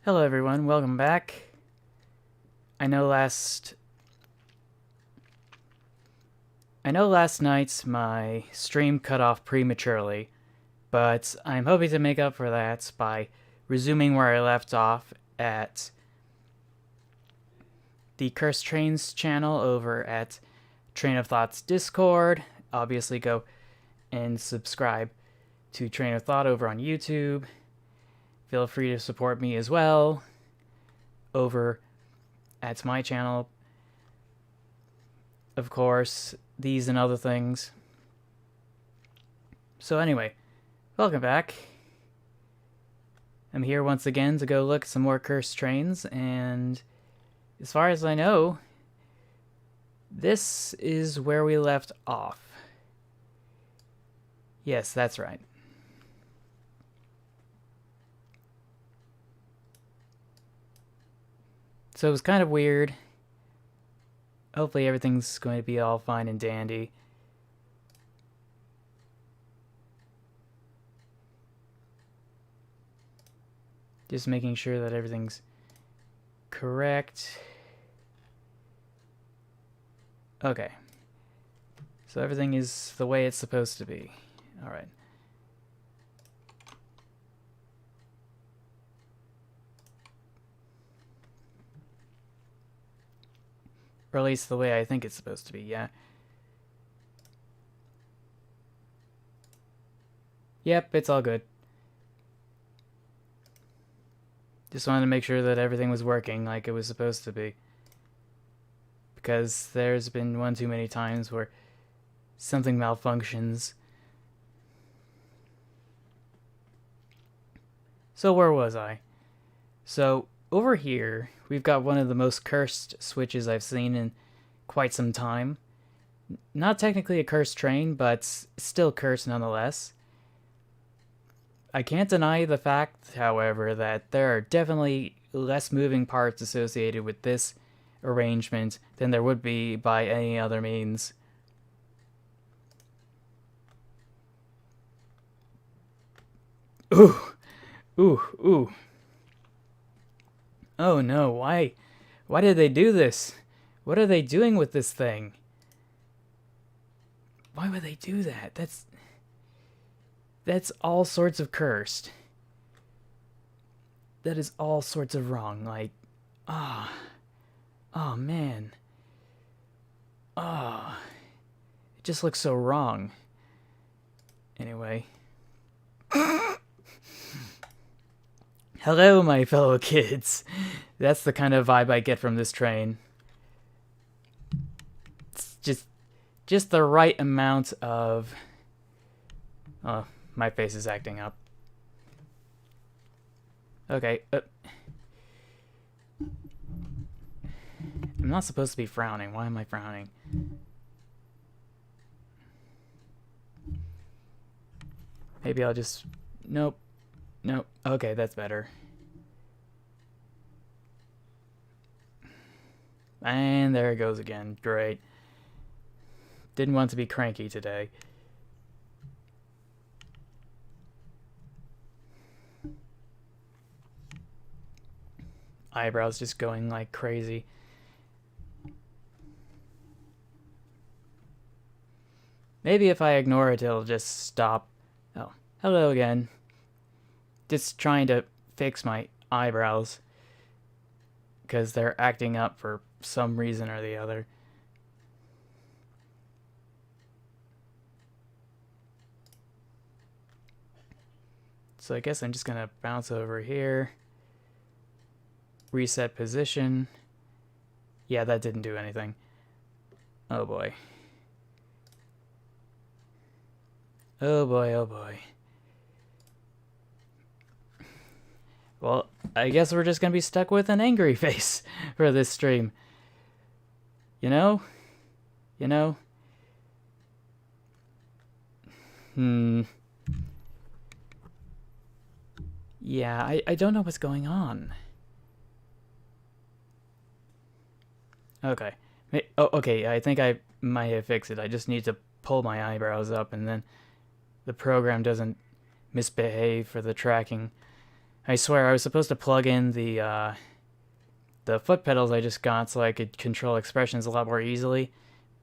Hello everyone, welcome back. I know last night's my stream cut off prematurely, but I'm hoping to make up for that by resuming where I left off at the Cursed Trains channel over at Train of Thought's Discord. Obviously go and subscribe to Train of Thought over on YouTube. Feel free to support me as well over at my channel. Of course, these and other things. So anyway, welcome back. I'm here once again to go look at some more Cursed Trains, and as far as I know, this is where we left off. Yes, that's right. So it was kind of weird. Hopefully everything's going to be all fine and dandy. Just making sure that everything's correct. Okay. So everything is the way it's supposed to be. Alright. Or at least the way I think it's supposed to be, yeah. Yep, it's all good. Just wanted to make sure that everything was working like it was supposed to be. Because there's been one too many times where something malfunctions. So where was I? So over here, we've got one of the most cursed switches I've seen in quite some time. Not technically a cursed train, but still cursed nonetheless. I can't deny the fact, however, that there are definitely less moving parts associated with this arrangement than there would be by any other means. Ooh! Ooh, ooh. Oh no, why did they do this? What are they doing with this thing? Why would they do that? That's all sorts of cursed. That is all sorts of wrong. Like, oh man. It just looks so wrong. Anyway. Hello, my fellow kids. That's the kind of vibe I get from this train. It's just the right amount of... Oh, my face is acting up. Okay. I'm not supposed to be frowning. Why am I frowning? Maybe I'll just... Nope. Nope. Okay, that's better. And there it goes again. Great. Didn't want to be cranky today. Eyebrows just going like crazy. Maybe if I ignore it, it'll just stop. Oh, hello again. Just trying to fix my eyebrows because they're acting up for some reason or the other. So I guess I'm just gonna bounce over here, reset position. Yeah, that didn't do anything. Oh boy. Oh boy, oh boy. Well, I guess we're just gonna be stuck with an angry face for this stream. You know? You know? Yeah, I don't know what's going on. Okay. Oh, okay, I think I might have fixed it. I just need to pull my eyebrows up and then the program doesn't misbehave for the tracking. I swear I was supposed to plug in the foot pedals I just got so I could control expressions a lot more easily,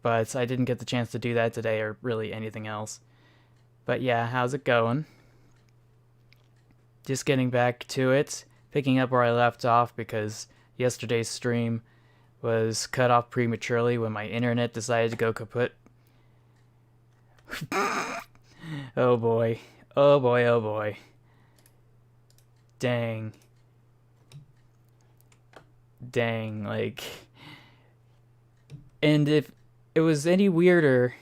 but I didn't get the chance to do that today or really anything else. But yeah, how's it going? Just getting back to it, picking up where I left off because yesterday's stream was cut off prematurely when my internet decided to go kaput. Oh boy. Oh boy, oh boy. Dang. Dang, like... And if it was any weirder,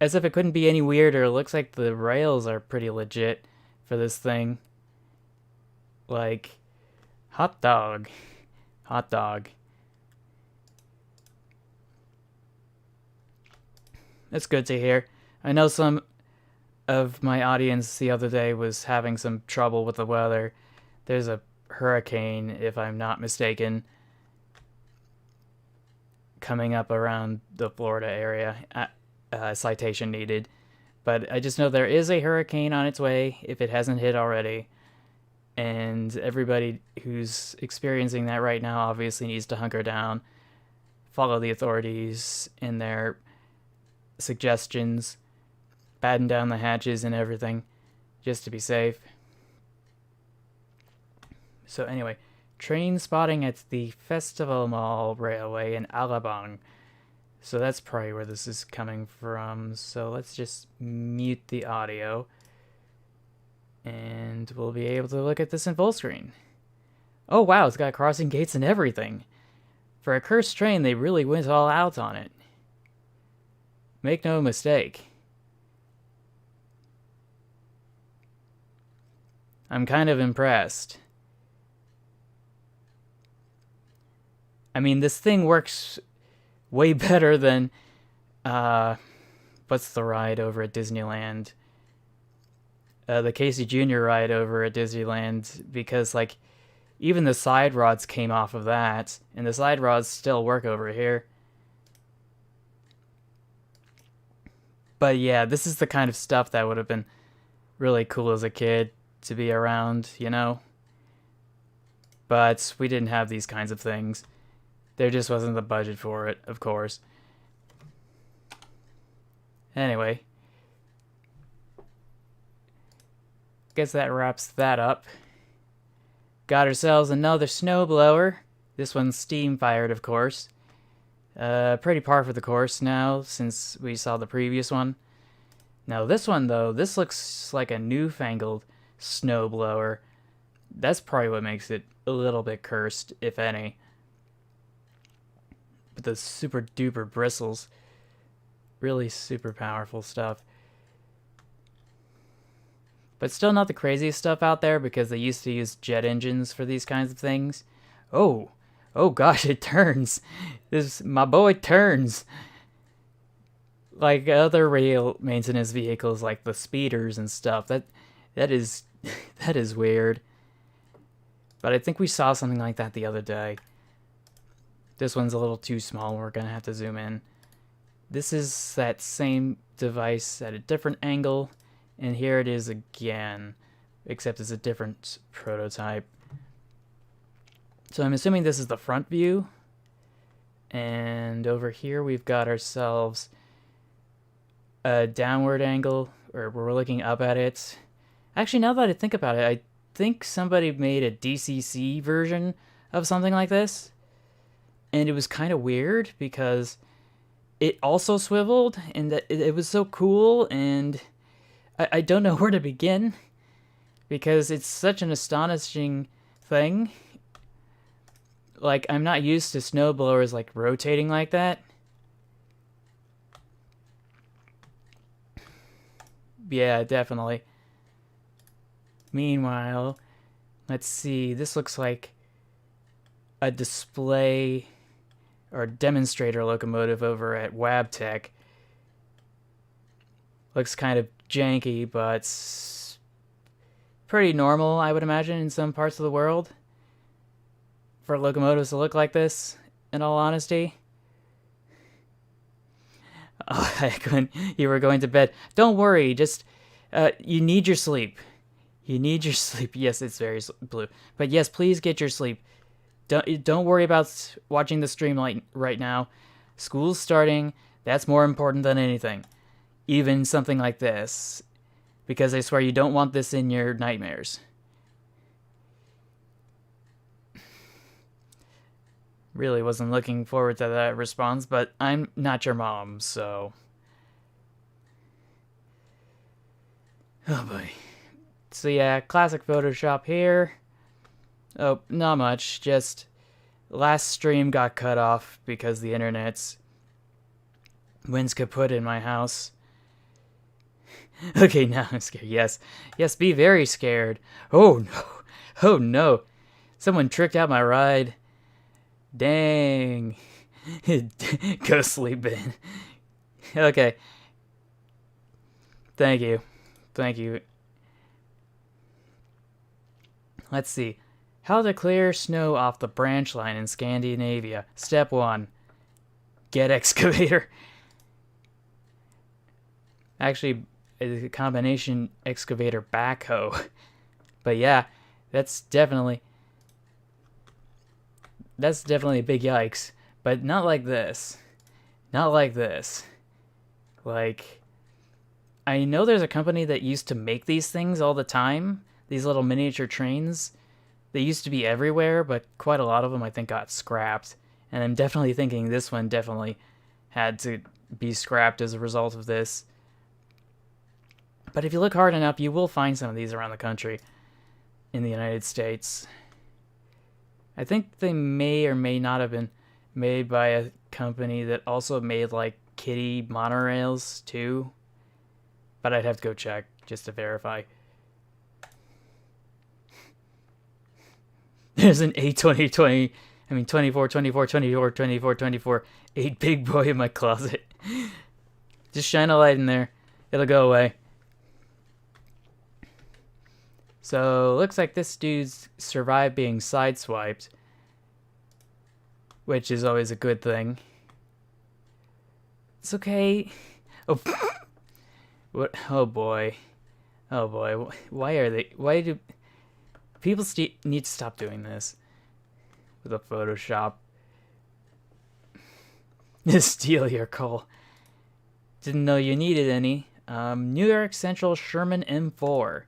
as if it couldn't be any weirder, it looks like the rails are pretty legit for this thing. Like, hot dog. Hot dog. That's good to hear. I know some of my audience the other day was having some trouble with the weather. There's a hurricane, if I'm not mistaken, coming up around the Florida area. Citation needed. But I just know there is a hurricane on its way, if it hasn't hit already. And everybody who's experiencing that right now obviously needs to hunker down, follow the authorities in their suggestions, batten down the hatches and everything, just to be safe. So anyway, train spotting at the Festival Mall Railway in Alabang. So that's probably where this is coming from. So let's just mute the audio. And we'll be able to look at this in full screen. Oh wow, it's got crossing gates and everything. For a cursed train, they really went all out on it. Make no mistake. I'm kind of impressed. I mean, this thing works way better than, what's the ride over at Disneyland? The Casey Jr. ride over at Disneyland, because, like, even the side rods came off of that, and the side rods still work over here. But yeah, this is the kind of stuff that would have been really cool as a kid to be around, you know? But we didn't have these kinds of things. There just wasn't the budget for it, of course. Anyway. Guess that wraps that up. Got ourselves another snowblower. This one's steam-fired, of course. Pretty par for the course now, since we saw the previous one. Now this one, though, this looks like a newfangled snowblower. That's probably what makes it a little bit cursed, if any. But the super duper bristles. Really super powerful stuff. But still not the craziest stuff out there, because they used to use jet engines for these kinds of things. Oh gosh, it turns. My boy turns. Like other rail maintenance vehicles, like the speeders and stuff. That is that is weird. But I think we saw something like that the other day. This one's a little too small. We're gonna have to zoom in. This is that same device at a different angle. And here it is again, except it's a different prototype. So I'm assuming this is the front view. And over here we've got ourselves a downward angle, or we're looking up at it. Actually, now that I think about it, I think somebody made a DCC version of something like this. And it was kind of weird because it also swiveled, and it was so cool, and I don't know where to begin, because it's such an astonishing thing. Like, I'm not used to snowblowers, like, rotating like that. Yeah, definitely. Meanwhile, let's see, this looks like a display or demonstrator locomotive over at Wabtec. Looks kind of janky, but pretty normal, I would imagine, in some parts of the world for locomotives to look like this, in all honesty. Oh, you were going to bed. Don't worry, just, you need your sleep. You need your sleep. Yes, it's very blue. But yes, please get your sleep. Don't worry about watching the stream right now. School's starting. That's more important than anything. Even something like this. Because I swear you don't want this in your nightmares. Really wasn't looking forward to that response, but I'm not your mom, so... Oh boy. So yeah, classic Photoshop here. Oh, not much. Just last stream got cut off because the internet's went kaput in my house. Okay, now I'm scared. Yes. Yes, be very scared. Oh no. Oh no. Someone tricked out my ride. Dang. Go sleep in. Okay. Thank you. Thank you. Let's see. How to clear snow off the branch line in Scandinavia. Step 1. Get excavator. Actually, it's a combination excavator backhoe. But yeah, that's definitely a big yikes. But not like this. Not like this. Like, I know there's a company that used to make these things all the time. These little miniature trains. They used to be everywhere, but quite a lot of them I think got scrapped. And I'm definitely thinking this one definitely had to be scrapped as a result of this. But if you look hard enough, you will find some of these around the country in the United States. I think they may or may not have been made by a company that also made like kiddie monorails too. But I'd have to go check just to verify. There's an 24, 8 big boy in my closet. Just shine a light in there. It'll go away. So, looks like this dude's survived being sideswiped. Which is always a good thing. It's okay. Oh, what? Oh boy. Oh boy. Why do people need to stop doing this with a Photoshop? Steal your coal. Didn't know you needed any. New York Central Sherman M4.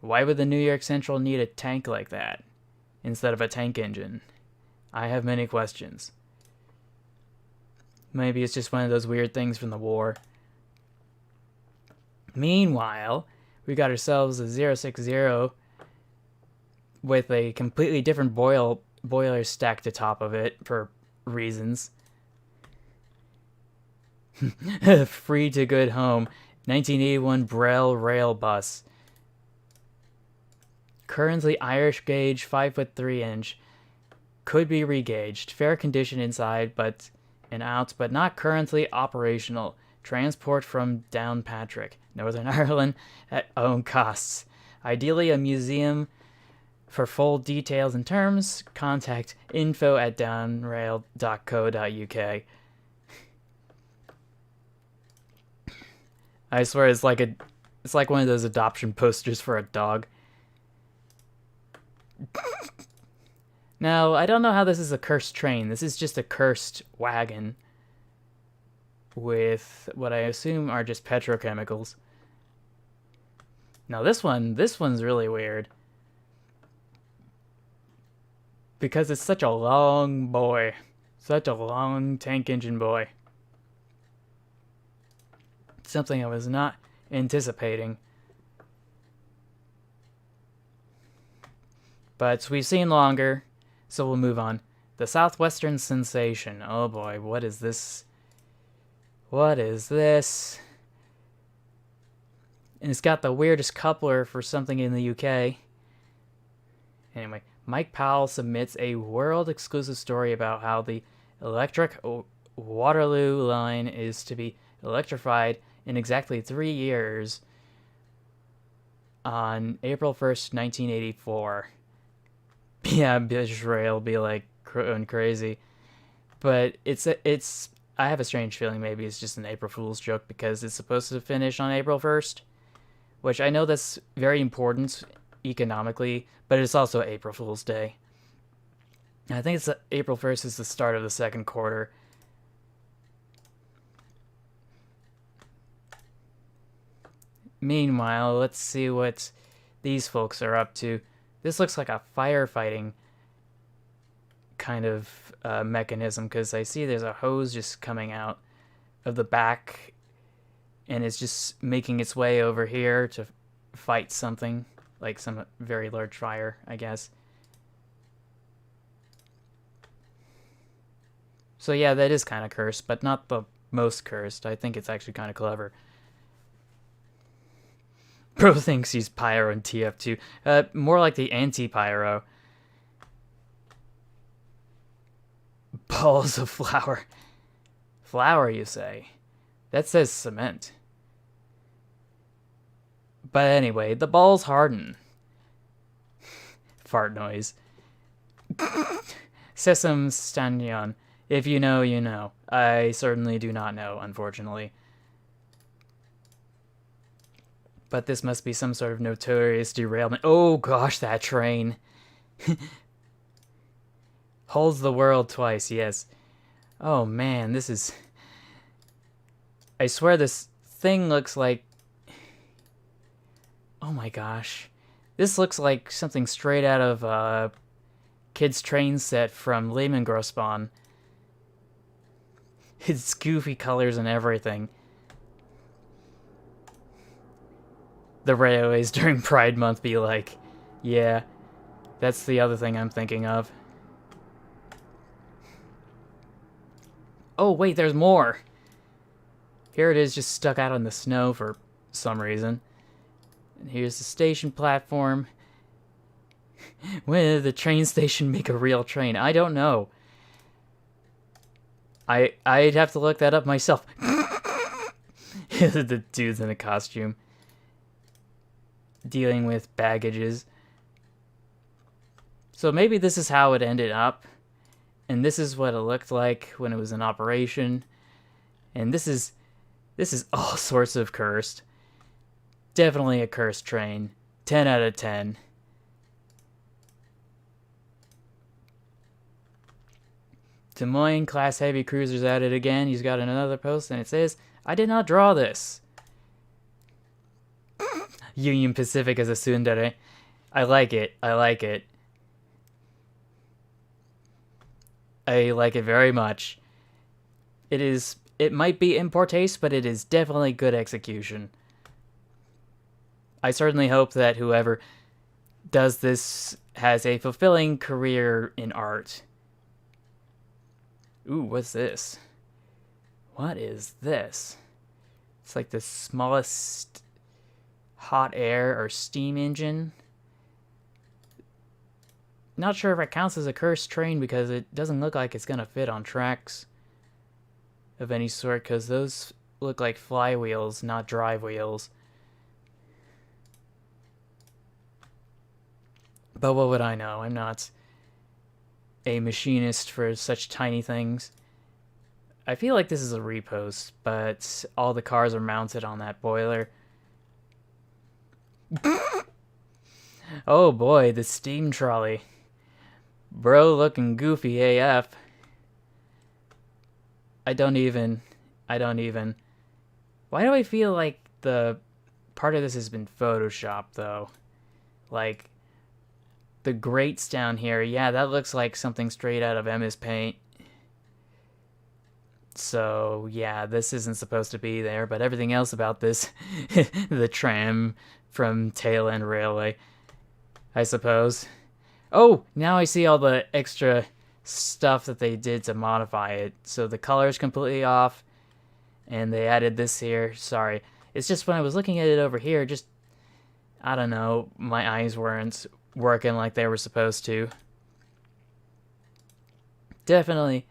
Why would the New York Central need a tank like that instead of a tank engine? I have many questions. Maybe it's just one of those weird things from the war. Meanwhile, we got ourselves a 060 with a completely different boiler stacked atop of it for reasons. Free to good home. 1981 Braille rail bus. Currently Irish gauge, 5'3" inch. Could be regauged. Fair condition inside and out, but not currently operational. Transport from Downpatrick, Northern Ireland, at own costs. Ideally a museum. For full details and terms, contact info@downrail.co.uk. I swear it's like one of those adoption posters for a dog. Now, I don't know how this is a cursed train. This is just a cursed wagon with what I assume are just petrochemicals. Now this one's really weird. Because it's such a long boy. Such a long tank engine boy. Something I was not anticipating. But we've seen longer, so we'll move on. The Southwestern Sensation. Oh boy, what is this? What is this? And it's got the weirdest coupler for something in the UK. Anyway, Mike Powell submits a world-exclusive story about how the electric Waterloo line is to be electrified in exactly 3 years on April 1st, 1984. Yeah, Israel will be like going crazy. But I have a strange feeling maybe it's just an April Fool's joke because it's supposed to finish on April 1st. which I know that's very important economically, but it's also April Fool's Day. I think it's April 1st is the start of the second quarter. Meanwhile, let's see what these folks are up to. This looks like a firefighting kind of mechanism, because I see there's a hose just coming out of the back and it's just making its way over here to fight something, like some very large fire, I guess. So yeah, that is kind of cursed, but not the most cursed. I think it's actually kind of clever. Bro thinks he's Pyro and TF2. More like the anti-Pyro. Balls of flour. Flour, you say? That says cement. But anyway, the balls harden. Fart noise. Sesame Stanyon. If you know, you know. I certainly do not know, unfortunately. But this must be some sort of notorious derailment. Oh gosh, that train. Holds the world twice, yes. Oh man, this is... I swear this thing looks like... Oh my gosh. This looks like something straight out of a kid's train set from Lehman Grossbahn. It's goofy colors and everything. The railways during Pride Month be like, yeah, that's the other thing I'm thinking of. Oh, wait, there's more. Here it is, just stuck out in the snow for some reason. And here's the station platform. When did the train station make a real train? I don't know. I'd have to look that up myself. The dude's in a costume. Dealing with baggages. So maybe this is how it ended up. And this is what it looked like when it was in operation. And this is all sorts of cursed. Definitely a cursed train. 10 out of 10. Des Moines class heavy cruisers at it again. He's got another post and it says, I did not draw this. Union Pacific as a tsundere. I like it. I like it. I like it very much. It might be in poor taste, but it is definitely good execution. I certainly hope that whoever does this has a fulfilling career in art. Ooh, what's this? What is this? It's like the smallest hot air or steam engine. Not sure if it counts as a cursed train because it doesn't look like it's gonna fit on tracks of any sort, because those look like flywheels, not drive wheels. But what would I know? I'm not a machinist for such tiny things. I feel like this is a repost, but all the cars are mounted on that boiler. Oh boy, the steam trolley. Bro looking goofy AF. I don't even. Why do I feel like the part of this has been photoshopped though? Like, the grates down here, yeah, that looks like something straight out of MS Paint. So, yeah, this isn't supposed to be there, but everything else about this, the tram from Tail End Railway, I suppose. Oh, now I see all the extra stuff that they did to modify it. So the color's completely off, and they added this here. Sorry. It's just when I was looking at it over here, just, I don't know, my eyes weren't working like they were supposed to. Definitely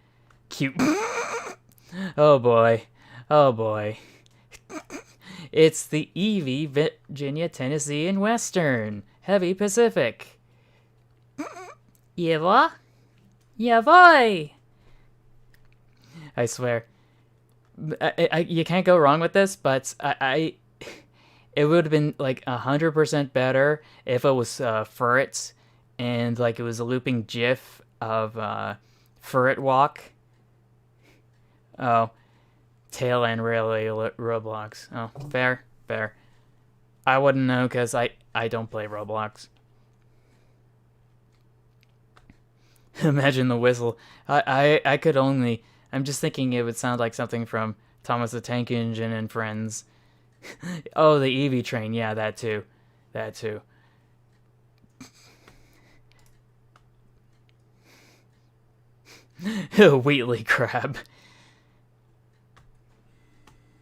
cute. Oh boy. Oh boy. It's the EV Virginia, Tennessee, and Western. Heavy Pacific. Yeah, what? Yeah, boy. You can't go wrong with this, but It would have been like 100% better if it was Furret, and like it was a looping GIF of Furret walk. Oh, tail end railway Roblox. Oh, fair, fair. I wouldn't know because I don't play Roblox. Imagine the whistle. I could only. I'm just thinking it would sound like something from Thomas the Tank Engine and Friends. Oh, the Eevee train. Yeah, that too. That too. Wheatley crab.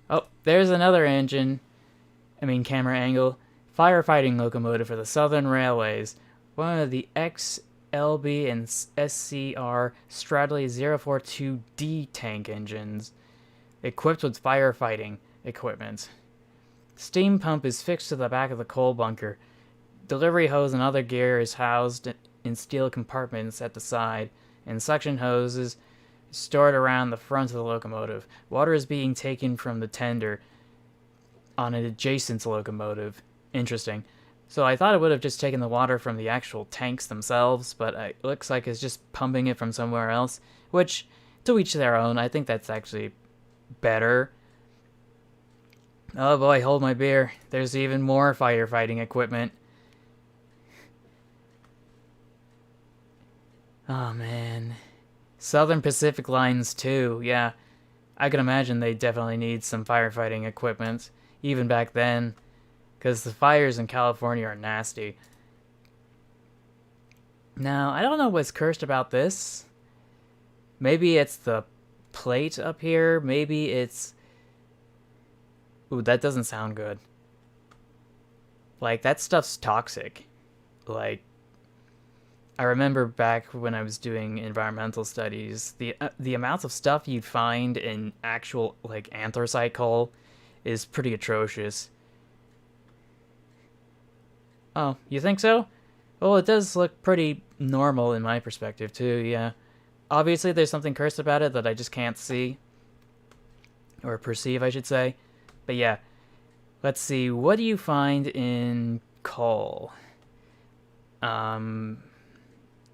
Oh, there's another engine. I mean, camera angle. Firefighting locomotive for the Southern Railways. One of the XLB and SCR Stradley 042D tank engines, equipped with firefighting equipment. Steam pump is fixed to the back of the coal bunker. Delivery hose and other gear is housed in steel compartments at the side, and suction hoses stored around the front of the locomotive. Water is being taken from the tender on an adjacent locomotive. Interesting. So I thought it would have just taken the water from the actual tanks themselves, but it looks like it's just pumping it from somewhere else, which, to each their own. I think that's actually better. Oh boy, hold my beer. There's even more firefighting equipment. Oh man. Southern Pacific Lines too, yeah. I can imagine they definitely need some firefighting equipment, even back then, because the fires in California are nasty. Now, I don't know what's cursed about this. Maybe it's the plate up here. Maybe it's... Ooh, that doesn't sound good. Like, that stuff's toxic. Like, I remember back when I was doing environmental studies, the amounts of stuff you'd find in actual like anthracite coal is pretty atrocious. Oh, you think so? Well, it does look pretty normal in my perspective too. Yeah, obviously there's something cursed about it that I just can't see or perceive, I should say. But yeah, let's see. What do you find in coal? Um.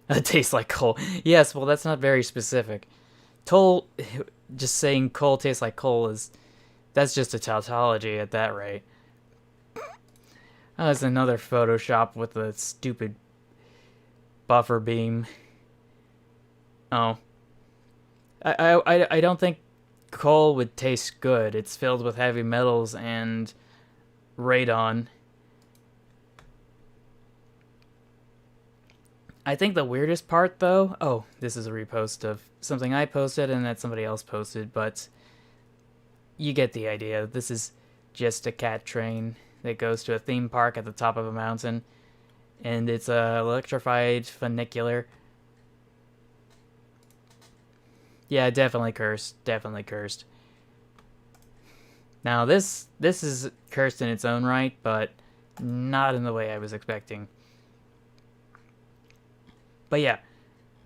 It tastes like coal. Yes, well, that's not very specific. Toll, just saying coal tastes like coal is, that's just a tautology at that rate. Oh, there's another Photoshop with a stupid buffer beam. Oh. I don't think coal would taste good. It's filled with heavy metals and radon. I think the weirdest part, though... Oh, this is a repost of something I posted and that somebody else posted, but you get the idea. This is just a cat train that goes to a theme park at the top of a mountain, and it's a electrified funicular. Yeah, definitely cursed. Definitely cursed. Now, this is cursed in its own right, but not in the way I was expecting. But yeah,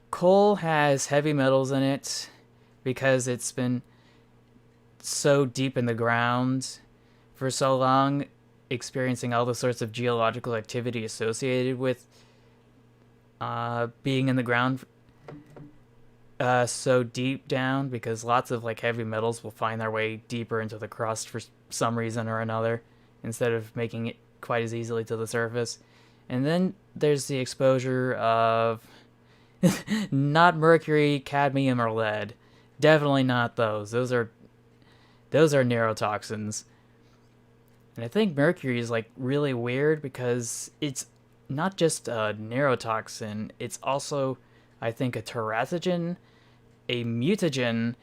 coal has heavy metals in it because it's been so deep in the ground for so long, experiencing all the sorts of geological activity associated with being in the ground so deep down, because lots of like heavy metals will find their way deeper into the crust for some reason or another, instead of making it quite as easily to the surface. And then there's the exposure of not mercury, cadmium, or lead. Definitely not those. Those are neurotoxins. And I think mercury is like really weird because it's not just a neurotoxin, it's also, I think, a teratogen, a mutagen,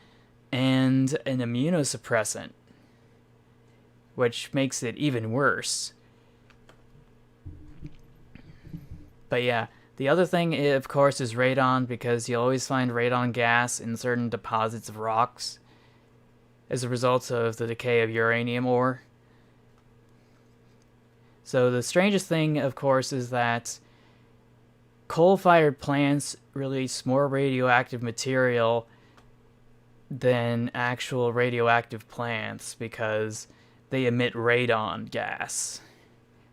and an immunosuppressant, which makes it even worse. But yeah, the other thing, of course, is radon, because you'll always find radon gas in certain deposits of rocks as a result of the decay of uranium ore. So the strangest thing, of course, is that coal-fired plants release more radioactive material than actual radioactive plants, because they emit radon gas,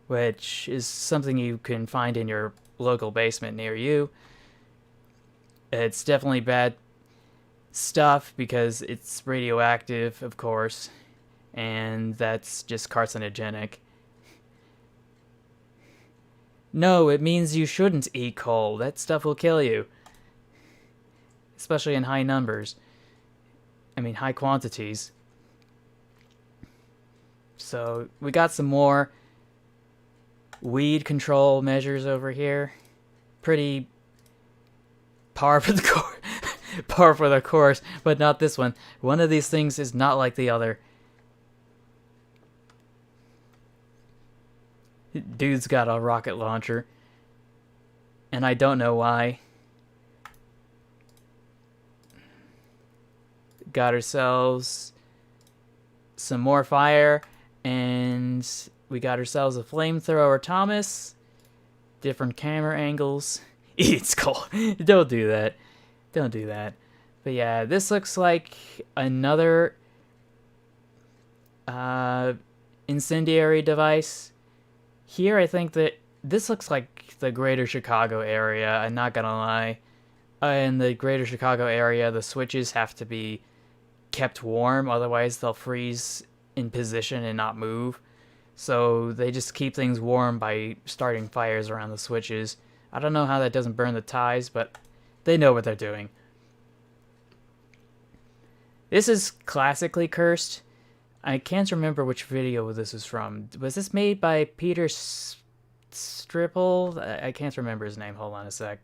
which is something you can find in your local basement near you. It's definitely bad stuff because it's radioactive, of course, and that's just carcinogenic. No, it means you shouldn't eat coal. That stuff will kill you, especially in high numbers. I mean, high quantities. So we got some more weed control measures over here. Pretty par for the course, par for the course, but not this one. One of these things is not like the other. Dude's got a rocket launcher, and I don't know why. Got ourselves some more fire, and we got ourselves a flamethrower Thomas. Different camera angles. It's cold. Don't do that. Don't do that. But yeah, this looks like another incendiary device. Here, I think that this looks like the greater Chicago area. I'm not gonna lie. In the greater Chicago area, the switches have to be kept warm, otherwise they'll freeze in position and not move. So they just keep things warm by starting fires around the switches. I don't know how that doesn't burn the ties, but they know what they're doing. This is classically cursed. I can't remember which video this was from. Was this made by Peter Stripple? I can't remember his name. Hold on a sec.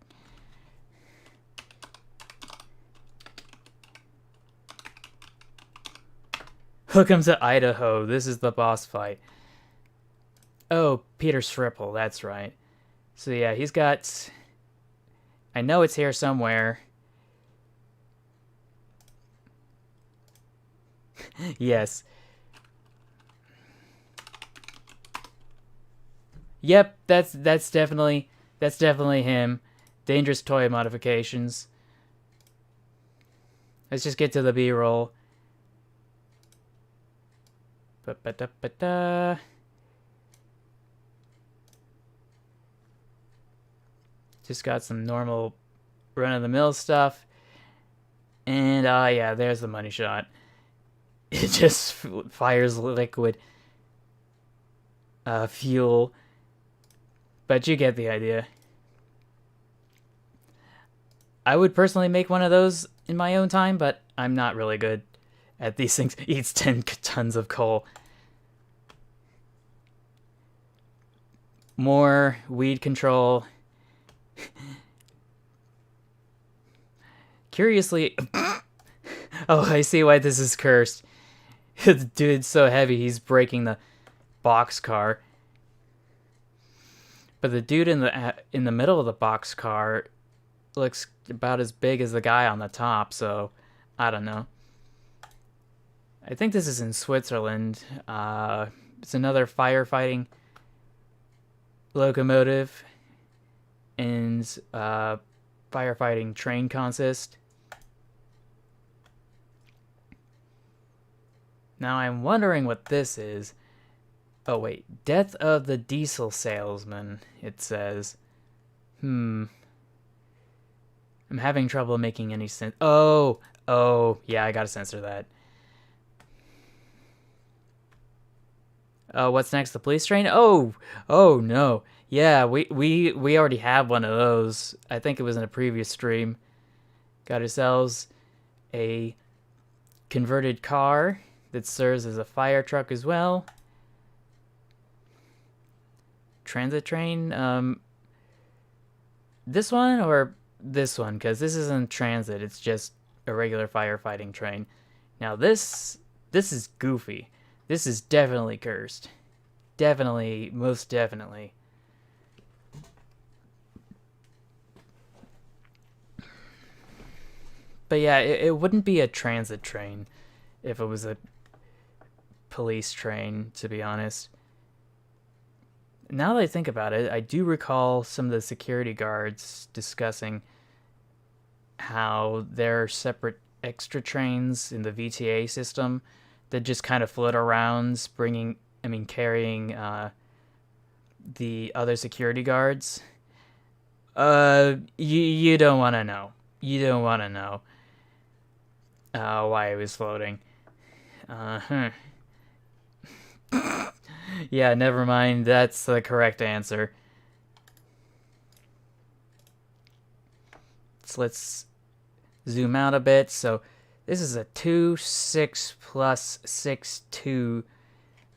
Hook 'em to Idaho. This is the boss fight. Oh, Peter Stripple. That's right. So yeah, he's got... I know it's here somewhere. Yes. Yep, that's definitely him. Dangerous toy modifications. Let's just get to the B-roll. Ba-ba-da-ba-da. Just got some normal run-of-the-mill stuff. And, yeah, there's the money shot. It just fires liquid fuel. But you get the idea. I would personally make one of those in my own time, but I'm not really good at these things. Eats 10 tons of coal. More weed control. Curiously... Oh, I see why this is cursed. The dude's so heavy, he's breaking the boxcar. But the dude in the middle of the boxcar looks about as big as the guy on the top, so I don't know. I think this is in Switzerland. It's another firefighting locomotive and firefighting train consist. Now I'm wondering what this is. Oh wait, Death of the Diesel Salesman, it says. I'm having trouble making any sense. Oh, yeah, I gotta censor that. What's next? The police train? Oh no. Yeah, we already have one of those. I think it was in a previous stream. Got ourselves a converted car that serves as a fire truck as well. Transit train, this one or this one? Because this isn't transit, it's just a regular firefighting train. Now this is goofy. This is definitely cursed. Definitely, most definitely. But yeah, it wouldn't be a transit train if it was a police train, to be honest. Now that I think about it, I do recall some of the security guards discussing how there are separate extra trains in the VTA system that just kind of float around, carrying the other security guards. You don't want to know. You don't want to know why it was floating. Huh. Yeah, never mind. That's the correct answer. So let's zoom out a bit. So this is a 2.6 plus 6.2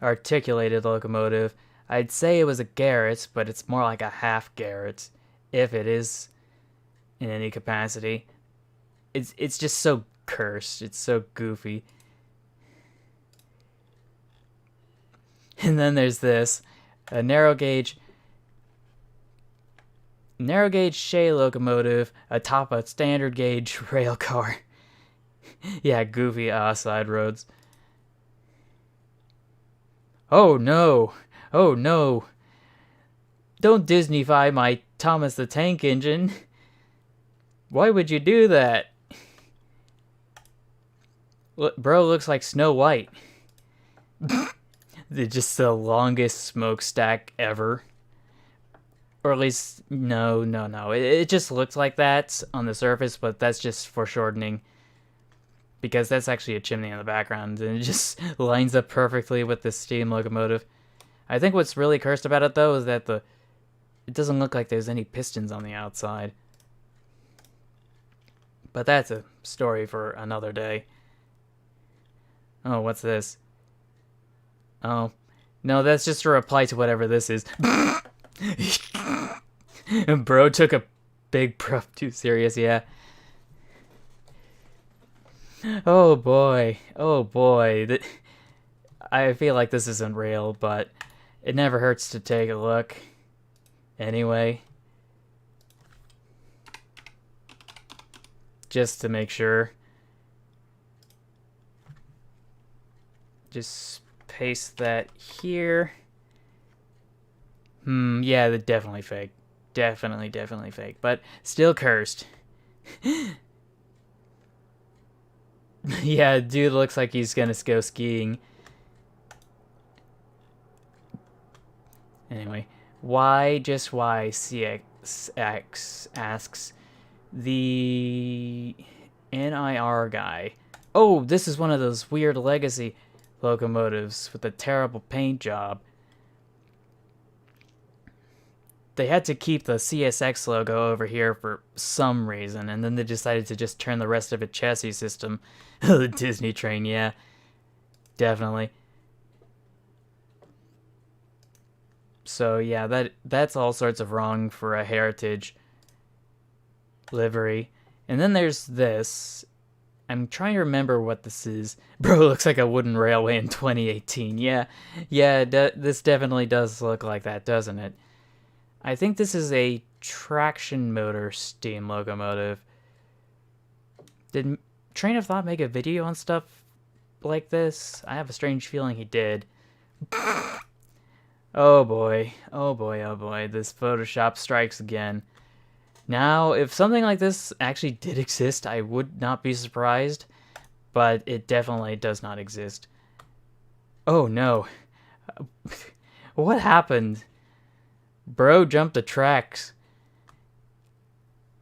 articulated locomotive. I'd say it was a Garrett, but it's more like a half Garrett, if it is in any capacity. It's just so cursed. It's so goofy. And then there's this, a narrow gauge Shay locomotive atop a standard gauge rail car. Yeah, goofy side roads. Oh no! Oh no! Don't Disneyfy my Thomas the Tank Engine. Why would you do that? Bro looks like Snow White. Just the longest smokestack ever. Or at least, no. It just looks like that on the surface, but that's just foreshortening. Because that's actually a chimney in the background, and it just lines up perfectly with the steam locomotive. I think what's really cursed about it, though, is that it doesn't look like there's any pistons on the outside. But that's a story for another day. Oh, what's this? Oh. No, that's just a reply to whatever this is. Bro took a big prop too serious, yeah. Oh boy. Oh boy. I feel like this isn't real, but it never hurts to take a look. Anyway. Just to make sure. Just paste that here. Yeah, they're definitely fake. Definitely fake. But still cursed. Yeah, dude looks like he's gonna go skiing. Anyway, just why CX asks the NIR guy. Oh, this is one of those weird legacy locomotives with a terrible paint job. They had to keep the CSX logo over here for some reason, and then they decided to just turn the rest of it chassis system. The Disney train, yeah. Definitely. So yeah, that's all sorts of wrong for a heritage livery. And then there's this. I'm trying to remember what this is. Bro, looks like a wooden railway in 2018. Yeah, this definitely does look like that, doesn't it? I think this is a traction motor steam locomotive. Did Train of Thought make a video on stuff like this? I have a strange feeling he did. Oh boy. This Photoshop strikes again. Now, if something like this actually did exist, I would not be surprised. But it definitely does not exist. Oh no. What happened? Bro jumped the tracks.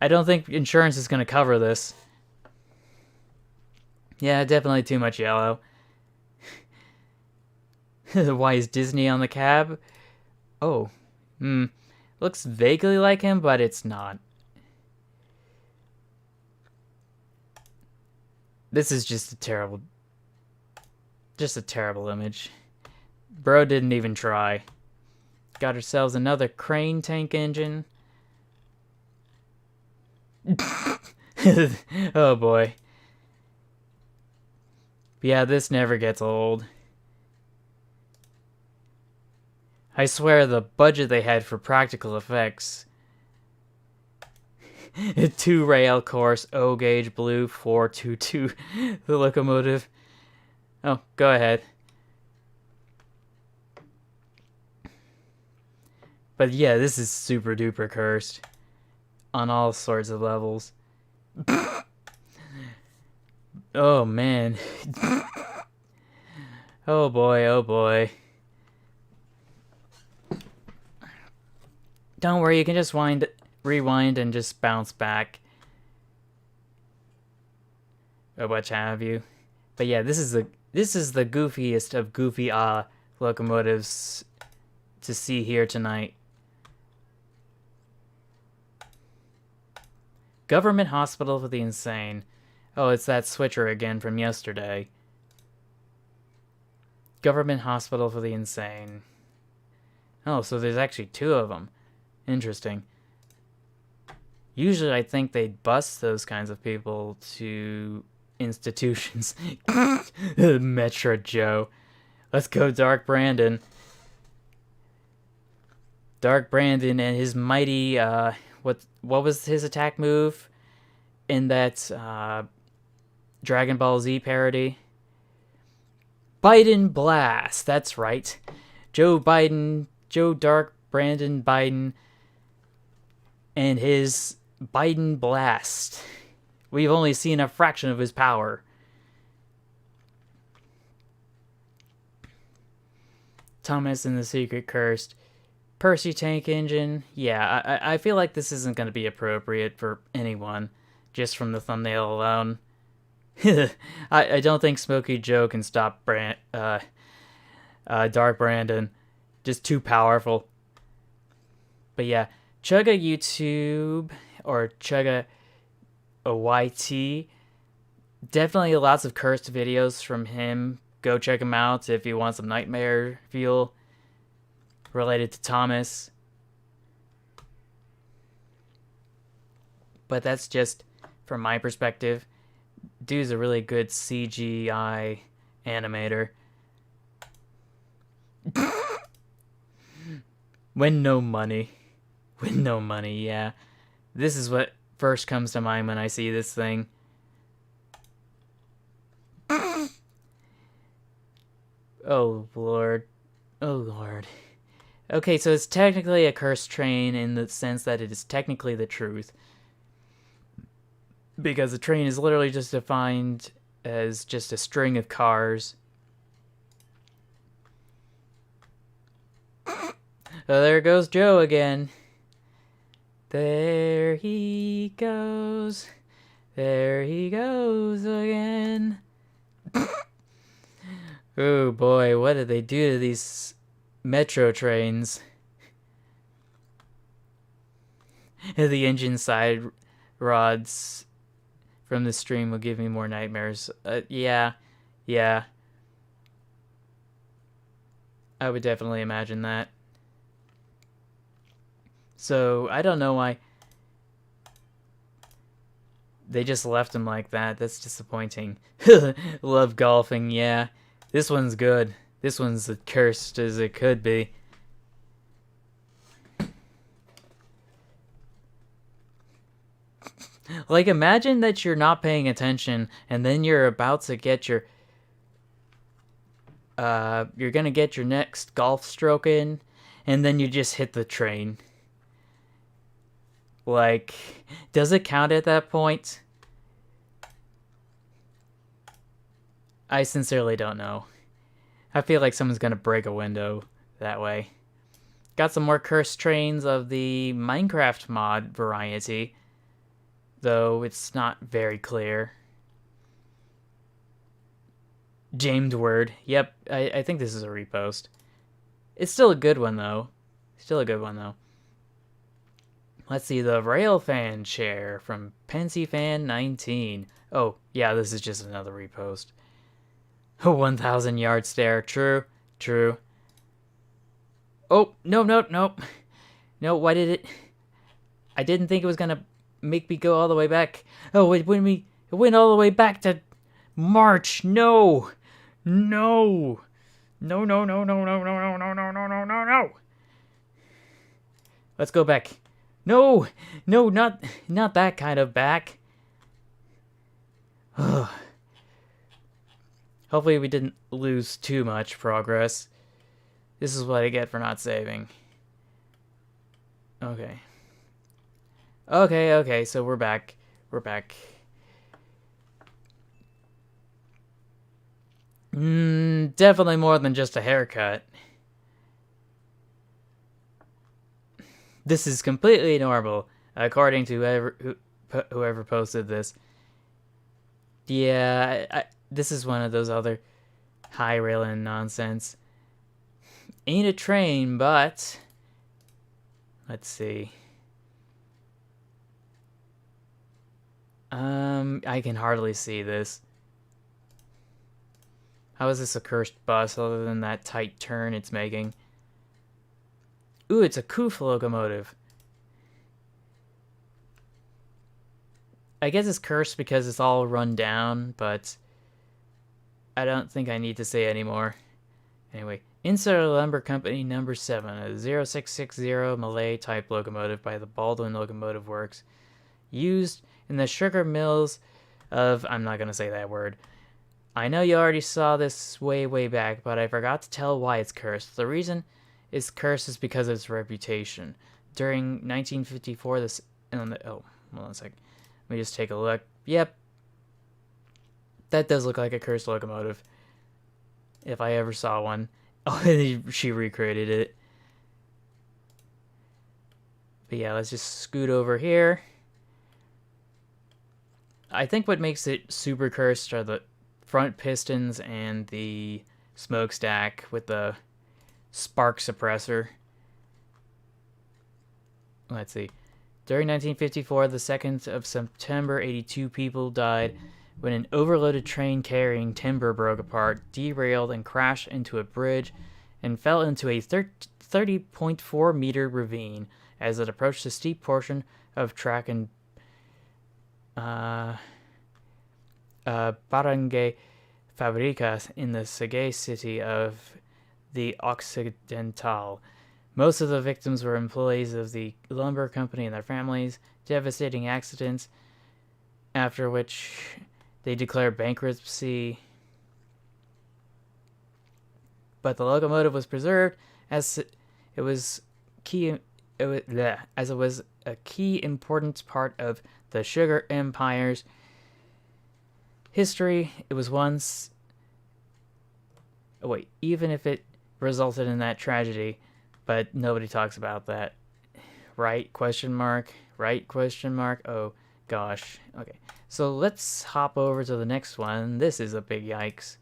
I don't think insurance is going to cover this. Yeah, definitely too much yellow. Why is Disney on the cab? Oh. Looks vaguely like him, but it's not. This is just a terrible image. Bro didn't even try. Got ourselves another crane tank engine. Oh boy. Yeah, this never gets old. I swear the budget they had for practical effects. 2 rail course, O gauge blue 422. The locomotive. Oh, go ahead. But yeah, this is super duper cursed. On all sorts of levels. Oh man. Oh boy, oh boy. Don't worry, you can just rewind and just bounce back. Or what have you. But yeah, this is the goofiest of goofy locomotives to see here tonight. Government Hospital for the Insane. Oh, it's that switcher again from yesterday. Government Hospital for the Insane. Oh, so there's actually two of them. Interesting. Usually I think they'd bus those kinds of people to institutions. Metro Joe. Let's go, Dark Brandon. Dark Brandon and his mighty, what was his attack move in that Dragon Ball Z parody? Biden Blast, that's right. Joe Dark Brandon Biden, and his Biden Blast. We've only seen a fraction of his power. Thomas and the Secret Cursed. Percy Tank Engine. Yeah, I feel like this isn't going to be appropriate for anyone, just from the thumbnail alone. I don't think Smokey Joe can stop Dark Brandon. Just too powerful. But yeah, Chugga YouTube or Chugga YT. Definitely lots of cursed videos from him. Go check him out if you want some nightmare feel related to Thomas. But that's just from my perspective. Dude's a really good CGI animator. When no money. When no money, yeah. This is what first comes to mind when I see this thing. Oh, Lord. Oh, Lord. Okay, so it's technically a cursed train in the sense that it is technically the truth. Because the train is literally just defined as just a string of cars. Oh, there goes Joe again. There he goes. There he goes again. Oh boy, what did they do to these metro trains? The engine side rods from the stream will give me more nightmares. Yeah. I would definitely imagine that. So, I don't know why they just left him like that. That's disappointing. Love golfing, yeah. This one's good. This one's as cursed as it could be. Like, imagine that you're not paying attention, and then you're about to get your... you're gonna get your next golf stroke in, and then you just hit the train. Like, does it count at that point? I sincerely don't know. I feel like someone's gonna break a window that way. Got some more cursed trains of the Minecraft mod variety, though it's not very clear. Jamed Word. Yep, I think this is a repost. It's still a good one, though. Let's see, the Railfan chair from PensyFan19. Oh, yeah, this is just another repost. 1,000 yard stare. True. Oh, no. No, why did it... I didn't think it was gonna make me go all the way back. Oh, it went all the way back to March. No. Let's go back. No, not that kind of back. Hopefully we didn't lose too much progress. This is what I get for not saving. Okay, so we're back. Definitely more than just a haircut. This is completely normal, according to whoever posted this. Yeah, this is one of those other high railing nonsense. Ain't a train, but let's see. I can hardly see this. How is this a cursed bus other than that tight turn it's making? Ooh, it's a Koof locomotive. I guess it's cursed because it's all run down, but I don't think I need to say anymore. Anyway, Insular Lumber Company number 7, a 0660 Malay type locomotive by the Baldwin Locomotive Works, used in the sugar mills of, I'm not going to say that word. I know you already saw this way back, but I forgot to tell why it's cursed. The reason it's cursed is because of its reputation. During 1954, this... oh, hold on a sec. Let me just take a look. Yep. That does look like a cursed locomotive. If I ever saw one. Oh, she recreated it. But yeah, let's just scoot over here. I think what makes it super cursed are the front pistons and the smokestack with the spark suppressor. Let's see. During 1954, the 2nd of September, 82 people died when an overloaded train carrying timber broke apart, derailed, and crashed into a bridge and fell into a 30.4 meter ravine as it approached a steep portion of track in Barangay Fabricas in the Sagay city of the Occidental. Most of the victims were employees of the lumber company and their families. Devastating accidents, after which they declared bankruptcy. But the locomotive was preserved as it was a key important part of the Sugar Empire's history. It was once... even if it resulted in that tragedy, but nobody talks about that. Right? Question mark. Right? Question mark. Oh, gosh. Okay. So let's hop over to the next one. This is a big yikes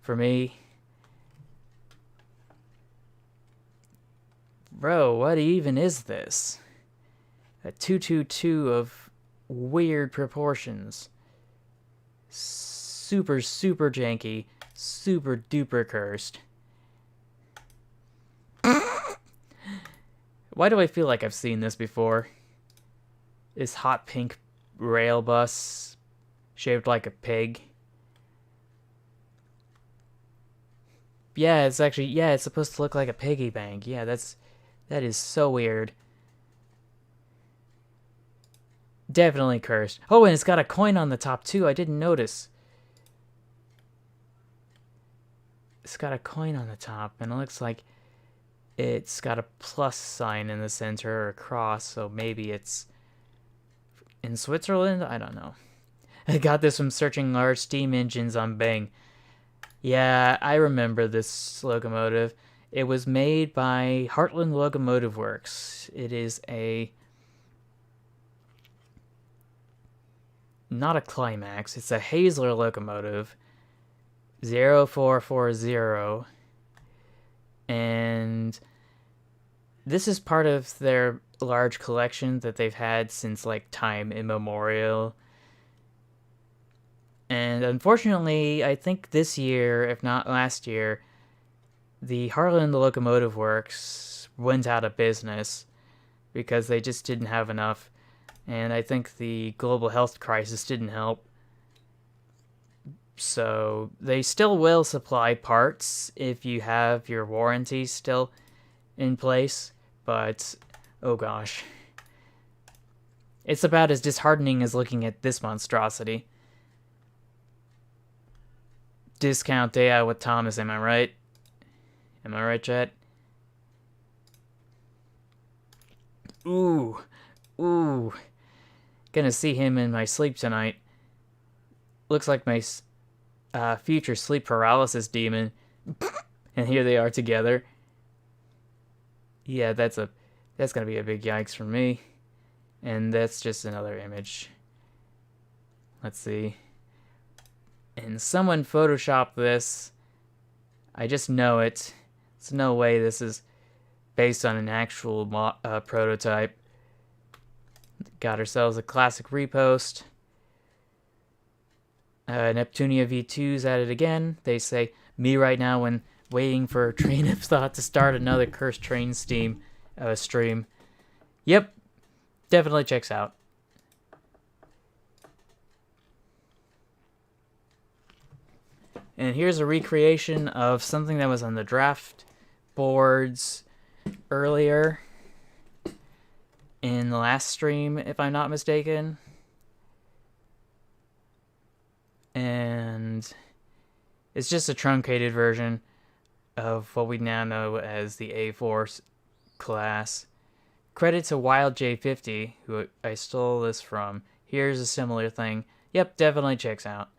for me. Bro, what even is this? A 222 of weird proportions. Super janky. Super duper cursed. Why do I feel like I've seen this before? This hot pink rail bus shaped like a pig. Yeah, it's actually, yeah, it's supposed to look like a piggy bank. Yeah, that is so weird. Definitely cursed. Oh, and it's got a coin on the top too. I didn't notice. It's got a coin on the top, and it looks like it's got a plus sign in the center or a cross, so maybe it's in Switzerland? I don't know. I got this from searching large steam engines on Bing. Yeah, I remember this locomotive. It was made by Heartland Locomotive Works. It is not a Climax, it's a Hazler locomotive. 0440. And this is part of their large collection that they've had since like time immemorial. And unfortunately, I think this year, if not last year, the Heartland Locomotive Works went out of business because they just didn't have enough. And I think the global health crisis didn't help. So they still will supply parts if you have your warranty still in place, but oh gosh. It's about as disheartening as looking at this monstrosity. Discount day out with Thomas, am I right? Am I right, chat? Ooh. Gonna see him in my sleep tonight. Looks like my future sleep paralysis demon. And here they are together. Yeah, that's gonna be a big yikes for me. And that's just another image. Let's see. And someone photoshopped this. I just know it. There's no way this is based on an actual prototype. Got ourselves a classic repost. Neptunia V2's at it again. They say, me right now when waiting for a train of thought to start another cursed train stream. Yep, definitely checks out. And here's a recreation of something that was on the draft boards earlier in the last stream, if I'm not mistaken. And it's just a truncated version of what we now know as the A4 class. Credit to Wild J50, who I stole this from. Here's a similar thing. Yep, definitely checks out.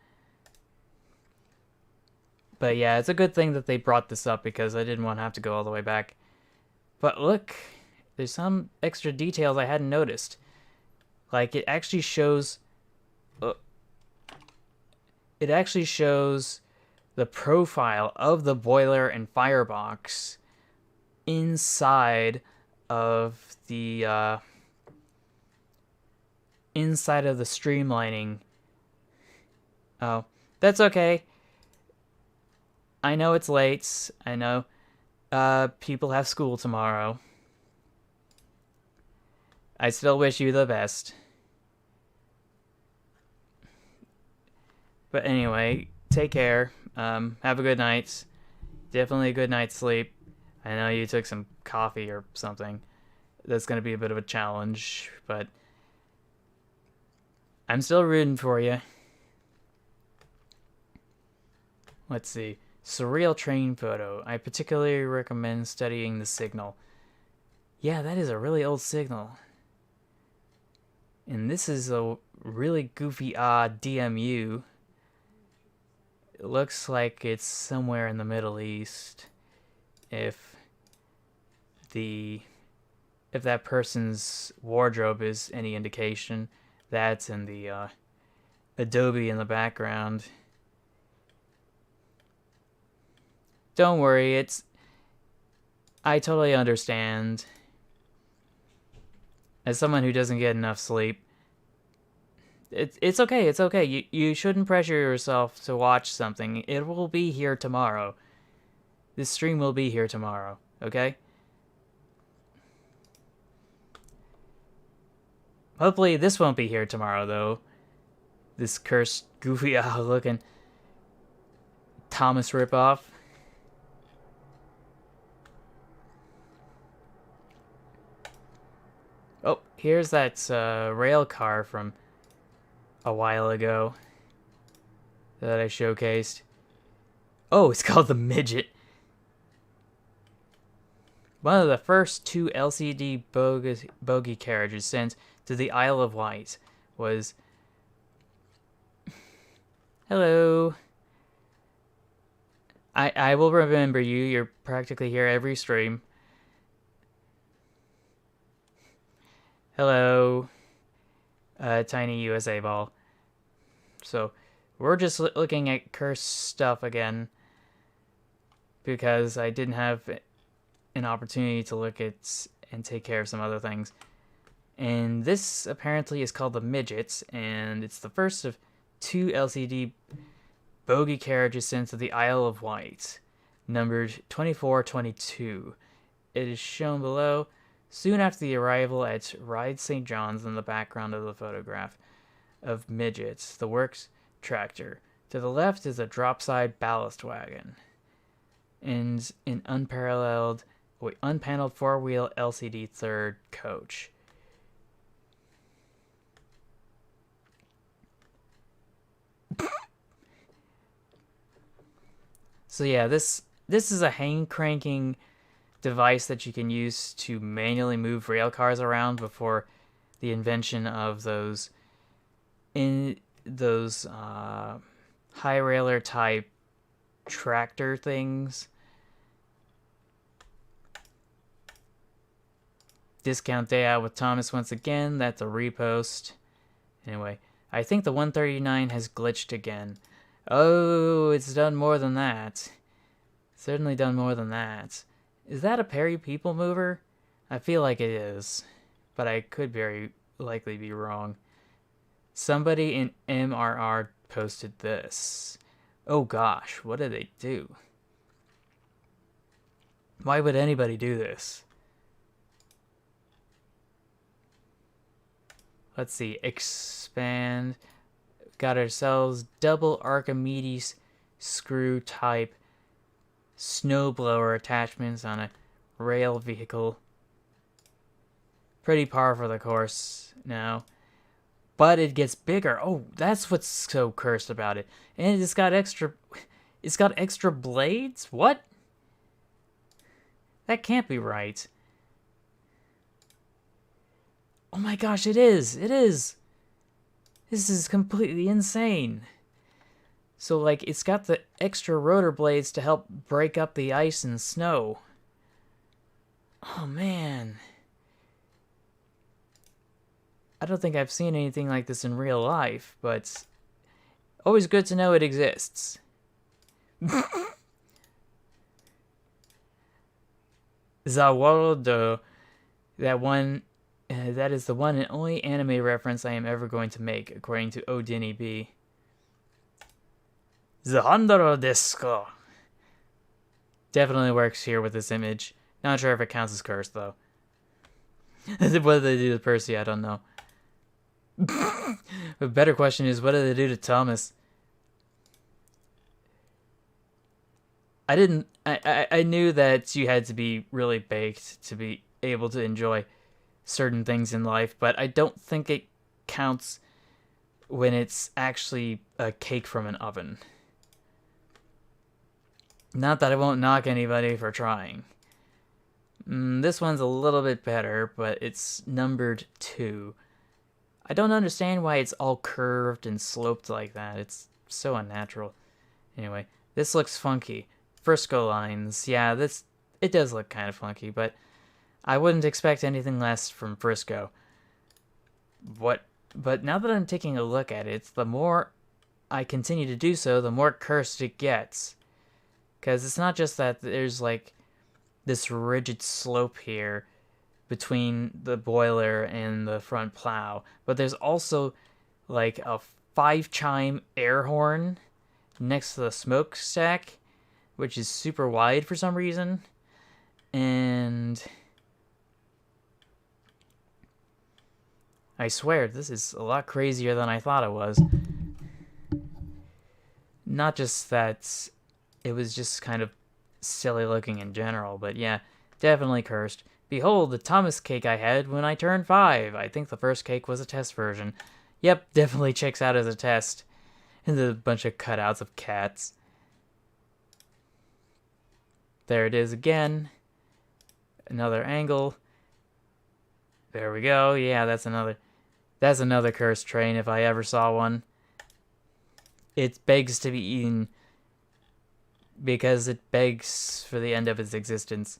But yeah, it's a good thing that they brought this up because I didn't want to have to go all the way back. But look, there's some extra details I hadn't noticed. Like, it actually shows the profile of the boiler and firebox inside of the streamlining. Oh, that's okay. I know it's late. I know people have school tomorrow. I still wish you the best. But anyway, take care. Have a good night. Definitely a good night's sleep. I know you took some coffee or something. That's going to be a bit of a challenge, but I'm still rooting for you. Let's see. Surreal train photo. I particularly recommend studying the signal. Yeah, that is a really old signal. And this is a really goofy, odd DMU. It looks like it's somewhere in the Middle East. If that person's wardrobe is any indication, that's in the Adobe in the background. Don't worry, I totally understand. As someone who doesn't get enough sleep, it's okay, it's okay. You shouldn't pressure yourself to watch something. It will be here tomorrow. This stream will be here tomorrow, okay? Hopefully this won't be here tomorrow, though. This cursed, goofy looking Thomas ripoff. Oh, here's that rail car from a while ago that I showcased. Oh, it's called the Midget. One of the first 2 LCD bogie carriages sent to the Isle of Wight was... Hello. I will remember you. You're practically here every stream. Hello. Tiny USA ball. So, we're just looking at cursed stuff again. Because I didn't have an opportunity to look at and take care of some other things. And this apparently is called the Midgets, and it's the first of 2 LCD bogie carriages sent to the Isle of Wight, numbered 2422. It is shown below, soon after the arrival at Ryde St. John's in the background of the photograph of Midgets, the works tractor. To the left is a drop-side ballast wagon, and an unpaneled 4-wheel LCD third coach. So yeah, this is a hand cranking device that you can use to manually move rail cars around before the invention of those high railer type tractor things. Discount day out with Thomas once again. That's a repost. Anyway, I think the 139 has glitched again. Oh, it's done more than that. Certainly done more than that. Is that a Perry People Mover? I feel like it is, but I could very likely be wrong. Somebody in MRR posted this. Oh gosh, what did they do? Why would anybody do this? Let's see, expand. Got ourselves double Archimedes screw type snowblower attachments on a rail vehicle. Pretty par for the course now. But it gets bigger. Oh, that's what's so cursed about it. And it's got extra blades? What? That can't be right. Oh my gosh, it is. It is. This is completely insane. So, like, it's got the extra rotor blades to help break up the ice and snow. Oh, man. I don't think I've seen anything like this in real life, but always good to know it exists. Zawardo, that is the one and only anime reference I am ever going to make, according to Odini B. Zahandaro desu. Definitely works here with this image. Not sure if it counts as cursed, though. What did they do to Percy? I don't know. The better question is, what did they do to Thomas? I knew that you had to be really baked to be able to enjoy certain things in life, but I don't think it counts when it's actually a cake from an oven. Not that I won't knock anybody for trying. This one's a little bit better, but it's numbered 2. I don't understand why it's all curved and sloped like that. It's so unnatural. Anyway, this looks funky. Frisco lines. Yeah, it does look kind of funky, but I wouldn't expect anything less from Frisco. But now that I'm taking a look at it, the more I continue to do so, the more cursed it gets. Because it's not just that there's like this rigid slope here between the boiler and the front plow, but there's also like a 5-chime air horn next to the smokestack, which is super wide for some reason. And I swear, this is a lot crazier than I thought it was. Not just that it was just kind of silly looking in general, but yeah, definitely cursed. Behold, the Thomas cake I had when I turned 5. I think the first cake was a test version. Yep, definitely checks out as a test. And a bunch of cutouts of cats. There it is again. Another angle. There we go. Yeah, that's another cursed train if I ever saw one. It begs to be eaten because it begs for the end of its existence.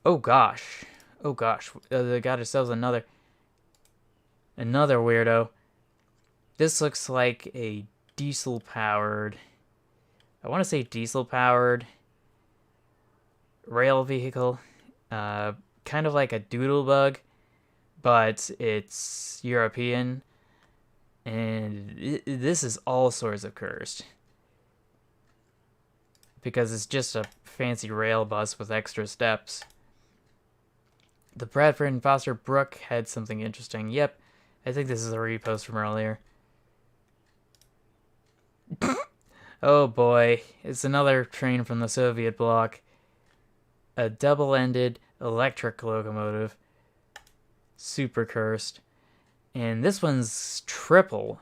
Oh gosh. Oh gosh. They got ourselves another weirdo. This looks like a diesel-powered, I want to say diesel-powered rail vehicle. Kind of like a doodlebug, but it's European. And this is all sorts of cursed. Because it's just a fancy rail bus with extra steps. The Bradford and Foster Brook had something interesting. Yep, I think this is a repost from earlier. Oh boy, it's another train from the Soviet bloc. A double-ended electric locomotive. Super cursed. And this one's triple.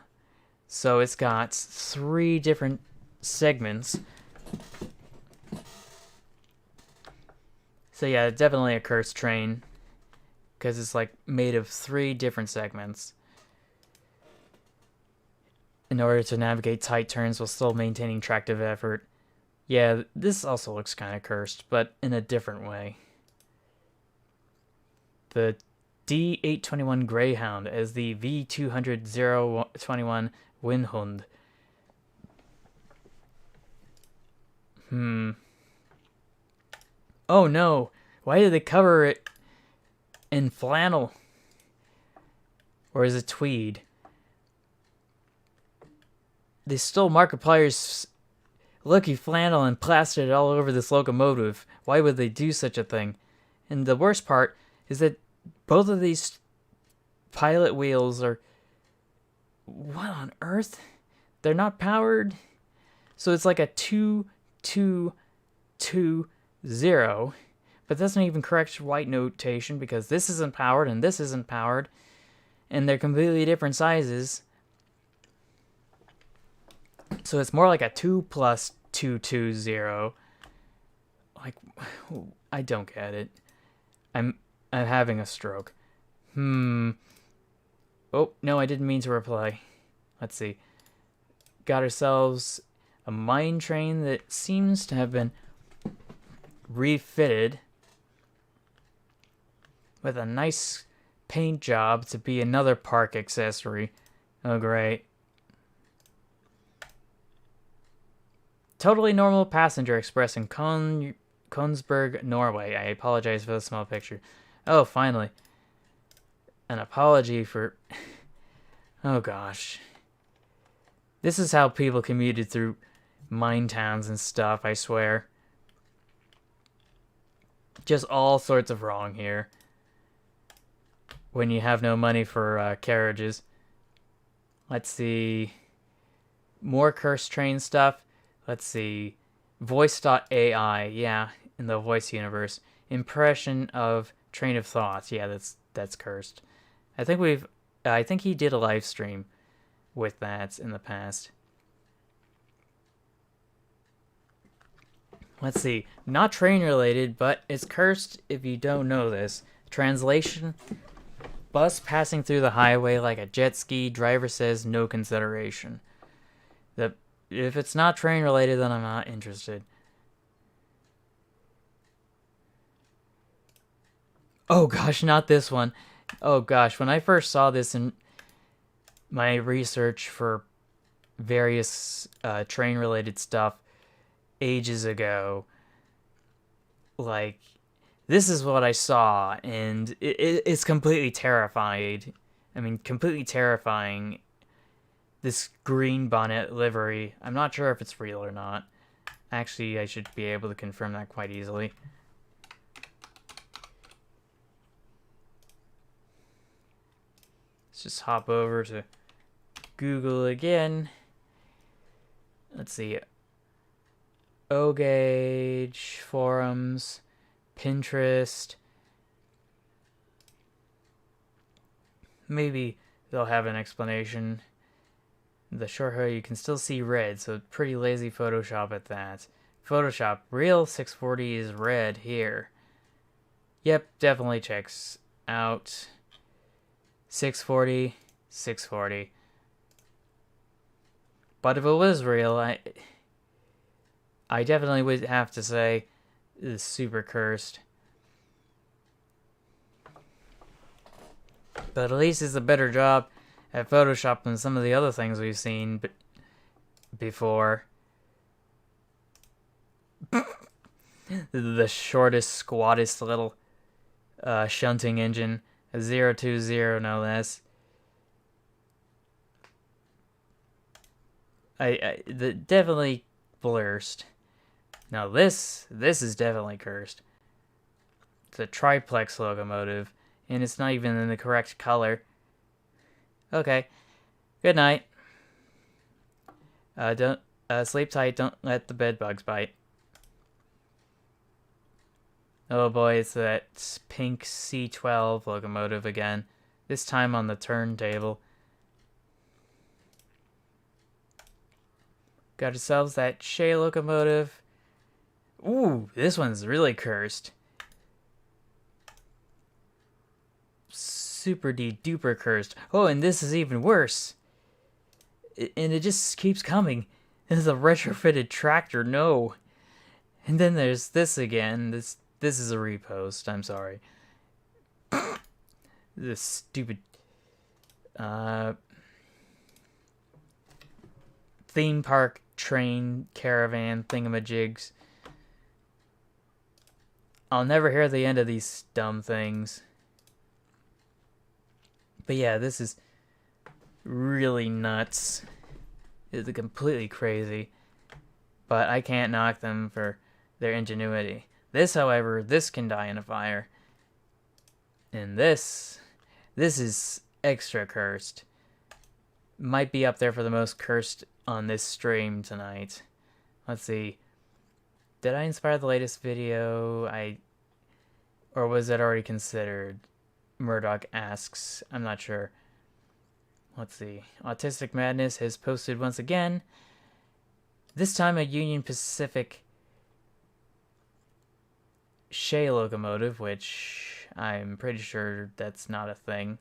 So it's got 3 different segments. So yeah, definitely a cursed train. Because it's like made of 3 different segments. In order to navigate tight turns while still maintaining tractive effort. Yeah, this also looks kind of cursed, but in a different way. The D821 Greyhound as the V200-021 Windhund. Oh no! Why did they cover it in flannel? Or is it tweed? They stole Markiplier's lucky flannel and plastered it all over this locomotive. Why would they do such a thing? And the worst part is that both of these pilot wheels are... What on earth? They're not powered? So it's like a 2-2-2-0. But that's not even correct white notation because this isn't powered and this isn't powered. And they're completely different sizes. So it's more like a 2+220. Like, I don't get it. I'm having a stroke. Oh, no, I didn't mean to reply. Let's see. Got ourselves a mine train that seems to have been refitted with a nice paint job to be another park accessory. Oh, great. Totally normal passenger express in Kongsberg, Norway. I apologize for the small picture. Oh, finally. An apology for... Oh, gosh. This is how people commuted through mine towns and stuff, I swear. Just all sorts of wrong here. When you have no money for carriages. Let's see. More cursed train stuff. Let's see. Voice.ai. Yeah, in the voice universe. Impression of train of thought. Yeah, that's cursed. I think he did a live stream with that in the past. Let's see. Not train related, but it's cursed if you don't know this. Translation: bus passing through the highway like a jet ski, driver says no consideration. If it's not train related, then I'm not interested. Oh gosh, not this one. Oh gosh, when I first saw this in my research for various train related stuff ages ago, like, this is what I saw, and it's completely terrified. I mean, completely terrifying. This green bonnet livery. I'm not sure if it's real or not. Actually, I should be able to confirm that quite easily. Let's just hop over to Google again. Let's see. O-Gauge, forums, Pinterest. Maybe they'll have an explanation. The short hair, you can still see red, so pretty lazy Photoshop at that. Photoshop, real 640 is red here. Yep, definitely checks out. 640, 640. But if it was real, I definitely would have to say it's super cursed. But at least it's a better job at Photoshop than some of the other things we've seen before. The shortest, squattest little shunting engine. A 020, no less. Definitely blurst. Now this is definitely cursed. It's a triplex locomotive, and it's not even in the correct color. Okay. Good night. Don't sleep tight. Don't let the bed bugs bite. Oh boy, it's that pink C12 locomotive again. This time on the turntable. Got ourselves that Shea locomotive. Ooh, this one's really cursed. Super duper cursed. Oh, and this is even worse. And it just keeps coming. This is a retrofitted tractor. No. And then there's this again. This is a repost. I'm sorry. This stupid uh theme park train caravan thingamajigs. I'll never hear the end of these dumb things. But yeah, this is really nuts. It's completely crazy. But I can't knock them for their ingenuity. This, however, this can die in a fire. And this is extra cursed. Might be up there for the most cursed on this stream tonight. Let's see. Did I inspire the latest video? Or was it already considered? Murdoch asks. I'm not sure. Let's see. Autistic Madness has posted once again. This time a Union Pacific Shea locomotive, which I'm pretty sure that's not a thing.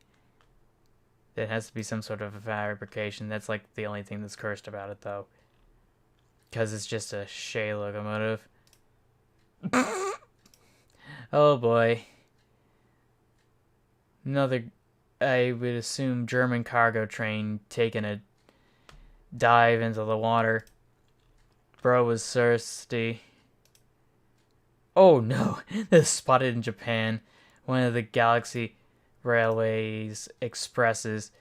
It has to be some sort of a fabrication. That's like the only thing that's cursed about it, though. Because it's just a Shea locomotive. Oh boy. Another, I would assume, German cargo train taking a dive into the water. Bro was thirsty. Oh no, this is spotted in Japan. One of the Galaxy Railways Expresses.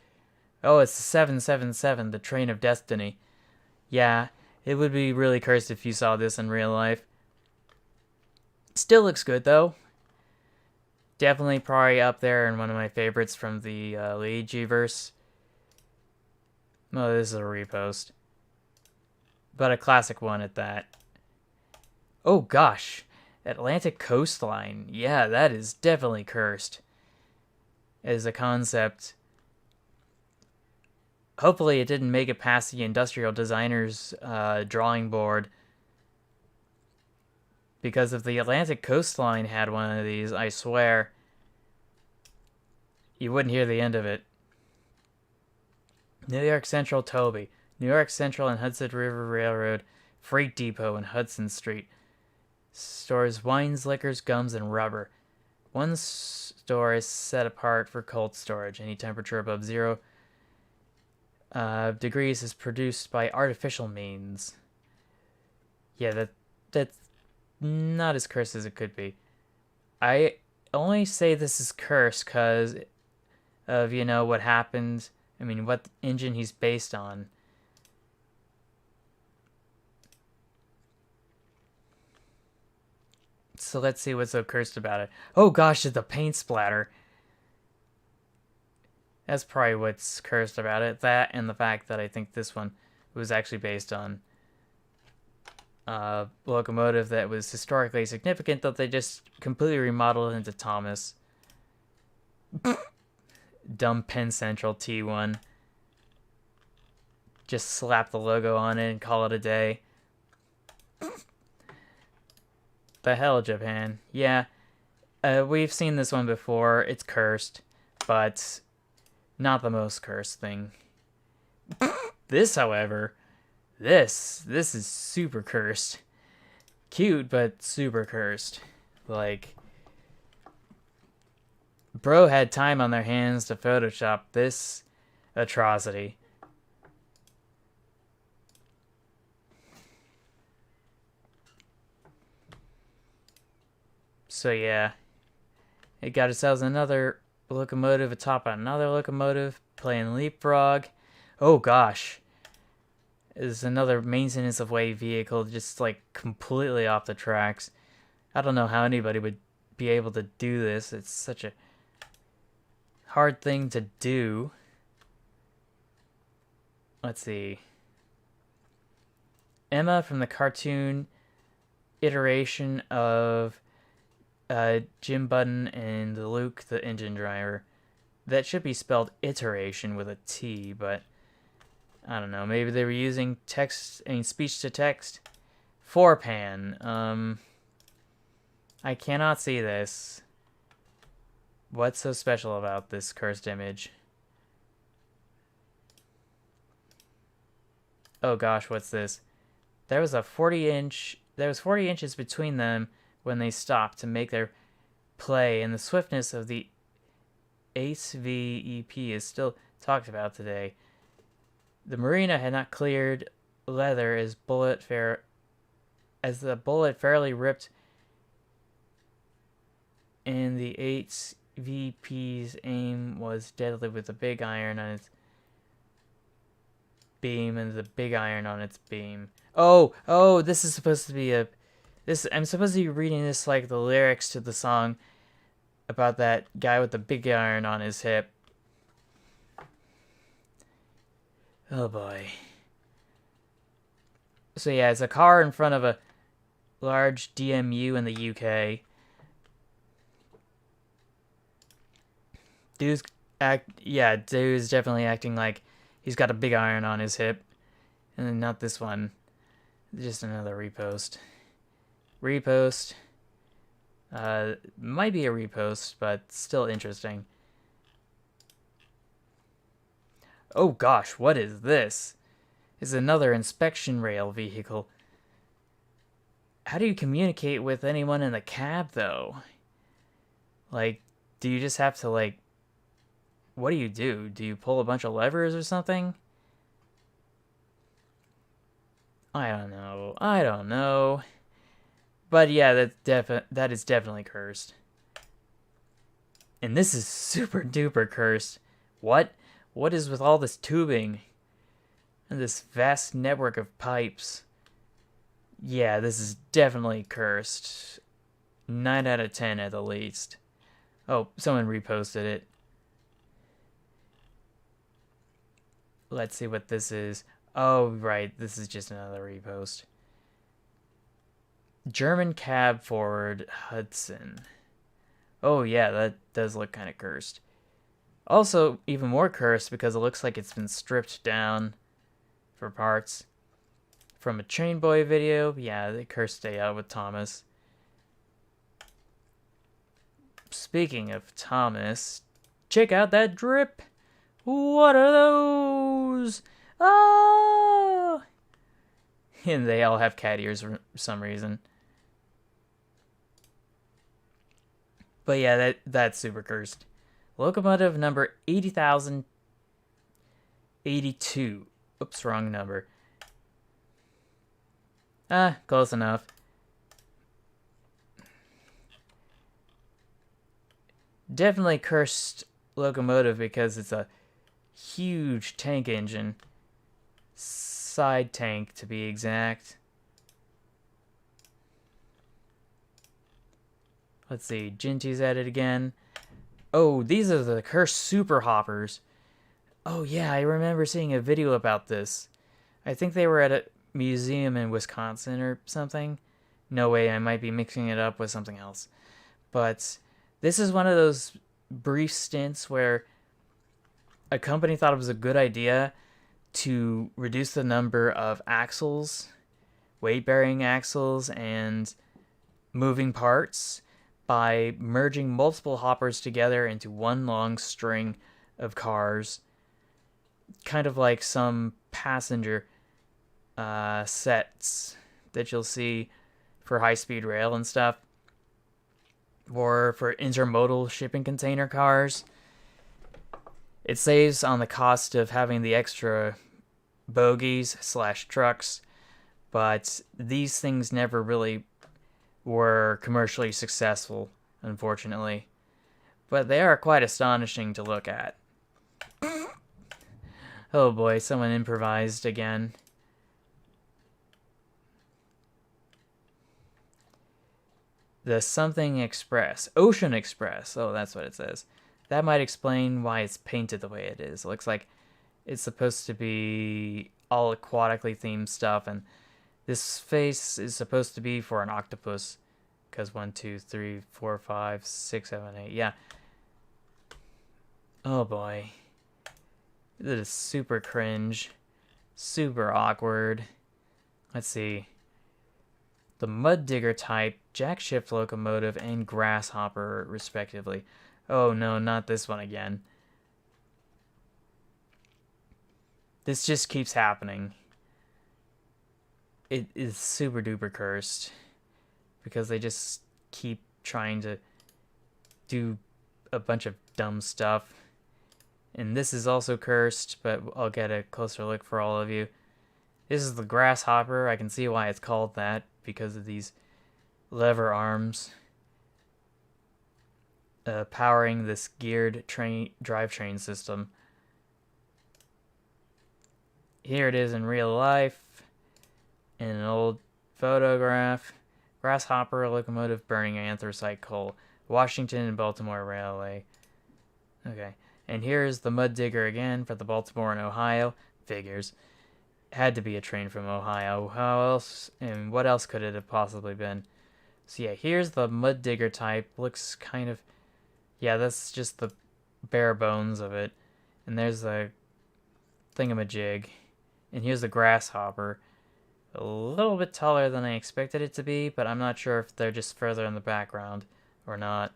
Oh, it's the 777, the Train of Destiny. Yeah, it would be really cursed if you saw this in real life. Still looks good though. Definitely probably up there and one of my favorites from the Luigi-verse. Oh, this is a repost. But a classic one at that. Oh gosh. Atlantic coastline. Yeah, that is definitely cursed. As a concept. Hopefully it didn't make it past the industrial designer's drawing board. Because if the Atlantic coastline had one of these, I swear, you wouldn't hear the end of it. New York Central Toby. New York Central and Hudson River Railroad Freight Depot in Hudson Street. Stores wines, liquors, gums, and rubber. One store is set apart for cold storage. Any temperature above 0 degrees is produced by artificial means. Yeah, that's not as cursed as it could be. I only say this is cursed because of, you know, what happened. I mean, what engine he's based on. So let's see what's so cursed about it. Oh gosh, it's the paint splatter. That's probably what's cursed about it. That and the fact that I think this one was actually based on a locomotive that was historically significant that they just completely remodeled into Thomas. Dumb Penn Central T1. Just slap the logo on it and call it a day. The hell, Japan. Yeah, we've seen this one before. It's cursed, but not the most cursed thing. This, however, this is super cursed. Cute, but super cursed. Like, bro had time on their hands to Photoshop this atrocity. So yeah, it got ourselves another locomotive atop another locomotive, playing leapfrog. Oh gosh, is another maintenance of way vehicle just like completely off the tracks. I don't know how anybody would be able to do this. It's such a hard thing to do. Let's see. Emma from the cartoon iteration of Jim Button and Luke, the engine driver. That should be spelled iteration with a T, but I don't know. Maybe they were using speech to text. 4pan. I cannot see this. What's so special about this cursed image? Oh gosh, what's this? There was a 40-inch there was 40 inches between them when they stopped to make their play, and the swiftness of the ACE-VEP is still talked about today. The marina had not cleared leather as the bullet fairly ripped, and the ACE-VP's aim was deadly with the big iron on its beam and the big iron on its beam. Oh, this is supposed to be I'm supposed to be reading this like the lyrics to the song about that guy with the big iron on his hip. Oh boy. So yeah, it's a car in front of a large DMU in the UK. Dude's definitely acting like he's got a big iron on his hip. And then not this one. Just another repost. Repost. Might be a repost, but still interesting. Oh gosh, what is this? It's another inspection rail vehicle. How do you communicate with anyone in the cab, though? Like, do you just have to, like... What do you do? Do you pull a bunch of levers or something? I don't know. But yeah, that is definitely cursed. And this is super duper cursed. What? What is with all this tubing? And this vast network of pipes? Yeah, this is definitely cursed. 9 out of 10 at the least. Oh, someone reposted it. Let's see what this is. Oh, right, this is just another repost. German cab forward Hudson. Oh yeah, that does look kind of cursed. Also, even more cursed because it looks like it's been stripped down for parts. From a Train Boy video, yeah, the cursed day out with Thomas. Speaking of Thomas, check out that drip! What are those? Oh! And they all have cat ears for some reason. But yeah, that's super cursed. Locomotive number 80,082. Oops, wrong number. Close enough. Definitely cursed locomotive because it's a huge tank engine. Side tank, to be exact. Let's see, Jinty's at it again. Oh, these are the cursed super hoppers. Oh yeah, I remember seeing a video about this. I think they were at a museum in Wisconsin or something. No way, I might be mixing it up with something else. But this is one of those brief stints where a company thought it was a good idea to reduce the number of axles, weight-bearing axles, and moving parts by merging multiple hoppers together into one long string of cars, kind of like some passenger sets that you'll see for high-speed rail and stuff, or for intermodal shipping container cars. It saves on the cost of having the extra bogies / trucks, but these things never really were commercially successful, unfortunately. But they are quite astonishing to look at. Oh boy, someone improvised again. The something express. Ocean Express. Oh, that's what it says. That might explain why it's painted the way it is. It looks like it's supposed to be all aquatically themed stuff, and this face is supposed to be for an octopus. Because 1, 2, 3, 4, 5, 6, 7, 8. Yeah. Oh boy. This is super cringe. Super awkward. Let's see. The Mud Digger type, jack shift locomotive, and grasshopper, respectively. Oh no, not this one again. This just keeps happening. it is super duper cursed because they just keep trying to do a bunch of dumb stuff. And this is also cursed, but I'll get a closer look for all of you. This is the grasshopper. I can see why it's called that because of these lever arms powering this geared drivetrain system. Here it is in real life, in an old photograph. Grasshopper locomotive burning anthracite coal. Washington and Baltimore Railway. Okay. And here's the mud digger again for the Baltimore and Ohio. Figures. Had to be a train from Ohio. How else? And what else could it have possibly been? So yeah, here's the mud digger type. Looks kind of... Yeah, that's just the bare bones of it. And there's the thingamajig. And here's the grasshopper. A little bit taller than I expected it to be, but I'm not sure if they're just further in the background or not.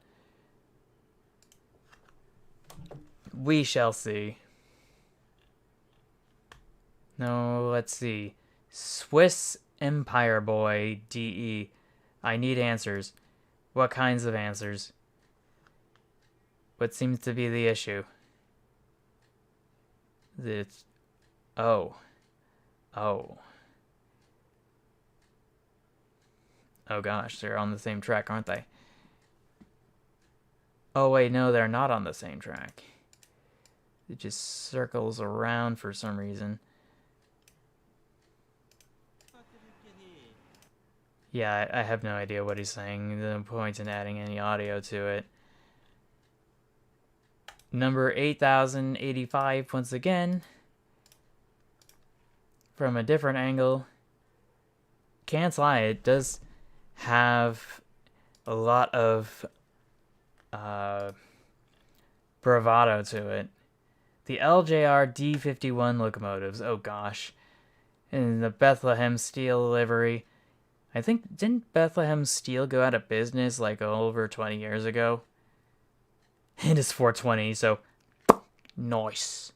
We shall see. No, let's see. Swiss Empire Boy DE. I need answers. What kinds of answers? What seems to be the issue? It's... Oh. Oh. Oh gosh, they're on the same track, aren't they? Oh wait, no, they're not on the same track. It just circles around for some reason. Yeah, I have no idea what he's saying. No point in adding any audio to it. Number 8085, once again. From a different angle. Can't lie, it does have a lot of bravado to it. The LJR D51 locomotives, oh gosh. And the Bethlehem Steel livery. I think, didn't Bethlehem Steel go out of business like over 20 years ago? It is 420, so nice.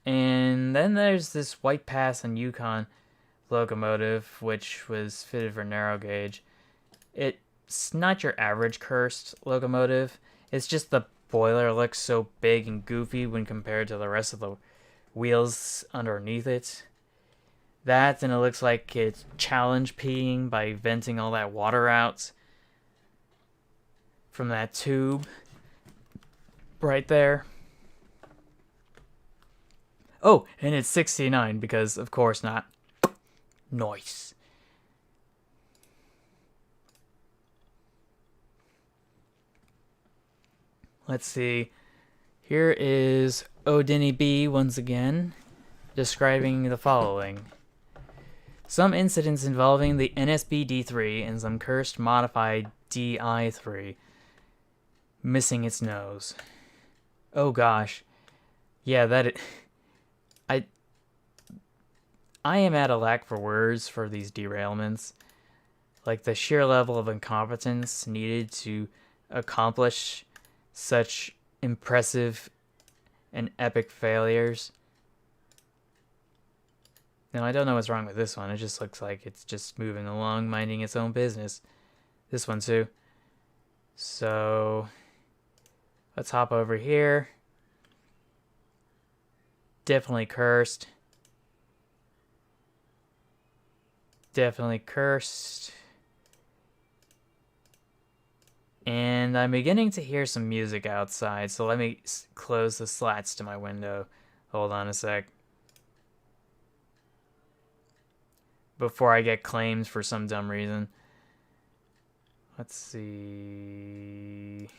And then there's this White Pass and Yukon locomotive, which was fitted for narrow gauge. It's not your average cursed locomotive. It's just the boiler looks so big and goofy when compared to the rest of the wheels underneath it. That, and it looks like it's challenge peeing by venting all that water out from that tube right there. Oh, and it's 69 because, of course, not. Nice. Let's see. Here is Odini B once again, describing the following. Some incidents involving the NSB D3 and some cursed modified DI3 missing its nose. Oh gosh. Yeah, I am at a lack for words for these derailments. Like the sheer level of incompetence needed to accomplish such impressive and epic failures. Now, I don't know what's wrong with this one. It just looks like it's just moving along, minding its own business. This one, too. So, let's hop over here. Definitely cursed. Definitely cursed. And I'm beginning to hear some music outside, so let me close the slats to my window. Hold on a sec. Before I get claimed for some dumb reason. Let's see...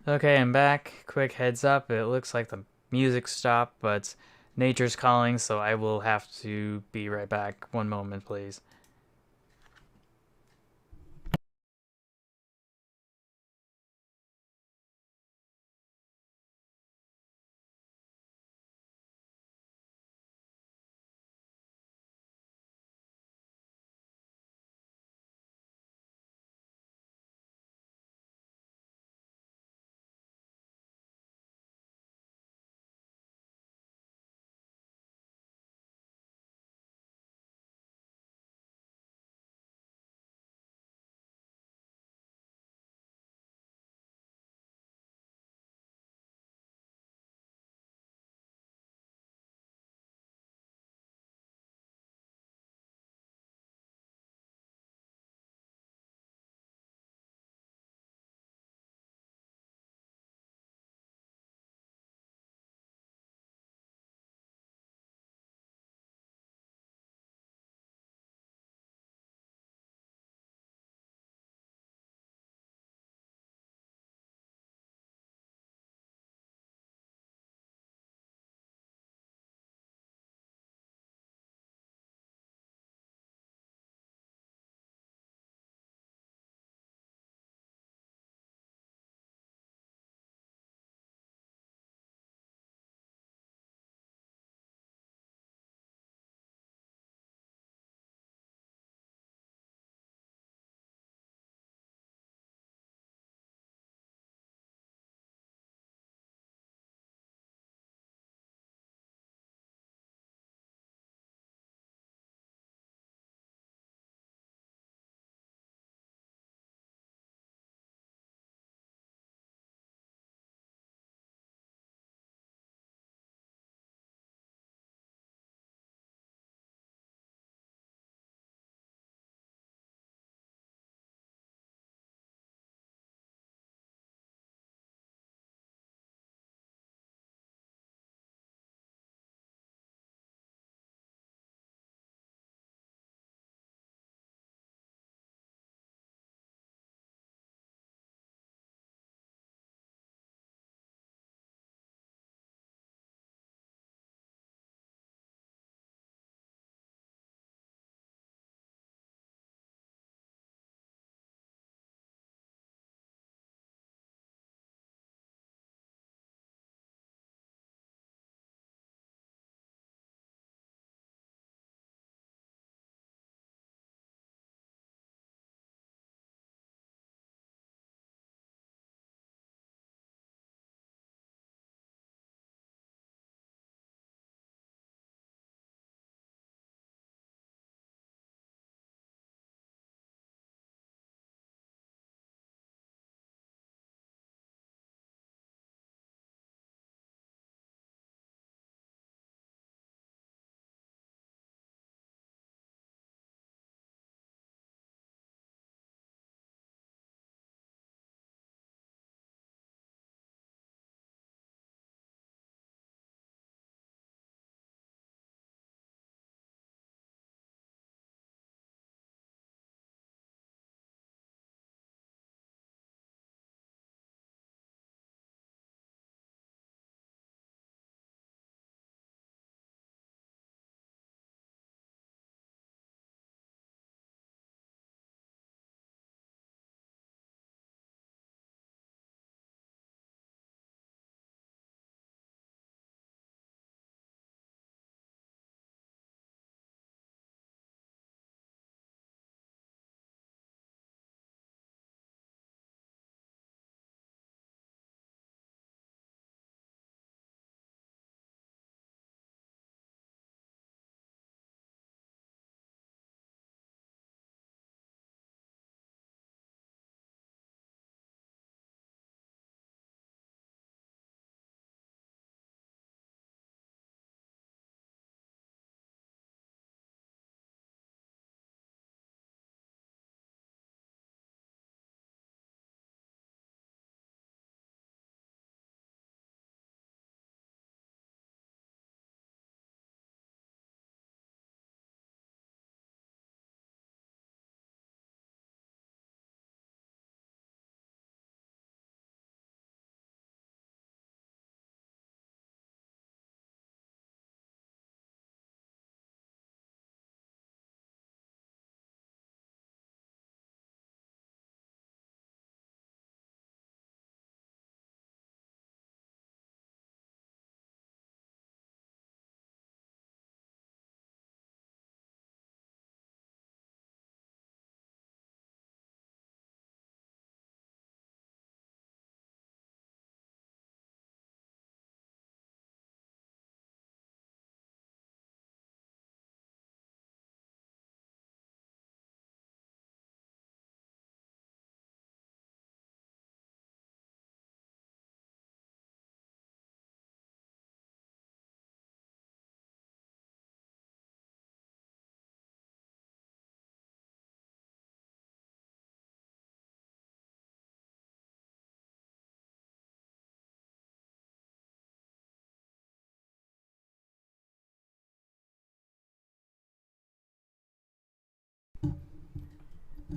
Okay, I'm back. Quick heads up, it looks like the music stopped, but nature's calling, so I will have to be right back. One moment, please.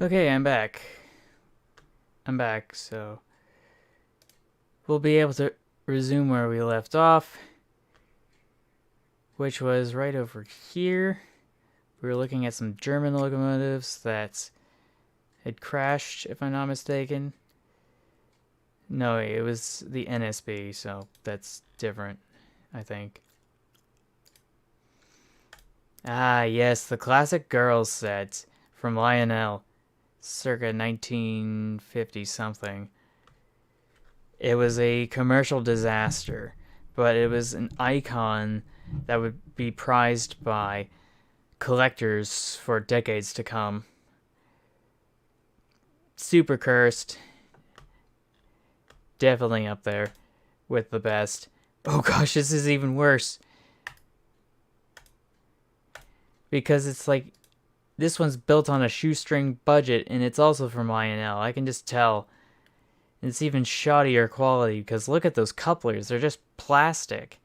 Okay, I'm back. So we'll be able to resume where we left off, which was right over here. We were looking at some German locomotives that had crashed, if I'm not mistaken. No, it was the NSB, so that's different, I think. Ah, yes, the classic girls set from Lionel, circa 1950 something. It was a commercial disaster, but it was an icon that would be prized by collectors for decades to come. Super cursed. Definitely up there with the best. Oh gosh, this is even worse. Because it's like, this one's built on a shoestring budget, and it's also from INL. I can just tell. It's even shoddier quality, because look at those couplers. They're just plastic.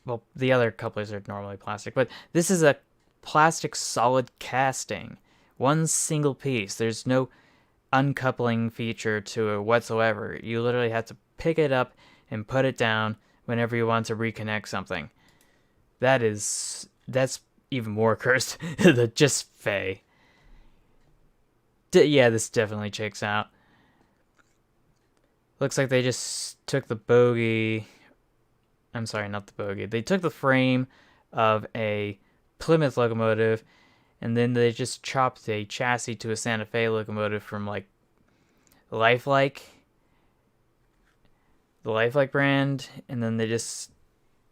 Well, the other couplers are normally plastic, but this is a plastic solid casting. One single piece. There's no uncoupling feature to it whatsoever. You literally have to pick it up and put it down whenever you want to reconnect something. That's even more cursed than just Faye. Yeah, this definitely checks out. Looks like they just took the bogie. I'm sorry, not the bogie. They took the frame of a Plymouth locomotive, and then they just chopped a chassis to a Santa Fe locomotive from like Lifelike, the Lifelike brand, and then they just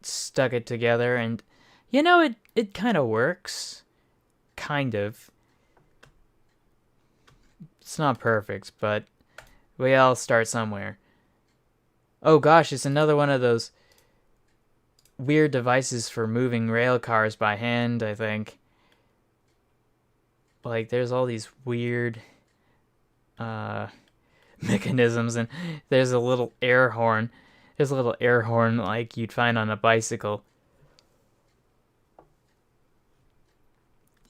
stuck it together, and you know, it kind of works. Kind of. It's not perfect, but we all start somewhere. Oh gosh, it's another one of those weird devices for moving rail cars by hand, I think. Like, there's all these weird mechanisms, and there's a little air horn. There's a little air horn like you'd find on a bicycle.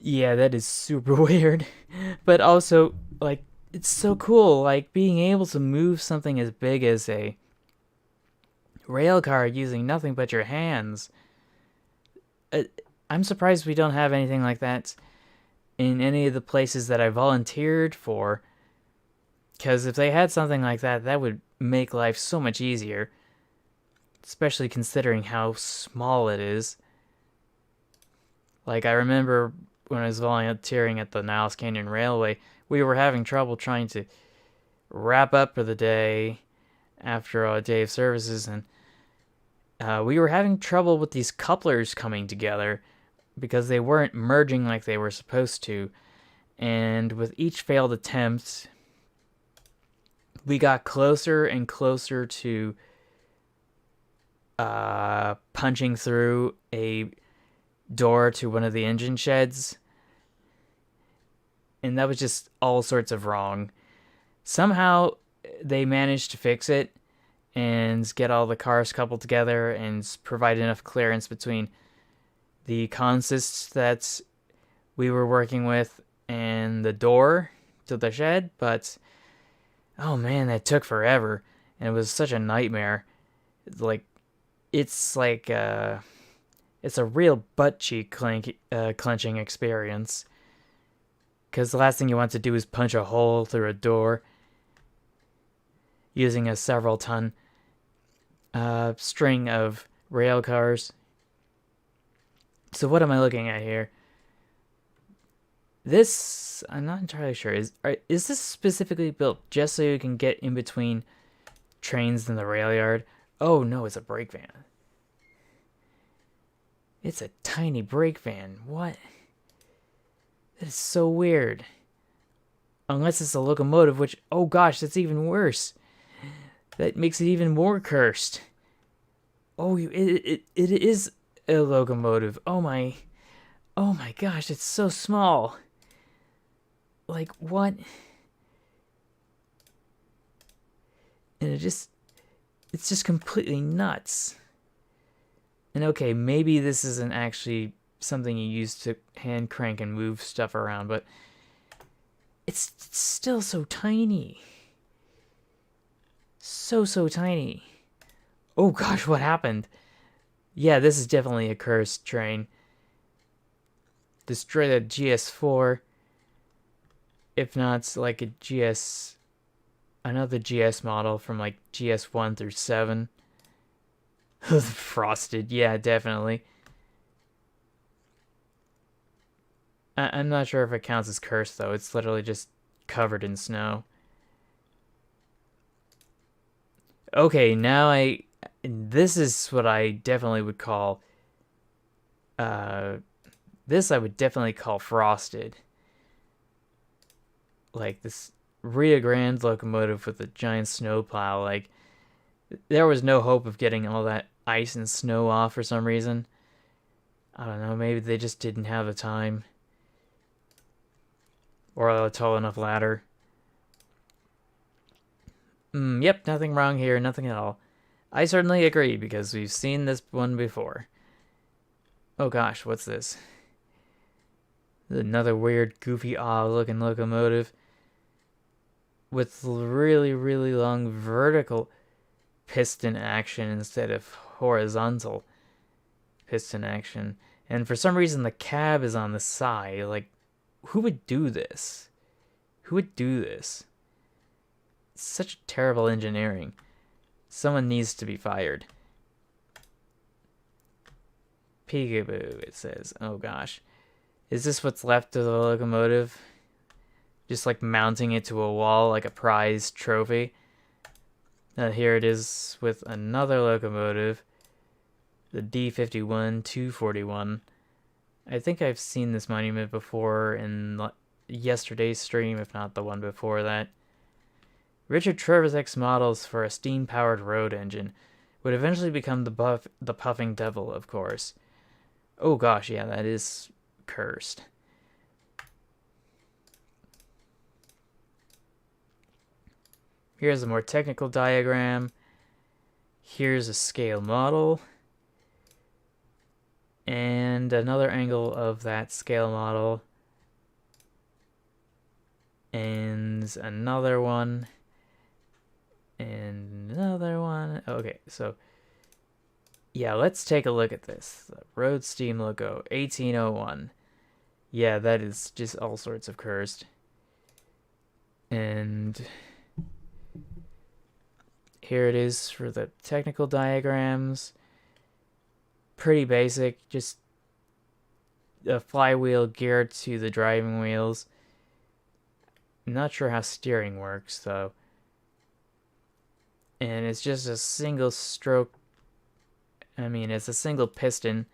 Yeah, that is super weird. But also, like, it's so cool. Like, being able to move something as big as a rail car using nothing but your hands. I'm surprised we don't have anything like that in any of the places that I volunteered for. Because if they had something like that, that would make life so much easier. Especially considering how small it is. Like, I remember when I was volunteering at the Niles Canyon Railway, we were having trouble trying to wrap up for the day after a day of services, and we were having trouble with these couplers coming together because they weren't merging like they were supposed to. And with each failed attempt, we got closer and closer to punching through a door to one of the engine sheds. And that was just all sorts of wrong. Somehow they managed to fix it and get all the cars coupled together and provide enough clearance between the consists that we were working with and the door to the shed. But oh man, that took forever, and it was such a nightmare. Like, it's a real butt cheek clenching experience. Because the last thing you want to do is punch a hole through a door using a several ton string of rail cars. So what am I looking at here? This, I'm not entirely sure. Is this specifically built just so you can get in between trains in the rail yard? Oh no, it's a brake van. It's a tiny brake van. What? That is so weird. Unless it's a locomotive, which, oh gosh, that's even worse. That makes it even more cursed. Oh, it is a locomotive. Oh my gosh, it's so small. Like, what? And it's just completely nuts. And okay, maybe this isn't actually something you use to hand crank and move stuff around, but It's still so tiny. So tiny. Oh gosh, what happened? Yeah, this is definitely a cursed train. Destroy the GS4. If not, it's like a another GS model from like GS1 through 7. Frosted, yeah, definitely. I'm not sure if it counts as cursed though. It's literally just covered in snow. Okay, this is what I definitely would call uh this I would definitely call frosted. Like this Rio Grande locomotive with a giant snowplow. Like there was no hope of getting all that ice and snow off for some reason. I don't know, maybe they just didn't have the time. Or a tall enough ladder. Yep, nothing wrong here, nothing at all. I certainly agree, because we've seen this one before. Oh gosh, what's this? Another weird, goofy, odd-looking locomotive with really long vertical piston action instead of horizontal piston action. And for some reason, the cab is on the side. Like, who would do this? Who would do this? It's such terrible engineering. Someone needs to be fired. Peekaboo, it says. Oh gosh. Is this what's left of the locomotive? Just like mounting it to a wall like a prized trophy. Here it is with another locomotive. The D51-241. I think I've seen this monument before in yesterday's stream, if not the one before that. Richard Trevithick's models for a steam-powered road engine would eventually become the Puffing Devil, of course. Oh gosh, yeah, that is cursed. Here's a more technical diagram. Here's a scale model. And another angle of that scale model. And another one. And another one. Okay, so yeah, let's take a look at this. The Road Steam logo, 1801. Yeah, that is just all sorts of cursed. And here it is for the technical diagrams. Pretty basic, just a flywheel geared to the driving wheels. Not sure how steering works though. And it's just a single stroke. I mean, it's a single piston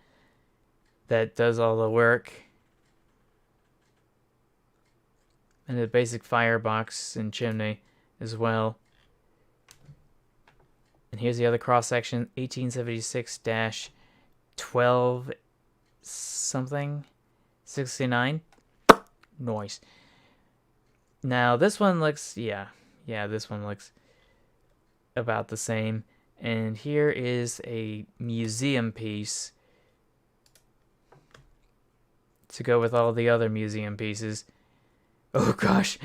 that does all the work. And a basic firebox and chimney as well. And here's the other cross section, 1876-12 something 69. Nice. Now this one looks, yeah, this one looks about the same. And here is a museum piece to go with all the other museum pieces. Oh gosh,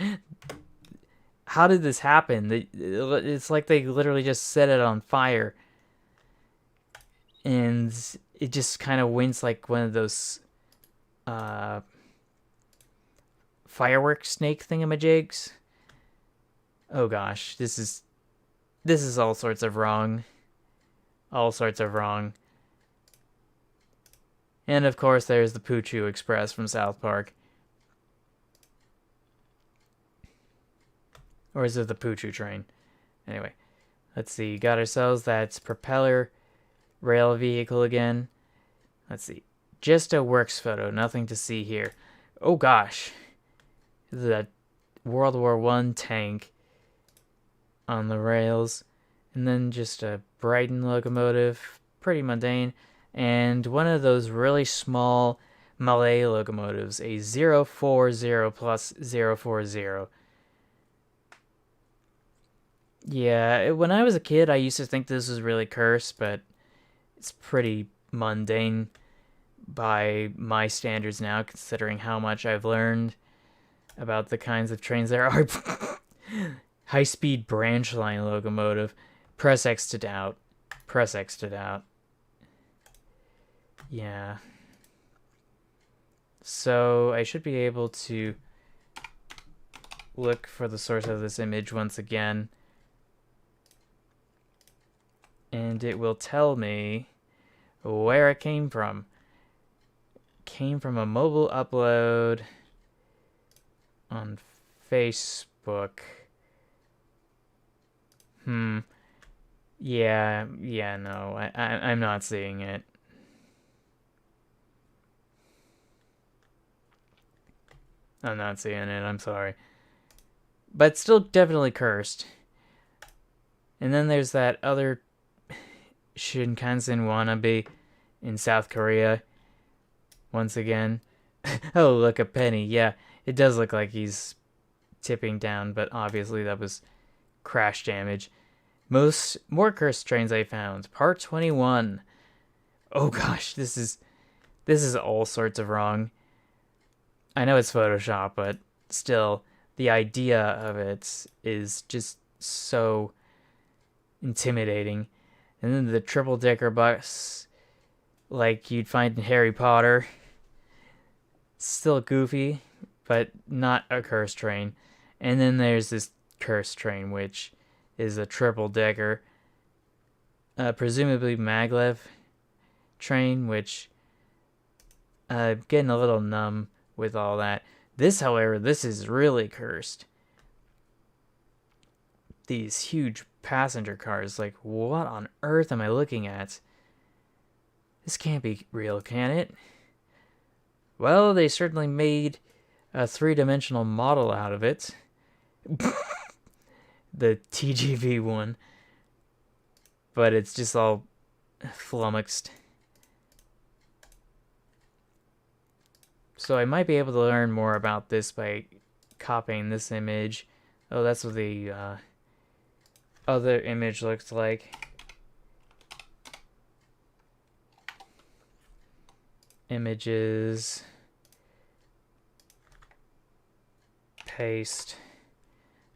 how did this happen? It's like they literally just set it on fire. And it just kind of went like one of those fireworks snake thingamajigs. Oh gosh, this is all sorts of wrong. All sorts of wrong. And of course there's the Poochoo Express from South Park. Or is it the Poochoo train? Anyway, let's see. Got ourselves that propeller rail vehicle again. Let's see. Just a works photo. Nothing to see here. Oh gosh. The World War I tank on the rails. And then just a Brighton locomotive. Pretty mundane. And one of those really small Malay locomotives. A 040 plus 040. Yeah, when I was a kid, I used to think this was really cursed, but it's pretty mundane by my standards now, considering how much I've learned. about the kinds of trains there are. High-speed branch line locomotive. Press X to doubt. Press X to doubt. Yeah. So I should be able to look for the source of this image once again. And it will tell me where it came from. Came from a mobile upload on Facebook. Yeah, no, I'm not seeing it. I'm not seeing it, I'm sorry. But still definitely cursed. And then there's that other Shinkansen wannabe in South Korea. Once again. Oh, look, a penny. Yeah, it does look like he's tipping down, but obviously that was crash damage. More cursed trains I found. Part 21. Oh gosh, this is all sorts of wrong. I know it's Photoshop, but still, the idea of it is just so intimidating. And then the triple-decker bus, like you'd find in Harry Potter. Still goofy, but not a cursed train. And then there's this cursed train, which is a triple-decker, presumably maglev train, which getting a little numb with all that. This, however, this is really cursed. These huge passenger cars, like, what on earth am I looking at? This can't be real, can it? Well, they certainly made a three-dimensional model out of it. The TGV one. But it's just all flummoxed. So I might be able to learn more about this by copying this image. Oh, that's what the other image looks like. Images. Paste.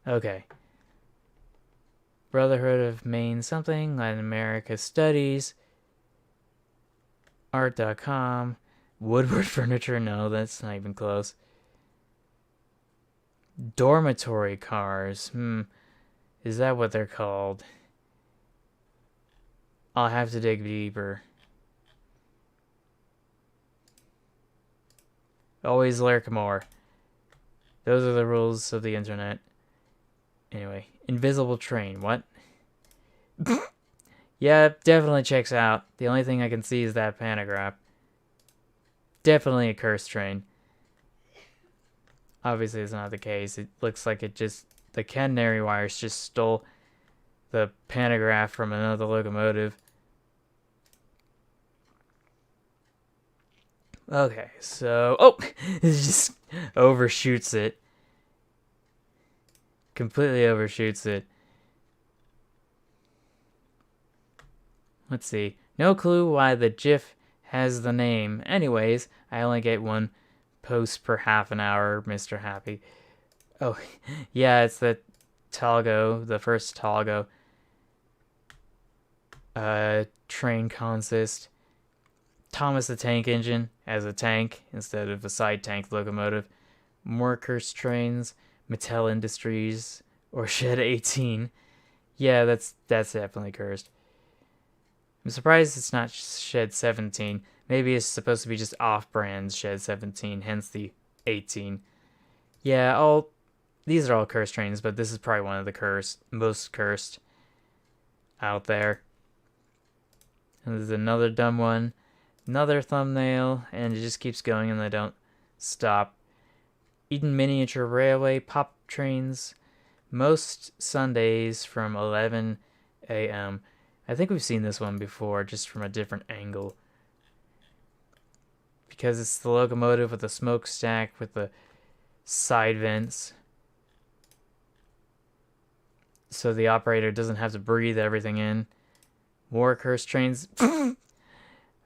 Okay. Brotherhood of Maine something, Latin America Studies. Art.com. Woodward Furniture, no, that's not even close. Dormitory cars, is that what they're called? I'll have to dig deeper. Always lurk more. Those are the rules of the internet. Anyway, invisible train, what? Yeah, definitely checks out. The only thing I can see is that pantograph. Definitely a cursed train. Obviously, it's not the case. It looks like the catenary wires just stole the pantograph from another locomotive. Okay, so... Oh! It just overshoots it. Completely overshoots it. Let's see. No clue why the GIF has the name. Anyways, I only get one post per half an hour, Mr. Happy. Oh, yeah, it's the Talgo, the first Talgo train consist. Thomas the Tank Engine as a tank instead of a side tank locomotive. More cursed trains, Mattel Industries, or Shed 18. Yeah, that's definitely cursed. I'm surprised it's not Shed 17. Maybe it's supposed to be just off-brand Shed 17, hence the 18. Yeah, these are all cursed trains, but this is probably one of the most cursed out there. And there's another dumb one. Another thumbnail, and it just keeps going and they don't stop. Eden Miniature Railway pop trains. Most Sundays from 11 a.m. I think we've seen this one before, just from a different angle. Because it's the locomotive with the smokestack with the side vents. So the operator doesn't have to breathe everything in. More cursed trains.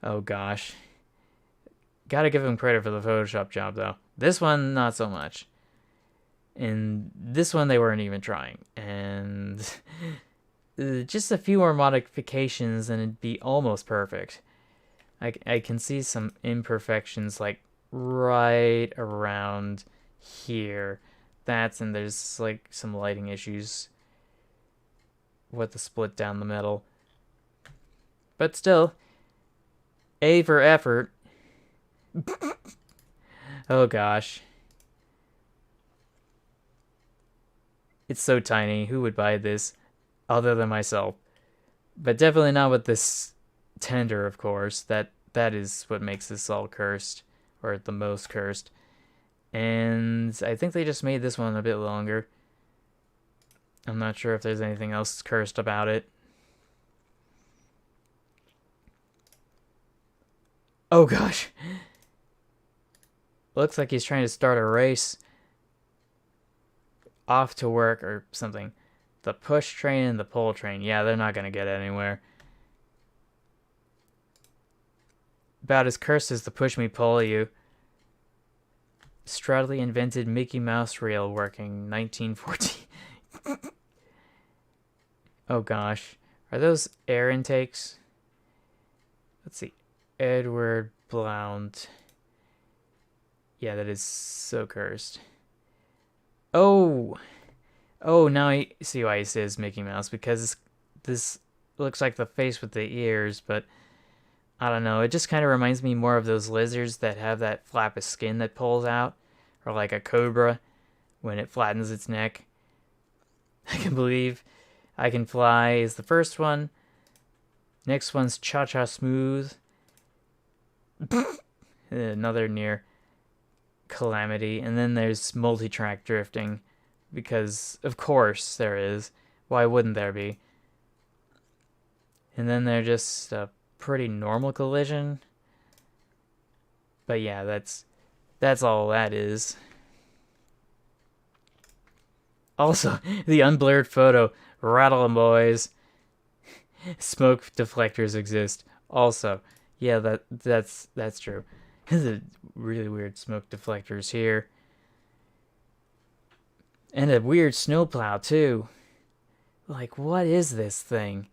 Oh gosh. Gotta give him credit for the Photoshop job though. This one, not so much. And this one they weren't even trying. And just a few more modifications and it'd be almost perfect. I can see some imperfections like right around here. And there's like some lighting issues with the split down the middle. But still, A for effort. Oh gosh. It's so tiny. Who would buy this other than myself? But definitely not with this tender, of course. That is what makes this all cursed, or the most cursed. And I think they just made this one a bit longer. I'm not sure if there's anything else cursed about it. Oh gosh. Looks like he's trying to start a race. Off to work or something. The push train and the pull train. Yeah, they're not going to get anywhere. About as cursed as the push me pull you. Stradley invented Mickey Mouse rail working 1914. Oh gosh. Are those air intakes? Let's see. Edward Blount. Yeah, that is so cursed. Oh! Oh, now I see why he says Mickey Mouse, because this looks like the face with the ears, but I don't know. It just kind of reminds me more of those lizards that have that flap of skin that pulls out, or like a cobra when it flattens its neck. I can believe I Can Fly is the first one. Next one's Cha Cha Smooth. Another near calamity. And then there's multi-track drifting, because of course there is. Why wouldn't there be? And then they're just a pretty normal collision. But yeah, that's all that is. Also, the unblurred photo. Rattle 'em, boys. Smoke deflectors exist. Also, yeah, that's true. There's a really weird smoke deflectors here. And a weird snowplow, too. Like, what is this thing?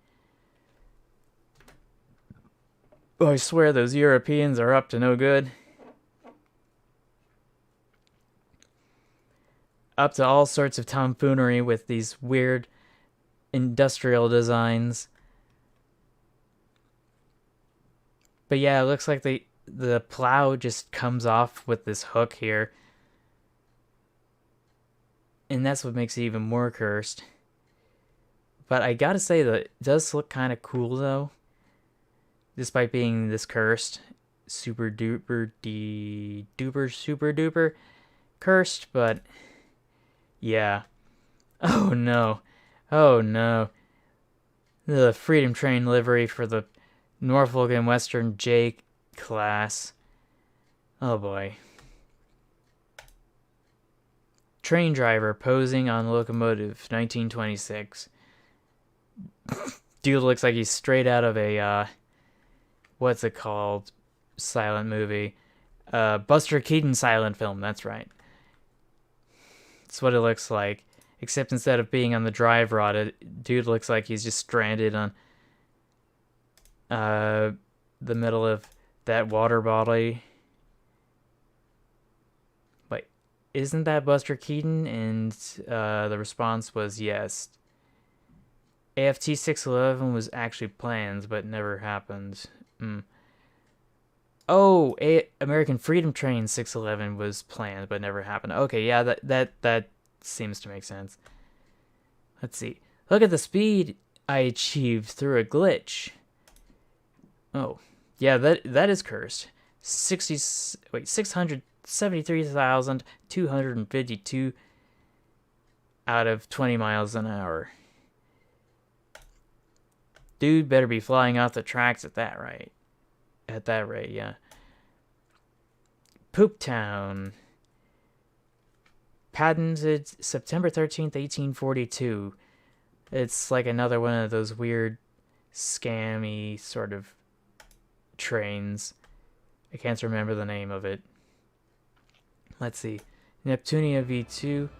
Oh, I swear those Europeans are up to no good. Up to all sorts of tomfoolery with these weird industrial designs. But yeah, it looks like the plow just comes off with this hook here. And that's what makes it even more cursed. But I gotta say that it does look kind of cool though. Despite being this cursed. Super duper super duper cursed, but yeah. Oh no. Oh no. The Freedom Train livery for the Norfolk and Western J class. Oh boy. Train driver posing on locomotive, 1926. Dude looks like he's straight out of a, what's it called? Silent movie. Buster Keaton silent film, that's right. That's what it looks like. Except instead of being on the drive rod, dude looks like he's just stranded on the middle of that water body. Wait, isn't that Buster Keaton? And the response was yes. AFT 611 was actually planned, but never happened. Oh, American Freedom Train 611 was planned, but never happened. Okay, yeah, that seems to make sense. Let's see. Look at the speed I achieved through a glitch. Oh, yeah, that is cursed. 673,252 out of 20 miles an hour. Dude better be flying off the tracks at that rate. At that rate, yeah. Poop Town. Patented September 13th, 1842. It's like another one of those weird, scammy sort of trains. I can't remember the name of it. Let's see. Neptunia V2.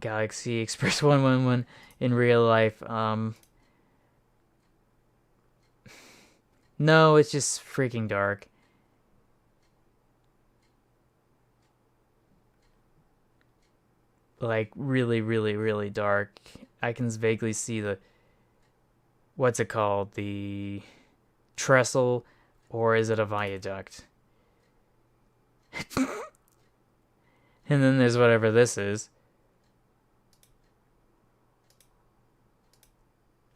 Galaxy Express 111 in real life. No, it's just freaking dark. Like, really, really, really dark. I can vaguely see the... What's it called? The trestle? Or is it a viaduct? And then there's whatever this is.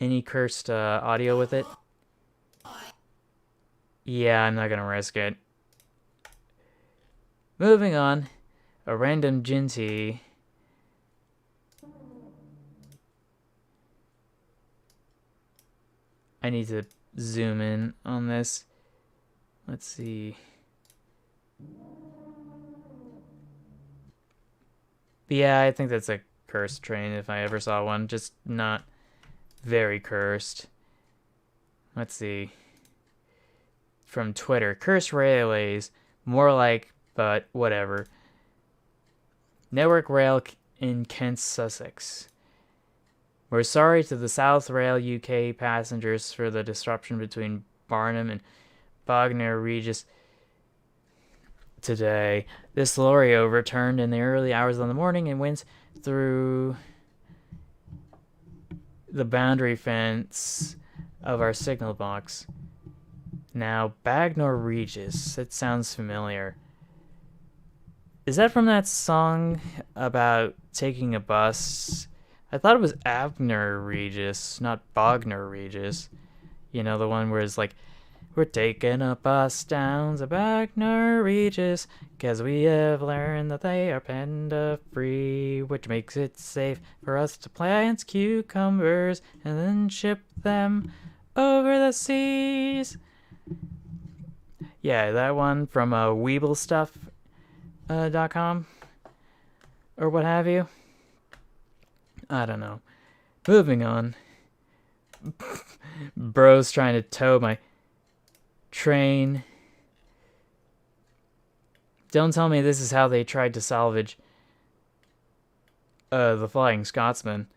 Any cursed audio with it? Yeah, I'm not gonna risk it. Moving on. A random Jinty. I need to zoom in on this. Let's see. But yeah, I think that's a cursed train if I ever saw one. Just not very cursed. Let's see. From Twitter. Cursed railways. More like, but whatever. Network Rail in Kent, Sussex. We're sorry to the South Rail UK passengers for the disruption between Barnum and Bognor Regis today. This lorry overturned in the early hours of the morning and went through the boundary fence of our signal box. Now, Bognor Regis. It sounds familiar. Is that from that song about taking a bus? I thought it was Abner Regis, not Bognor Regis. You know, the one where it's like, we're taking a bus down to Bognor Regis, 'cause we have learned that they are panda-free, which makes it safe for us to plant cucumbers and then ship them over the seas. Yeah, that one from weeblestuff.com or what have you. I don't know. Moving on. Bro's trying to tow my train. Don't tell me this is how they tried to salvage the Flying Scotsman.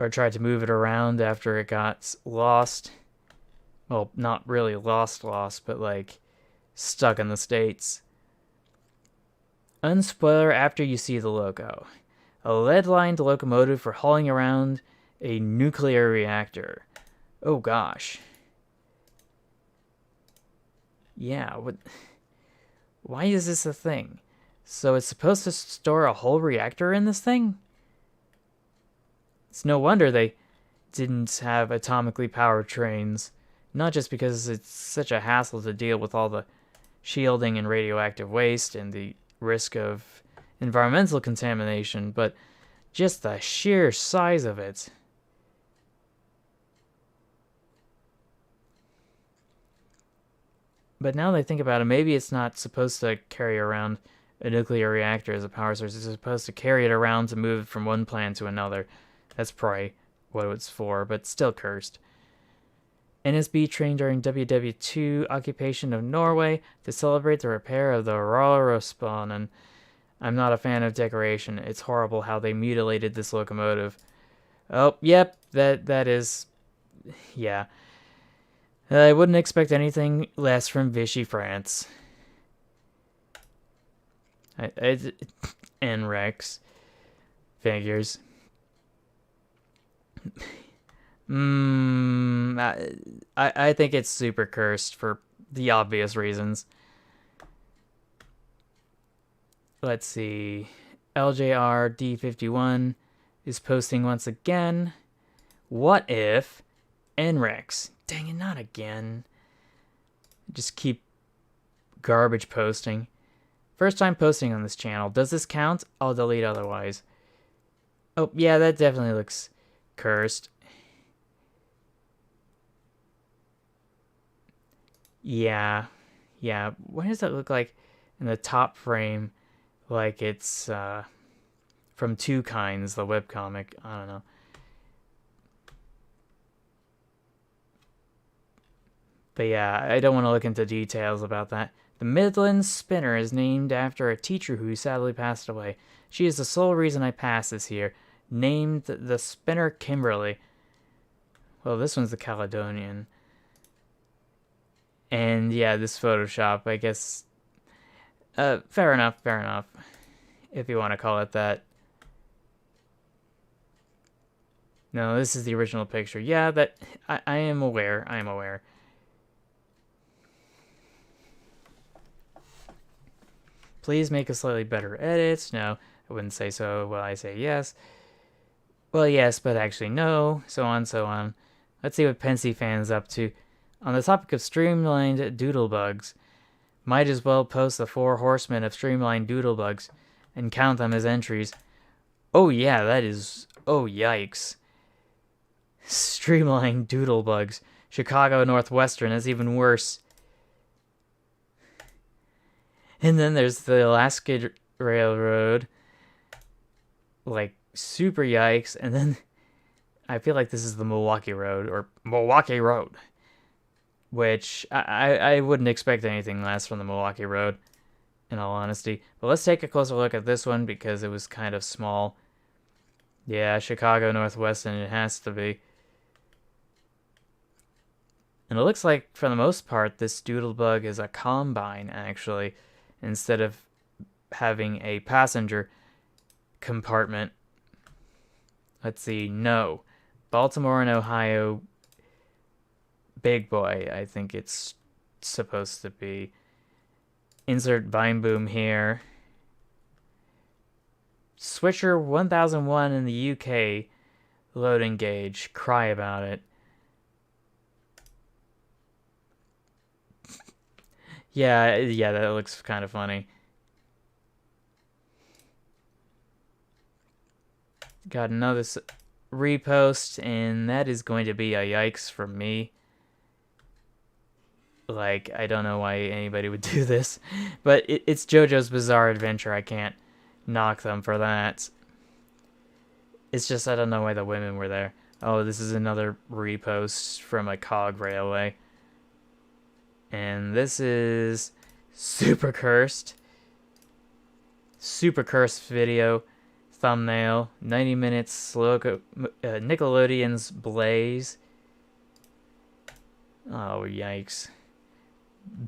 Or tried to move it around after it got lost. Well, not really lost, but like stuck in the States. Unspoiler after you see the logo. A lead-lined locomotive for hauling around a nuclear reactor. Oh gosh. Yeah, what? Why is this a thing? So it's supposed to store a whole reactor in this thing? It's no wonder they didn't have atomically powered trains. Not just because it's such a hassle to deal with all the shielding and radioactive waste and the risk of environmental contamination, but just the sheer size of it. But now that I think about it, maybe it's not supposed to carry around a nuclear reactor as a power source. It's supposed to carry it around to move it from one plant to another. That's probably what it's for, but still cursed. NSB trained during WW2 occupation of Norway to celebrate the repair of the ROFL, and I'm not a fan of decoration. It's horrible how they mutilated this locomotive. Oh, yep, that is... yeah. I wouldn't expect anything less from Vichy, France. NREX. Figures. I think it's super cursed for the obvious reasons. Let's see. LJR D51 is posting once again. What if NREX? Dang it, not again. Just keep garbage posting. First time posting on this channel. Does this count? I'll delete otherwise. Oh, yeah, that definitely looks cursed. Yeah. What does that look like in the top frame? Like it's from Two Kinds, the webcomic. I don't know. But yeah, I don't want to look into details about that. The Midland Spinner is named after a teacher who sadly passed away. She is the sole reason I pass this here. Named the Spinner Kimberly. Well, this one's the Caledonian. And yeah, this Photoshop, I guess. Fair enough, fair enough. If you want to call it that. No, this is the original picture. Yeah, that I am aware. I am aware. Please make a slightly better edit. No, I wouldn't say so. Well, I say yes. Well, yes, but actually no. So on, so on. Let's see what Pensy fan's up to. On the topic of streamlined doodlebugs, might as well post the 4 horsemen of streamlined doodlebugs and count them as entries. Oh yeah, that is... Oh yikes. Streamlined doodlebugs. Chicago Northwestern, that's even worse. And then there's the Alaska Railroad. Like, super yikes. And then I feel like this is the Milwaukee Road, or Milwaukee Road. Which, I wouldn't expect anything less from the Milwaukee Road, in all honesty. But let's take a closer look at this one, because it was kind of small. Yeah, Chicago Northwestern, it has to be. And it looks like, for the most part, this doodlebug is a combine, actually, instead of having a passenger compartment. Let's see, no. Baltimore and Ohio Big Boy, I think it's supposed to be. Insert Vine Boom here. Switcher 1001 in the UK. Loading gauge. Cry about it. Yeah, that looks kind of funny. Got another repost, and that is going to be a yikes from me. Like, I don't know why anybody would do this, but it's JoJo's Bizarre Adventure. I can't knock them for that. It's just I don't know why the women were there. Oh, this is another repost from a cog railway. And this is Super Cursed. Super Cursed video. Thumbnail. 90 minutes. Nickelodeon's Blaze. Oh, yikes.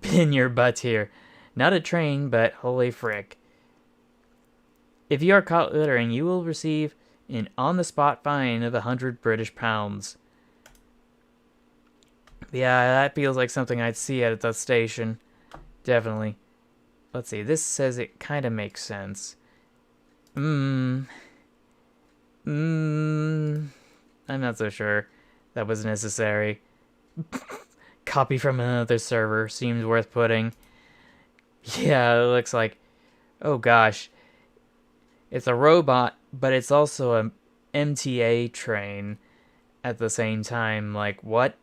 Bin your butt here. Not a train, but holy frick. If you are caught littering, you will receive an on-the-spot fine of 100 British pounds. Yeah, that feels like something I'd see at the station. Definitely. Let's see, this says it kind of makes sense. I'm not so sure that was necessary. Copy from another server seems worth putting. Yeah, it looks like... Oh gosh. It's a robot, but it's also a MTA train at the same time. Like, what?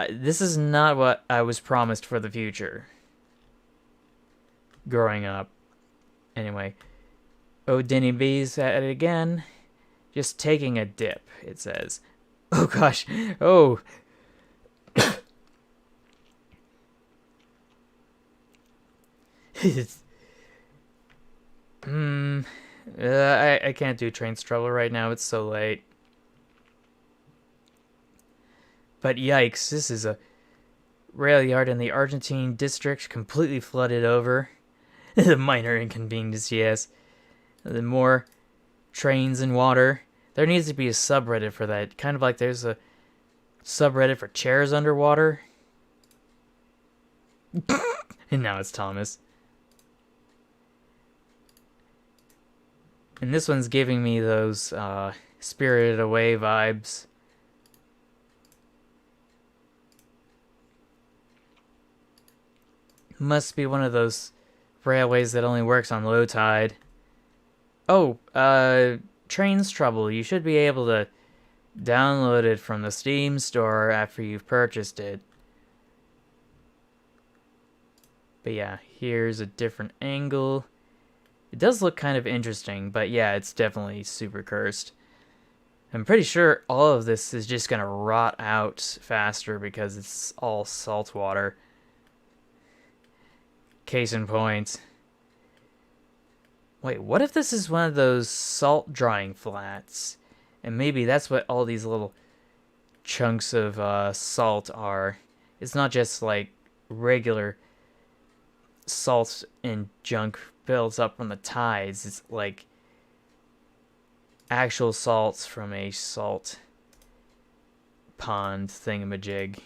This is not what I was promised for the future. Growing up. Anyway. Oh, Denny B's at it again. Just taking a dip, it says. Oh gosh. Oh. I can't do Train's Trouble right now. It's so late. But yikes, this is a rail yard in the Argentine district completely flooded over. The minor inconvenience, yes. The more trains and water. There needs to be a subreddit for that. Kind of like there's a subreddit for chairs underwater. And now it's Thomas. And this one's giving me those Spirited Away vibes. Must be one of those railways that only works on low tide. Oh, Train's Trouble. You should be able to download it from the Steam store after you've purchased it. But yeah, here's a different angle. It does look kind of interesting, but yeah, it's definitely super cursed. I'm pretty sure all of this is just gonna rot out faster because it's all salt water. Case in point. Wait, what if this is one of those salt drying flats? And maybe that's what all these little chunks of salt are. It's not just like regular salt and junk builds up from the tides. It's like actual salts from a salt pond thingamajig.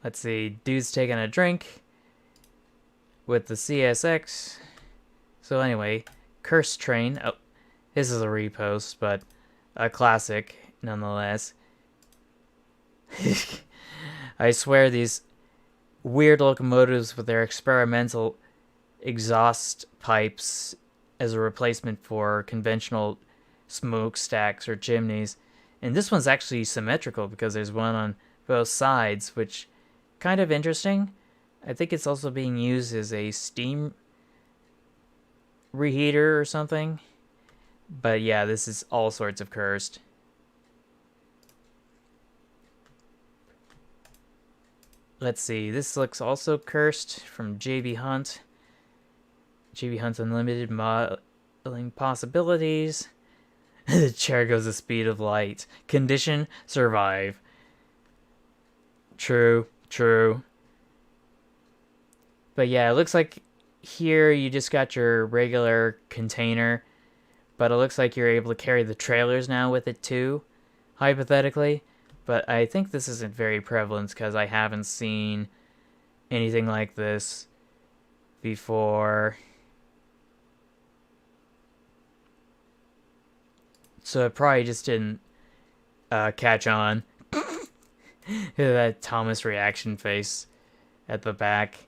Let's see, dude's taking a drink with the CSX. So anyway, Cursed Train. Oh, this is a repost, but a classic nonetheless. I swear these weird locomotives with their experimental exhaust pipes as a replacement for conventional smokestacks or chimneys. And this one's actually symmetrical because there's one on both sides, which kind of interesting. I think it's also being used as a steam reheater or something. But yeah, this is all sorts of cursed. Let's see, this looks also cursed from JB Hunt. JB Hunt Unlimited modeling possibilities. The chair goes the speed of light. Condition, survive. True. But yeah, it looks like here you just got your regular container, but it looks like you're able to carry the trailers now with it too, hypothetically. But I think this isn't very prevalent because I haven't seen anything like this before. So it probably just didn't catch on. That Thomas reaction face at the back.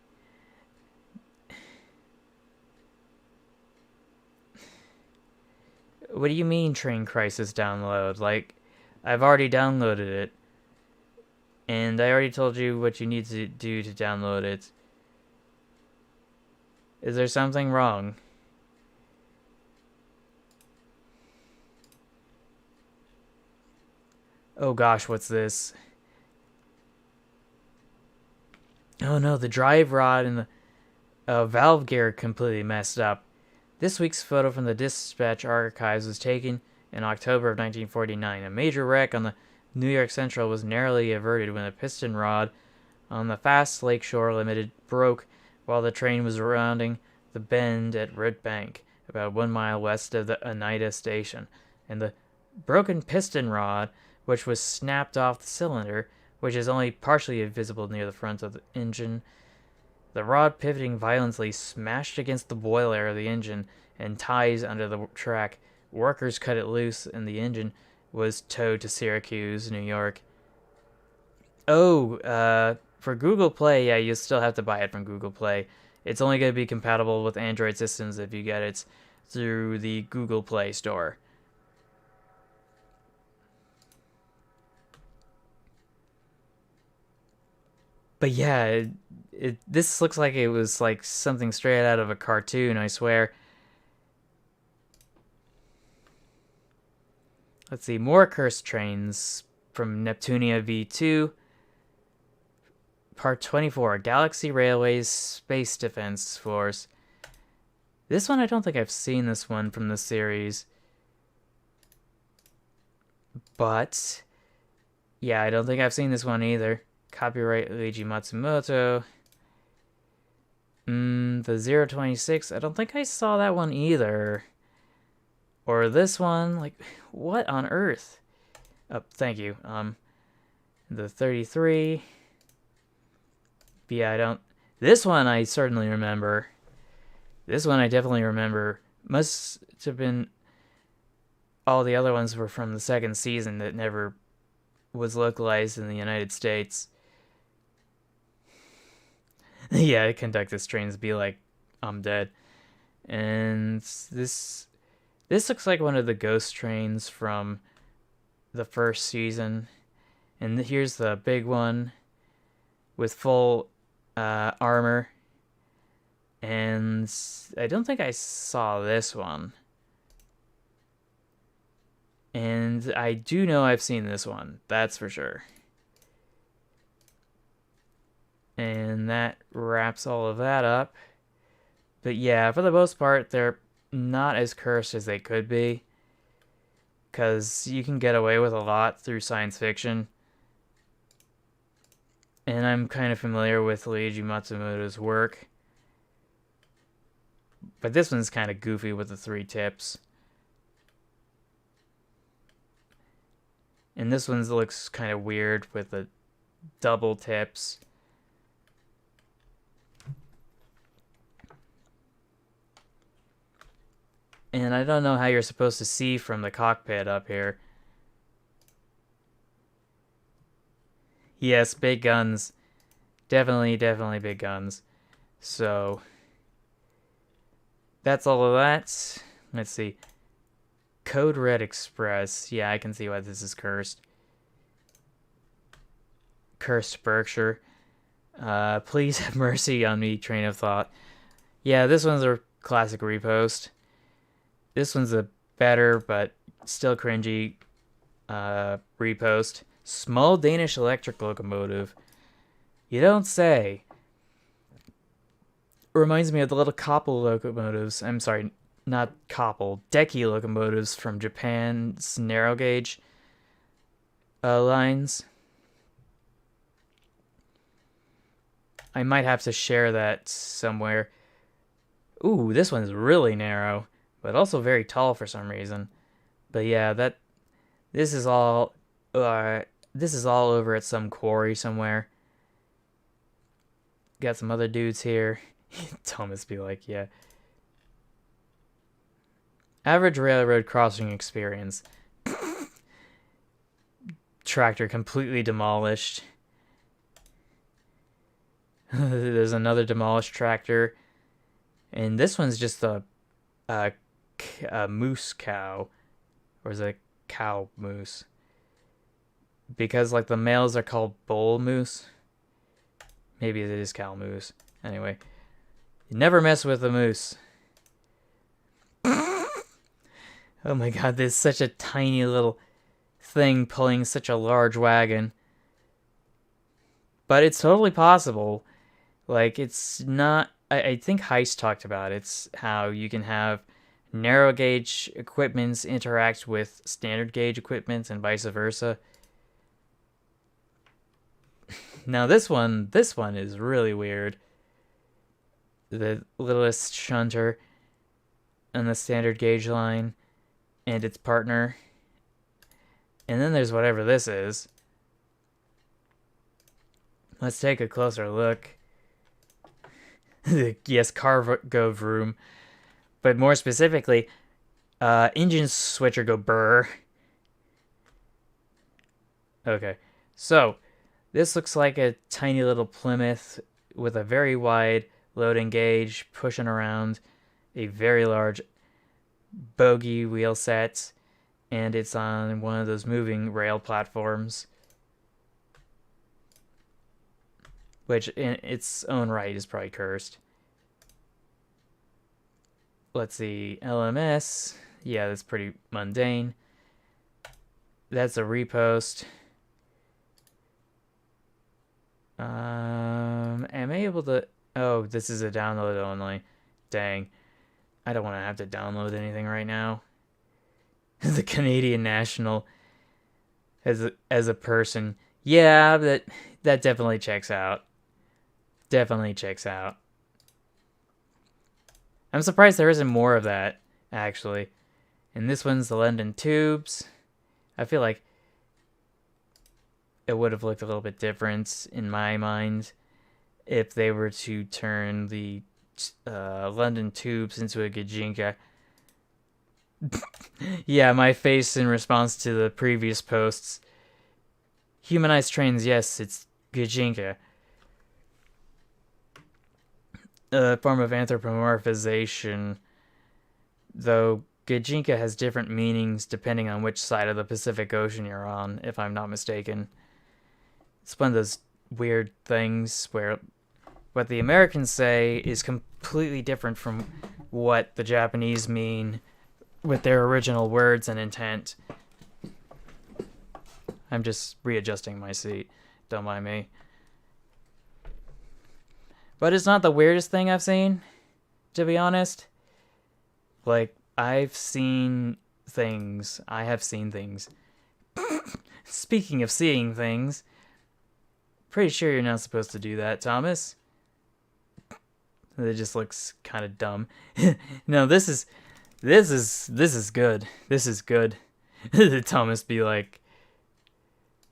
What do you mean Train Crisis download? Like, I've already downloaded it. And I already told you what you need to do to download it. Is there something wrong? Oh gosh, what's this? Oh no, the drive rod and the valve gear completely messed up. This week's photo from the Dispatch archives was taken in October of 1949. A major wreck on the New York Central was narrowly averted when a piston rod on the Fast Lakeshore Limited broke while the train was rounding the bend at Red Bank, about 1 mile west of the Oneida station. And the broken piston rod, which was snapped off the cylinder, which is only partially visible near the front of the engine. The rod, pivoting violently, smashed against the boiler of the engine and ties under the track. Workers cut it loose, and the engine was towed to Syracuse, New York. Oh, for Google Play, yeah, you still have to buy it from Google Play. It's only going to be compatible with Android systems if you get it through the Google Play Store. But yeah, this looks like it was like something straight out of a cartoon, I swear. Let's see, more cursed trains from Neptunia V2. Part 24, Galaxy Railways Space Defense Force. This one, I don't think I've seen this one from the series. But, yeah, I don't think I've seen this one either. Copyright Leiji Matsumoto. The 026, I don't think I saw that one either. Or this one, like, what on earth? Oh, thank you. The 33. But yeah, I don't... This one I certainly remember. This one I definitely remember. Must have been... All the other ones were from the second season that never was localized in the United States. Yeah, conductors trains be like, I'm dead. And this looks like one of the ghost trains from the first season. And here's the big one with full armor. And I don't think I saw this one. And I do know I've seen this one. That's for sure. And that wraps all of that up. But yeah, for the most part, they're not as cursed as they could be. Because you can get away with a lot through science fiction. And I'm kind of familiar with Leiji Matsumoto's work. But this one's kind of goofy with the 3 tips. And this one looks kind of weird with the double tips. And I don't know how you're supposed to see from the cockpit up here. Yes, big guns. Definitely big guns. So, that's all of that. Let's see. Code Red Express. Yeah, I can see why this is cursed. Cursed Berkshire. Please have mercy on me, train of thought. Yeah, this one's a classic repost. This one's a better, but still cringy repost. Small Danish electric locomotive. You don't say. Reminds me of the little Koppel locomotives. I'm sorry, not Koppel. Deki locomotives from Japan's narrow gauge lines. I might have to share that somewhere. Ooh, this one's really narrow, but also very tall for some reason. But yeah, this is all over at some quarry somewhere. Got some other dudes here. Thomas be like, yeah. Average railroad crossing experience. Tractor completely demolished. There's another demolished tractor. And this one's just a moose cow. Or is it a cow moose? Because, like, the males are called bull moose. Maybe it is cow moose. Anyway. You never mess with a moose. Oh my god, there's such a tiny little thing pulling such a large wagon. But it's totally possible. Like, it's not... I think Heist talked about it. It's how you can have narrow gauge equipments interact with standard gauge equipment and vice versa. Now this one is really weird. The littlest shunter on the standard gauge line and its partner. And then there's whatever this is. Let's take a closer look. Yes, cargo room. But more specifically, engine switcher go burr. Okay, so this looks like a tiny little Plymouth with a very wide loading gauge pushing around a very large bogie wheel set, and it's on one of those moving rail platforms, which in its own right is probably cursed. Let's see, LMS. Yeah, that's pretty mundane. That's a repost. Am I able to... Oh, this is a download only. Dang. I don't want to have to download anything right now. The Canadian National as a person. Yeah, that definitely checks out. Definitely checks out. I'm surprised there isn't more of that, actually. And this one's the London Tubes. I feel like it would have looked a little bit different in my mind if they were to turn the London Tubes into a Gajinka. Yeah, my face in response to the previous posts. Humanized trains, yes, it's Gajinka. A form of anthropomorphization, though Gajinka has different meanings depending on which side of the Pacific Ocean you're on, if I'm not mistaken. It's one of those weird things where what the Americans say is completely different from what the Japanese mean with their original words and intent. I'm just readjusting my seat. Don't mind me. But it's not the weirdest thing I've seen, to be honest. Like, I've seen things. I have seen things. Speaking of seeing things, pretty sure you're not supposed to do that, Thomas. It just looks kind of dumb. No, this is good. This is good. Thomas be like,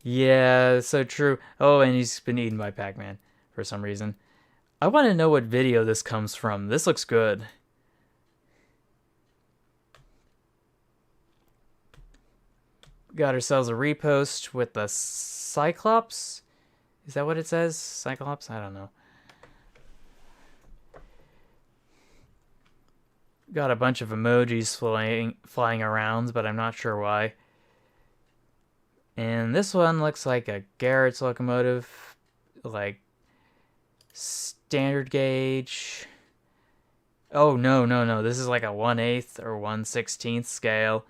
yeah, so true. Oh, and he's been eaten by Pac-Man for some reason. I want to know what video this comes from. This looks good. Got ourselves a repost with the Cyclops. Is that what it says? Cyclops? I don't know. Got a bunch of emojis flying around, but I'm not sure why. And this one looks like a Garrett's locomotive, like standard gauge. Oh, no. This is like a 1/8 or 1/16 scale.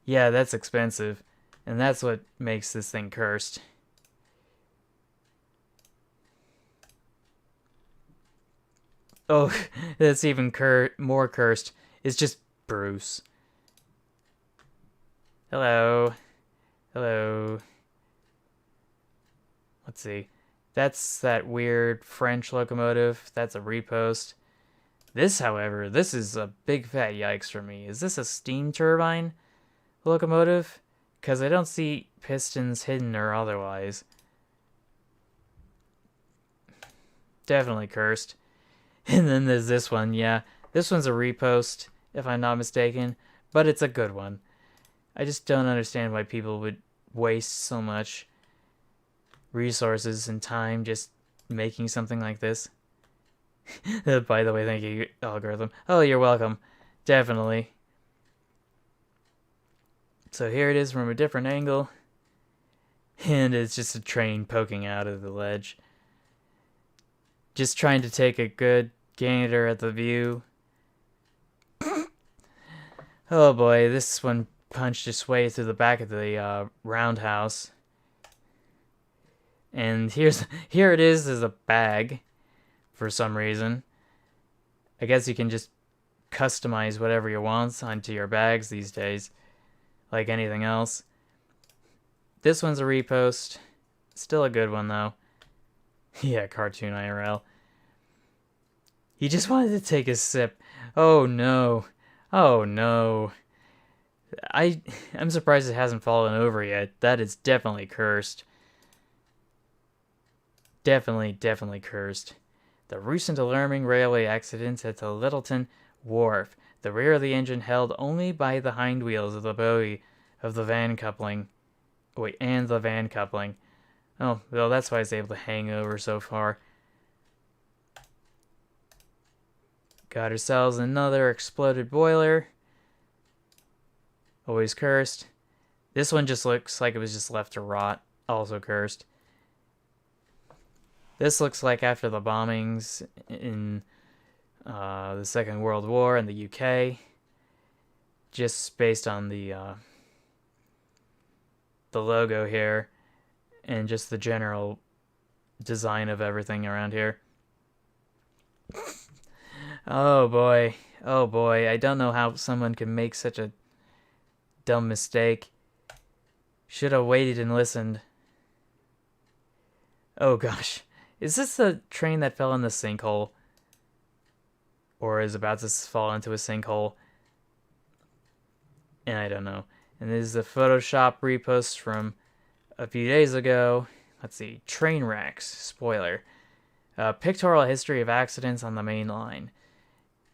Yeah, that's expensive. And that's what makes this thing cursed. Oh, that's even more cursed. It's just Bruce. Hello. Hello. Let's see. That's that weird French locomotive. That's a repost. This, however, this is a big fat yikes for me. Is this a steam turbine locomotive? Because I don't see pistons hidden or otherwise. Definitely cursed. And then there's this one, yeah. This one's a repost, if I'm not mistaken. But it's a good one. I just don't understand why people would waste so much resources and time just making something like this. By the way, thank you, algorithm. Oh, you're welcome. Definitely. So here it is from a different angle. And it's just a train poking out of the ledge. Just trying to take a good gander at the view. Oh boy, this one punched its way through the back of the roundhouse. And here it is as a bag for some reason. I guess you can just customize whatever you want onto your bags these days, like anything else. This one's a repost. Still a good one though. Yeah, cartoon IRL. He just wanted to take a sip. Oh no. Oh no. I'm surprised it hasn't fallen over yet. That is definitely cursed. Definitely cursed. The recent alarming railway accident at the Littleton Wharf. The rear of the engine held only by the hind wheels of the bogie of the van coupling. And the van coupling. Oh, well, that's why it's able to hang over so far. Got ourselves another exploded boiler. Always cursed. This one just looks like it was just left to rot. Also cursed. This looks like after the bombings in the Second World War in the UK. Just based on the logo here. And just the general design of everything around here. Oh boy. Oh boy. I don't know how someone can make such a dumb mistake. Should have waited and listened. Oh gosh. Is this the train that fell in the sinkhole? Or is about to fall into a sinkhole? And I don't know. And this is a Photoshop repost from a few days ago. Let's see. Train wrecks. Spoiler. Pictorial history of accidents on the main line.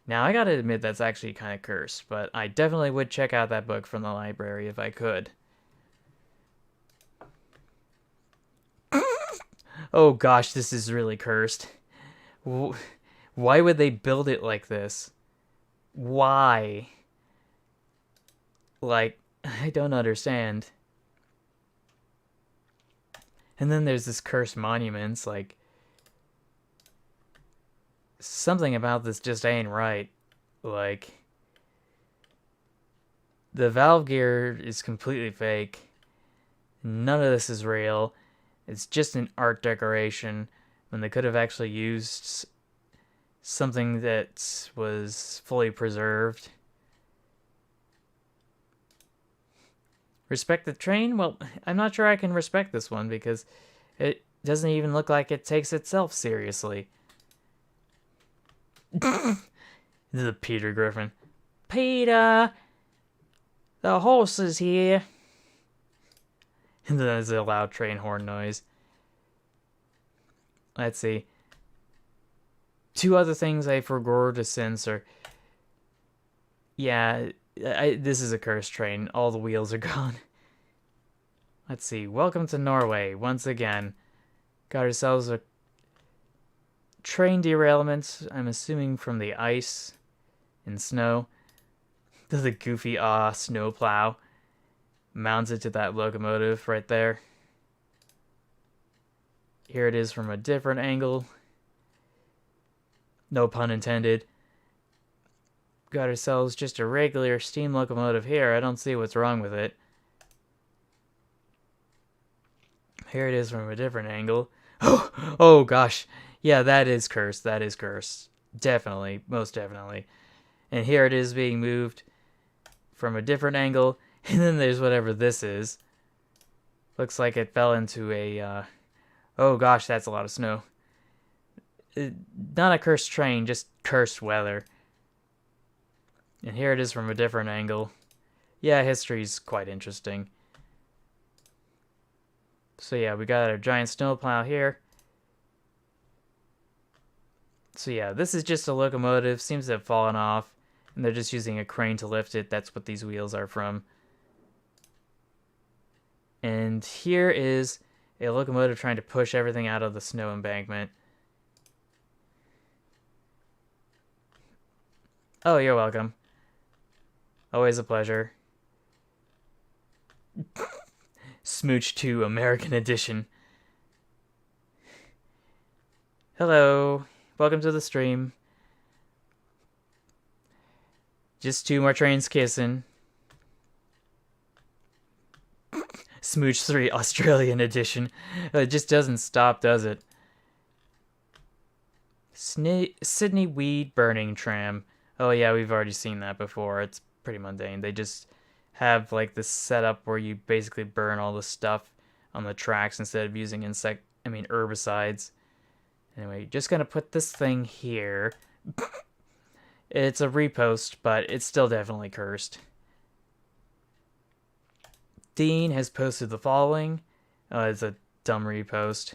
Now, I gotta admit that's actually kind of cursed, but I definitely would check out that book from the library if I could. Oh gosh, this is really cursed. Why would they build it like this? Why? Like, I don't understand. And then there's this cursed monuments, like... Something about this just ain't right. Like... The valve gear is completely fake. None of this is real. It's just an art decoration. when they could have actually used something that was fully preserved. Respect the train? Well, I'm not sure I can respect this one because it doesn't even look like it takes itself seriously. The Peter Griffin. Peter! The horse is here! And then there's a loud train horn noise. Let's see. Two other things I forgot to censor. Yeah, this is a cursed train. All the wheels are gone. Let's see. Welcome to Norway, once again. Got ourselves a train derailment, I'm assuming from the ice and snow. The goofy snowplow mounted to that locomotive right there. Here it is from a different angle. No pun intended. Got ourselves just a regular steam locomotive here. I don't see what's wrong with it. Here it is from a different angle. Oh gosh. Yeah, that is cursed. That is cursed. Definitely. Most definitely. And here it is being moved from a different angle. And then there's whatever this is. Looks like it fell into a... oh gosh, that's a lot of snow. Not a cursed train, just cursed weather. And here it is from a different angle. Yeah, history's quite interesting. So yeah, we got a giant snowplow here. So yeah, this is just a locomotive. Seems to have fallen off. And they're just using a crane to lift it. That's what these wheels are from. And here is a locomotive trying to push everything out of the snow embankment. Oh, you're welcome. Always a pleasure. Smooch 2 American Edition. Hello. Welcome to the stream. Just 2 more trains kissing. Smooch 3 Australian Edition. It just doesn't stop, does it? Sydney Weed Burning Tram. Oh yeah, we've already seen that before. It's pretty mundane. They just have like this setup where you basically burn all the stuff on the tracks instead of using herbicides. Anyway, just gonna put this thing here. It's a repost, but it's still definitely cursed. Dean has posted the following. It's a dumb repost.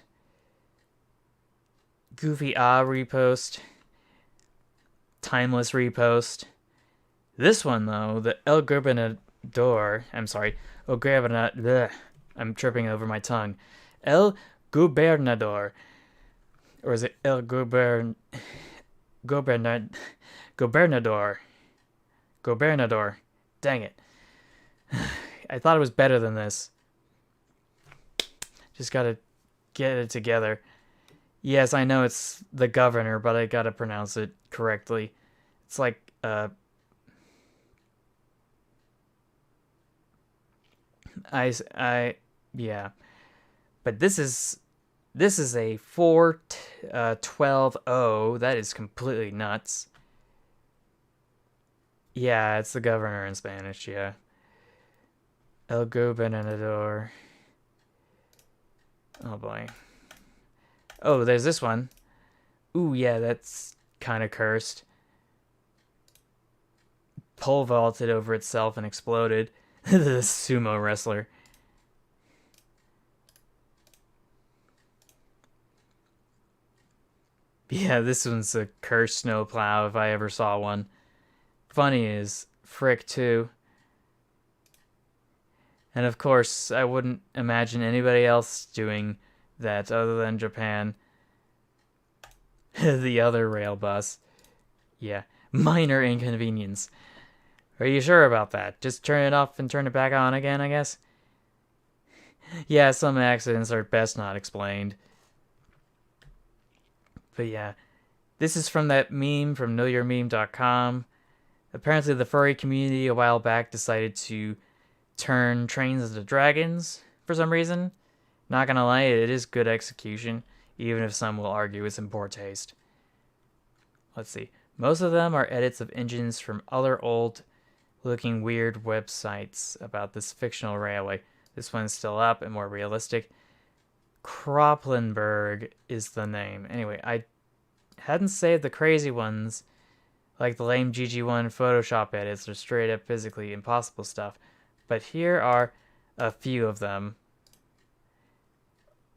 Goofy repost. Timeless repost. This one, though, the El Gobernador. I'm sorry. I'm tripping over my tongue. El Gobernador. Or is it El Gobernador? Gobernador. Dang it. I thought it was better than this. Just gotta get it together. Yes, I know it's the governor, but I gotta pronounce it correctly. It's like, yeah. But this is a 412O. That is completely nuts. Yeah, it's the governor in Spanish, yeah. El Gobernador. Oh boy. Oh, there's this one. Ooh, yeah, that's kind of cursed. Pole vaulted over itself and exploded. The sumo wrestler. Yeah, this one's a cursed snowplow if I ever saw one. Funny is Frick too. And of course, I wouldn't imagine anybody else doing that other than Japan. The other rail bus. Yeah, minor inconvenience. Are you sure about that? Just turn it off and turn it back on again, I guess? Yeah, some accidents are best not explained. But yeah, this is from that meme from knowyourmeme.com. Apparently the furry community a while back decided to turn trains into dragons for some reason. Not gonna lie, it is good execution. even if some will argue it's in poor taste. Let's see. Most of them are edits of engines from other old looking weird websites about this fictional railway. This one's still up and more realistic. Kroplenberg is the name. Anyway, I hadn't saved the crazy ones, like the lame GG1 Photoshop edits or straight up physically impossible stuff. But here are a few of them.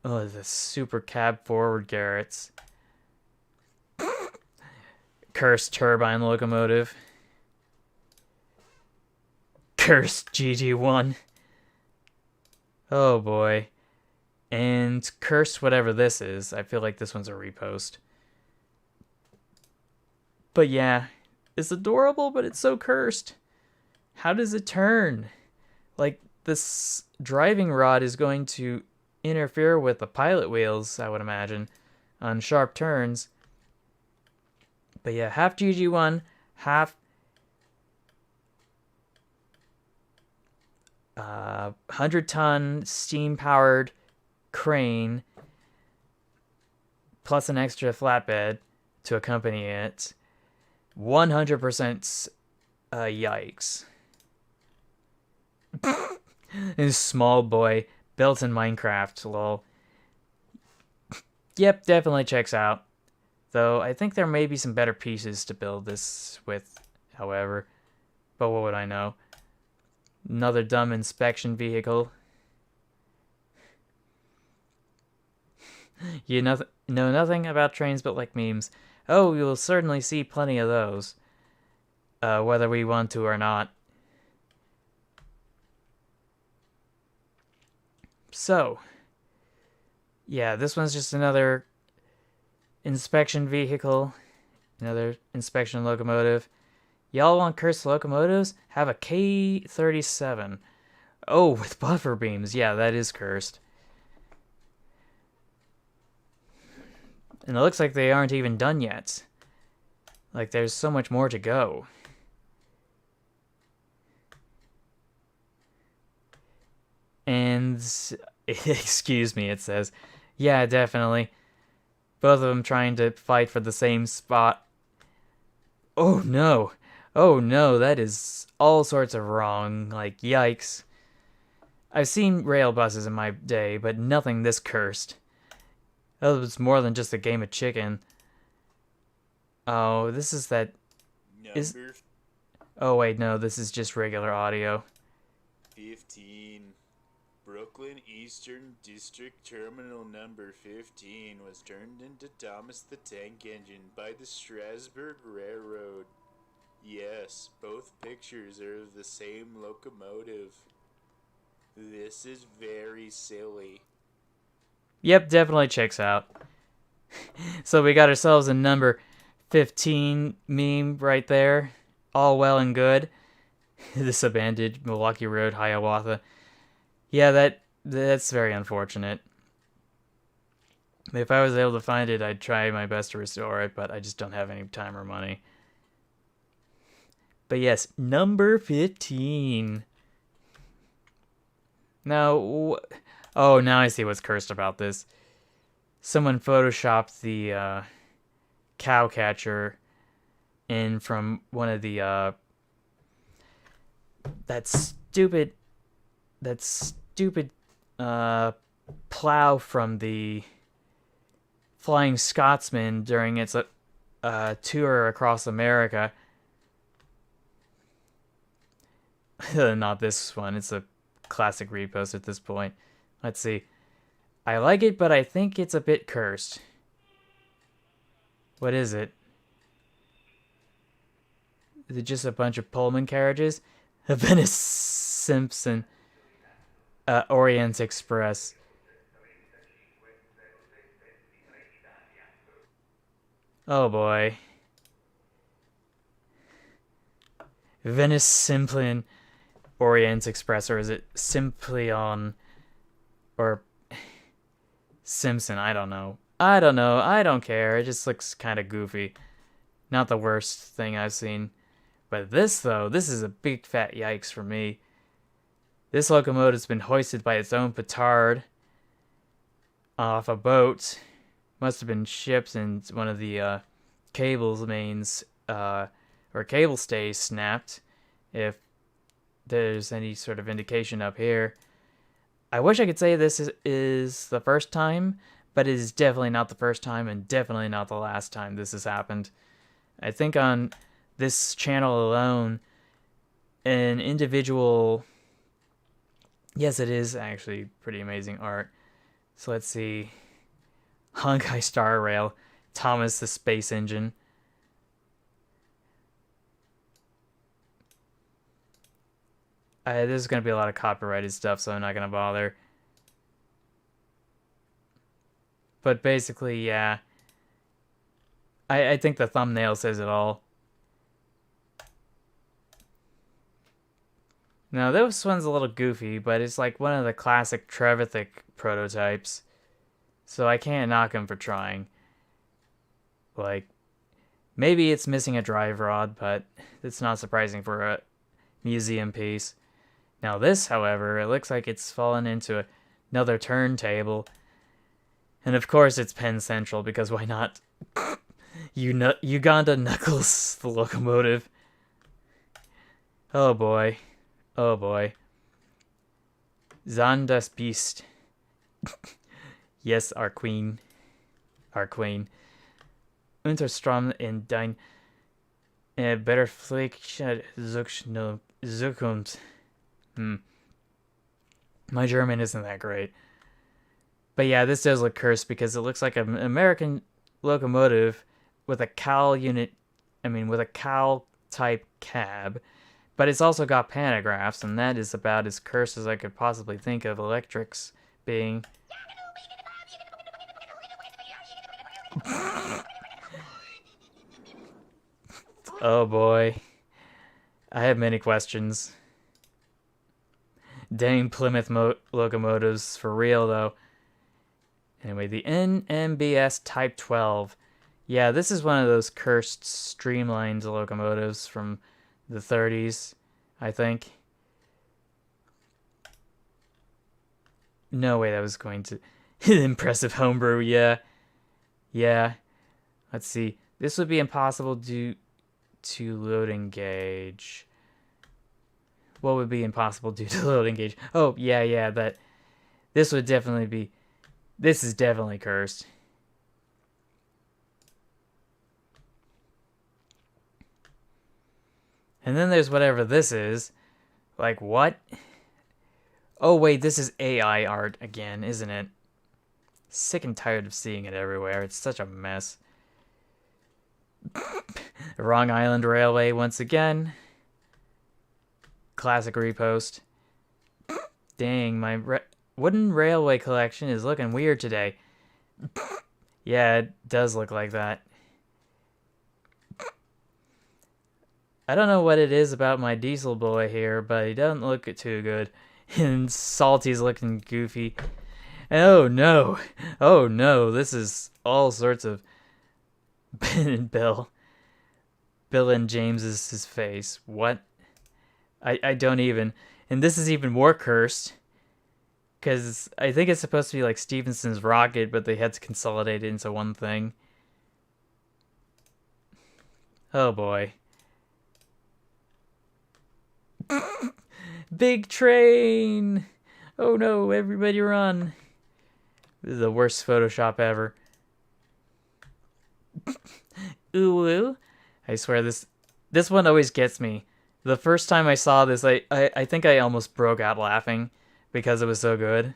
Oh, the super cab forward Garretts. Cursed turbine locomotive. Cursed GG1. Oh boy. And cursed whatever this is. I feel like this one's a repost. But yeah, it's adorable, but it's so cursed. How does it turn? Like, this driving rod is going to interfere with the pilot wheels, I would imagine, on sharp turns. But yeah, half GG1, half 100-ton steam-powered crane, plus an extra flatbed to accompany it. 100% yikes. This small boy built in Minecraft, lol. Yep, definitely checks out. Though I think there may be some better pieces to build this with, however. But what would I know? Another dumb inspection vehicle. You know nothing about trains but like memes. Oh, you'll certainly see plenty of those. Whether we want to or not. So, yeah, this one's just another inspection vehicle, another inspection locomotive. Y'all want cursed locomotives? Have a K37. Oh, with buffer beams. Yeah, that is cursed. And it looks like they aren't even done yet. Like, there's so much more to go. And, excuse me, it says. Yeah, definitely. Both of them trying to fight for the same spot. Oh no. Oh no, that is all sorts of wrong. Like, yikes. I've seen rail buses in my day, but nothing this cursed. That was more than just a game of chicken. Oh, this is that... Oh wait, no, this is just regular audio. 15. Brooklyn Eastern District Terminal number 15 was turned into Thomas the Tank Engine by the Strasburg Railroad. Yes, both pictures are of the same locomotive. This is very silly. Yep, definitely checks out. So we got ourselves a number 15 meme right there. All well and good. This abandoned Milwaukee Road, Hiawatha. Yeah, that's very unfortunate. If I was able to find it, I'd try my best to restore it, but I just don't have any time or money. But yes, number 15. Now, oh, now I see what's cursed about this. Someone photoshopped the cow catcher in from one of the that stupid plow from the Flying Scotsman during its tour across America. Not this one. It's a classic repost at this point. Let's see. I like it, but I think it's a bit cursed. What is it? Is it just a bunch of Pullman carriages? A Venice Simpson. Orient Express. Oh boy. Venice Simplon Orient Express, or is it Simplion or Simpson? I don't know. I don't care. It just looks kind of goofy. Not the worst thing I've seen. But this, though, this is a big fat yikes for me. This locomotive's been hoisted by its own petard off a boat must have been shipped and one of the cables mains or cable stays snapped. If there's any sort of indication up here. I wish I could say this is the first time, but it is definitely not the first time and definitely not the last time this has happened. I think on this channel alone, an individual... Yes, it is actually pretty amazing art. So let's see. Honkai Star Rail, Thomas the Space Engine. There's going to be a lot of copyrighted stuff, so I'm not going to bother. But basically, yeah. I think the thumbnail says it all. Now, this one's a little goofy, but it's like one of the classic Trevithick prototypes. So I can't knock him for trying. Like, maybe it's missing a drive rod, but it's not surprising for a museum piece. Now this, however, it looks like it's fallen into another turntable. And of course it's Penn Central, because why not? Uganda Knuckles, the locomotive. Oh boy. Oh boy. Zandas Beast. Yes, our queen. Our queen. Unterstrom in dein better flake Zukunft. My German isn't that great. But yeah, this does look cursed because it looks like an American locomotive with a cowl unit, with a cowl type cab. But it's also got pantographs, and that is about as cursed as I could possibly think of electrics being. Oh boy. I have many questions. Dang Plymouth locomotives, for real though. Anyway, the NMBS Type 12. Yeah, this is one of those cursed streamlined locomotives from the 30s, I think. No way that was going to... Impressive homebrew, yeah. Yeah. Let's see. This would be impossible due to loading gauge. What would be impossible due to loading gauge? Oh, yeah, that... This would definitely be... This is definitely cursed. And then there's whatever this is. Like, what? Oh, wait, this is AI art again, isn't it? Sick and tired of seeing it everywhere. It's such a mess. Wrong Island Railway once again. Classic repost. Dang, my wooden railway collection is looking weird today. Yeah, it does look like that. I don't know what it is about my diesel boy here, but he doesn't look too good. And Salty's looking goofy. Oh no. Oh no, this is all sorts of Ben and Bill. Bill and James's his face. What? I don't even. And this is even more cursed. Because I think it's supposed to be like Stevenson's rocket, but they had to consolidate it into one thing. Oh boy. Big train! Oh no, everybody run. This is the worst Photoshop ever. Ooh. I swear this one always gets me. The first time I saw this, I think I almost broke out laughing because it was so good.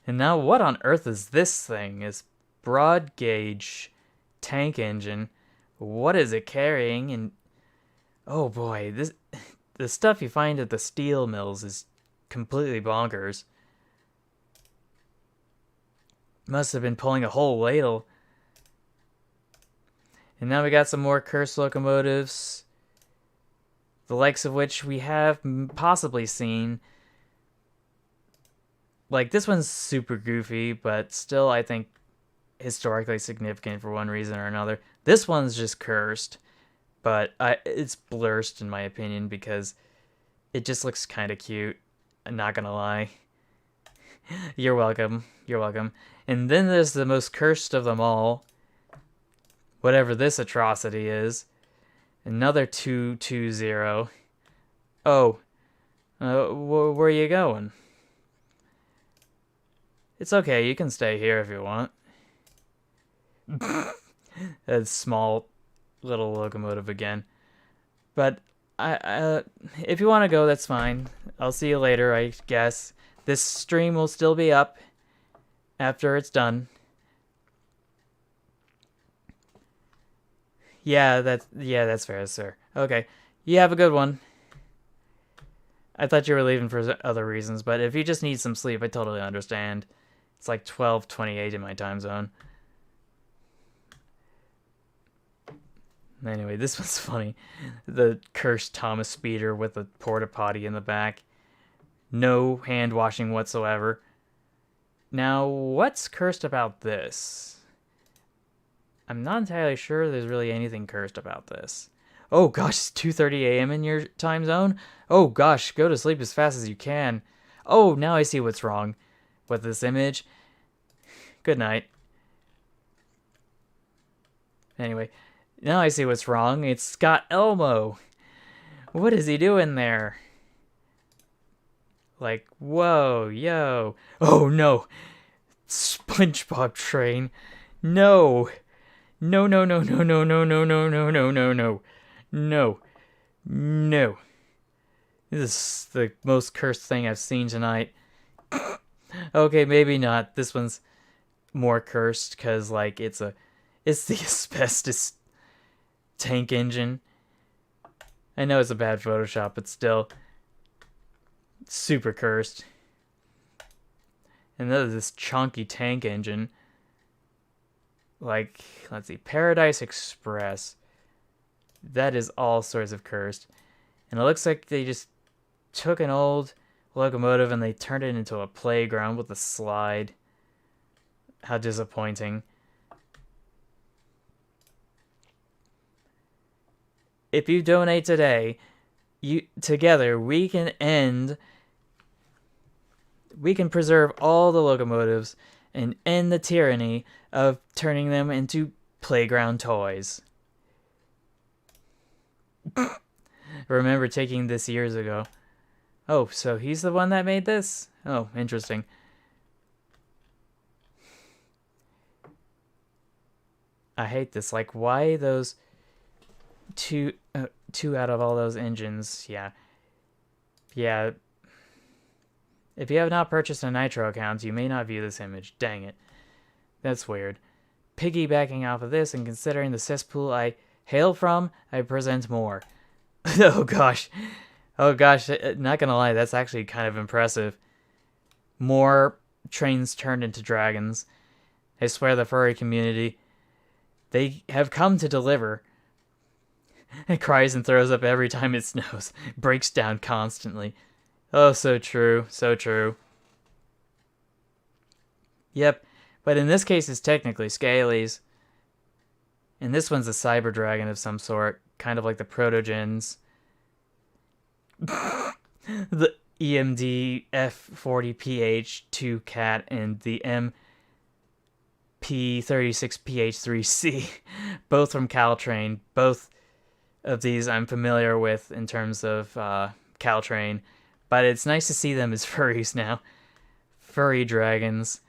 And now what on earth is this thing? It's broad gauge tank engine. What is it carrying? And oh boy, the stuff you find at the steel mills is completely bonkers. Must have been pulling a whole ladle. And now we got some more cursed locomotives, the likes of which we have possibly seen. Like, this one's super goofy, but still, I think, historically significant for one reason or another. This one's just cursed, but it's blurst in my opinion because it just looks kind of cute. I'm not gonna lie. You're welcome. You're welcome. And then there's the most cursed of them all, whatever this atrocity is. Another 220. Oh, where are you going? It's okay, you can stay here if you want. A small little locomotive again. But if you want to go, that's fine. I'll see you later, I guess. This stream will still be up after it's done. Yeah, that's fair, sir. Okay, you have a good one. I thought you were leaving for other reasons, but if you just need some sleep, I totally understand. It's like 12:28 in my time zone. Anyway, this was funny. The cursed Thomas speeder with a porta potty in the back. No hand washing whatsoever. Now, what's cursed about this? I'm not entirely sure there's really anything cursed about this. Oh gosh, it's 2:30 a.m. in your time zone? Oh gosh, go to sleep as fast as you can. Oh, now I see what's wrong with this image. Good night. Anyway, now I see what's wrong. It's Scott Elmo. What is he doing there? Like, whoa, yo. Oh no. SpongeBob train. No. No, no, no, no, no, no, no, no, no, no, no, no. No. No. This is the most cursed thing I've seen tonight. Okay, maybe not. This one's more cursed because, like, it's the asbestos tank engine. I know it's a bad Photoshop, but still super cursed. And then this chunky tank engine. Like, let's see, Paradise Express. That is all sorts of cursed. And it looks like they just took an old locomotive and they turned it into a playground with a slide. How disappointing. If you donate today, together we can preserve all the locomotives and end the tyranny of turning them into playground toys. Remember taking this years ago. Oh, so he's the one that made this? Oh, interesting. I hate this. Like, why those two out of all those engines? Yeah. If you have not purchased a Nitro account, you may not view this image. Dang it. That's weird. Piggybacking off of this and considering the cesspool I hail from, I present more. Oh gosh. Not gonna lie, that's actually kind of impressive. More trains turned into dragons. I swear the furry community, they have come to deliver. It cries and throws up every time it snows. Breaks down constantly. Oh, so true. So true. Yep. But in this case, it's technically Scalies. And this one's a cyber dragon of some sort. Kind of like the protogens. The EMD F40PH2 cat and the MP36PH3C. Both from Caltrain. Both of these I'm familiar with in terms of Caltrain. But it's nice to see them as furries now. Furry dragons.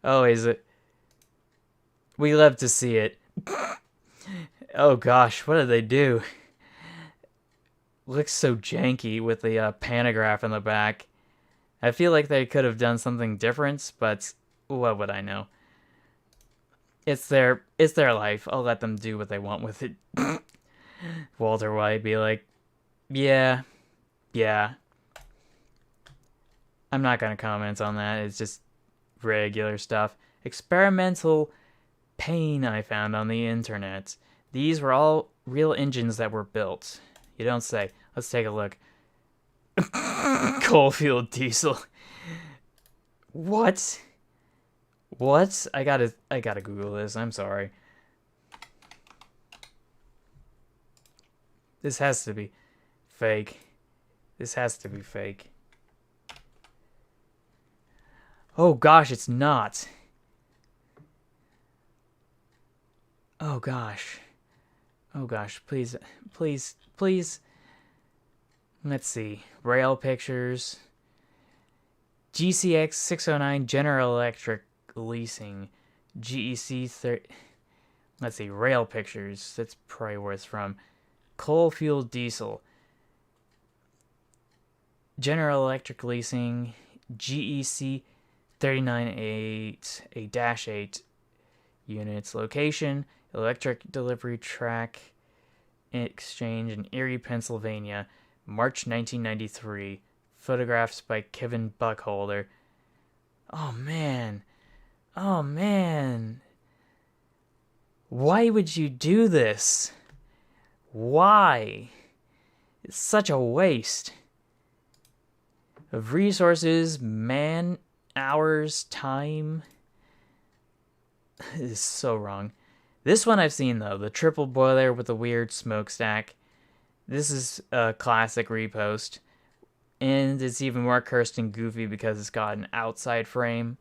Always. We love to see it. Oh gosh, what did they do? Looks so janky with the pantograph in the back. I feel like they could have done something different, but what would I know? It's their life. I'll let them do what they want with it. Walter White be like, yeah. I'm not gonna comment on that. It's just regular stuff. Experimental pain I found on the internet. These were all real engines that were built. You don't say. Let's take a look. Coalfield diesel. What? I gotta Google this. I'm sorry. This has to be fake. Oh gosh, it's not. Oh gosh. Oh gosh, please, please, please. Let's see. Rail pictures. GCX 609 General Electric leasing. GEC 30. Let's see. Rail pictures. That's probably where it's from. Coal fueled diesel. General Electric leasing. GEC 398 a dash 8 units. Location: electric delivery track exchange in Erie, Pennsylvania, March 1993. Photographs by Kevin Buckholder. Oh man. Oh man. Why would you do this? Why? It's such a waste of resources, man, hours, time. It is so wrong. This one I've seen though, the triple boiler with the weird smokestack. This is a classic repost, and it's even more cursed and goofy because it's got an outside frame.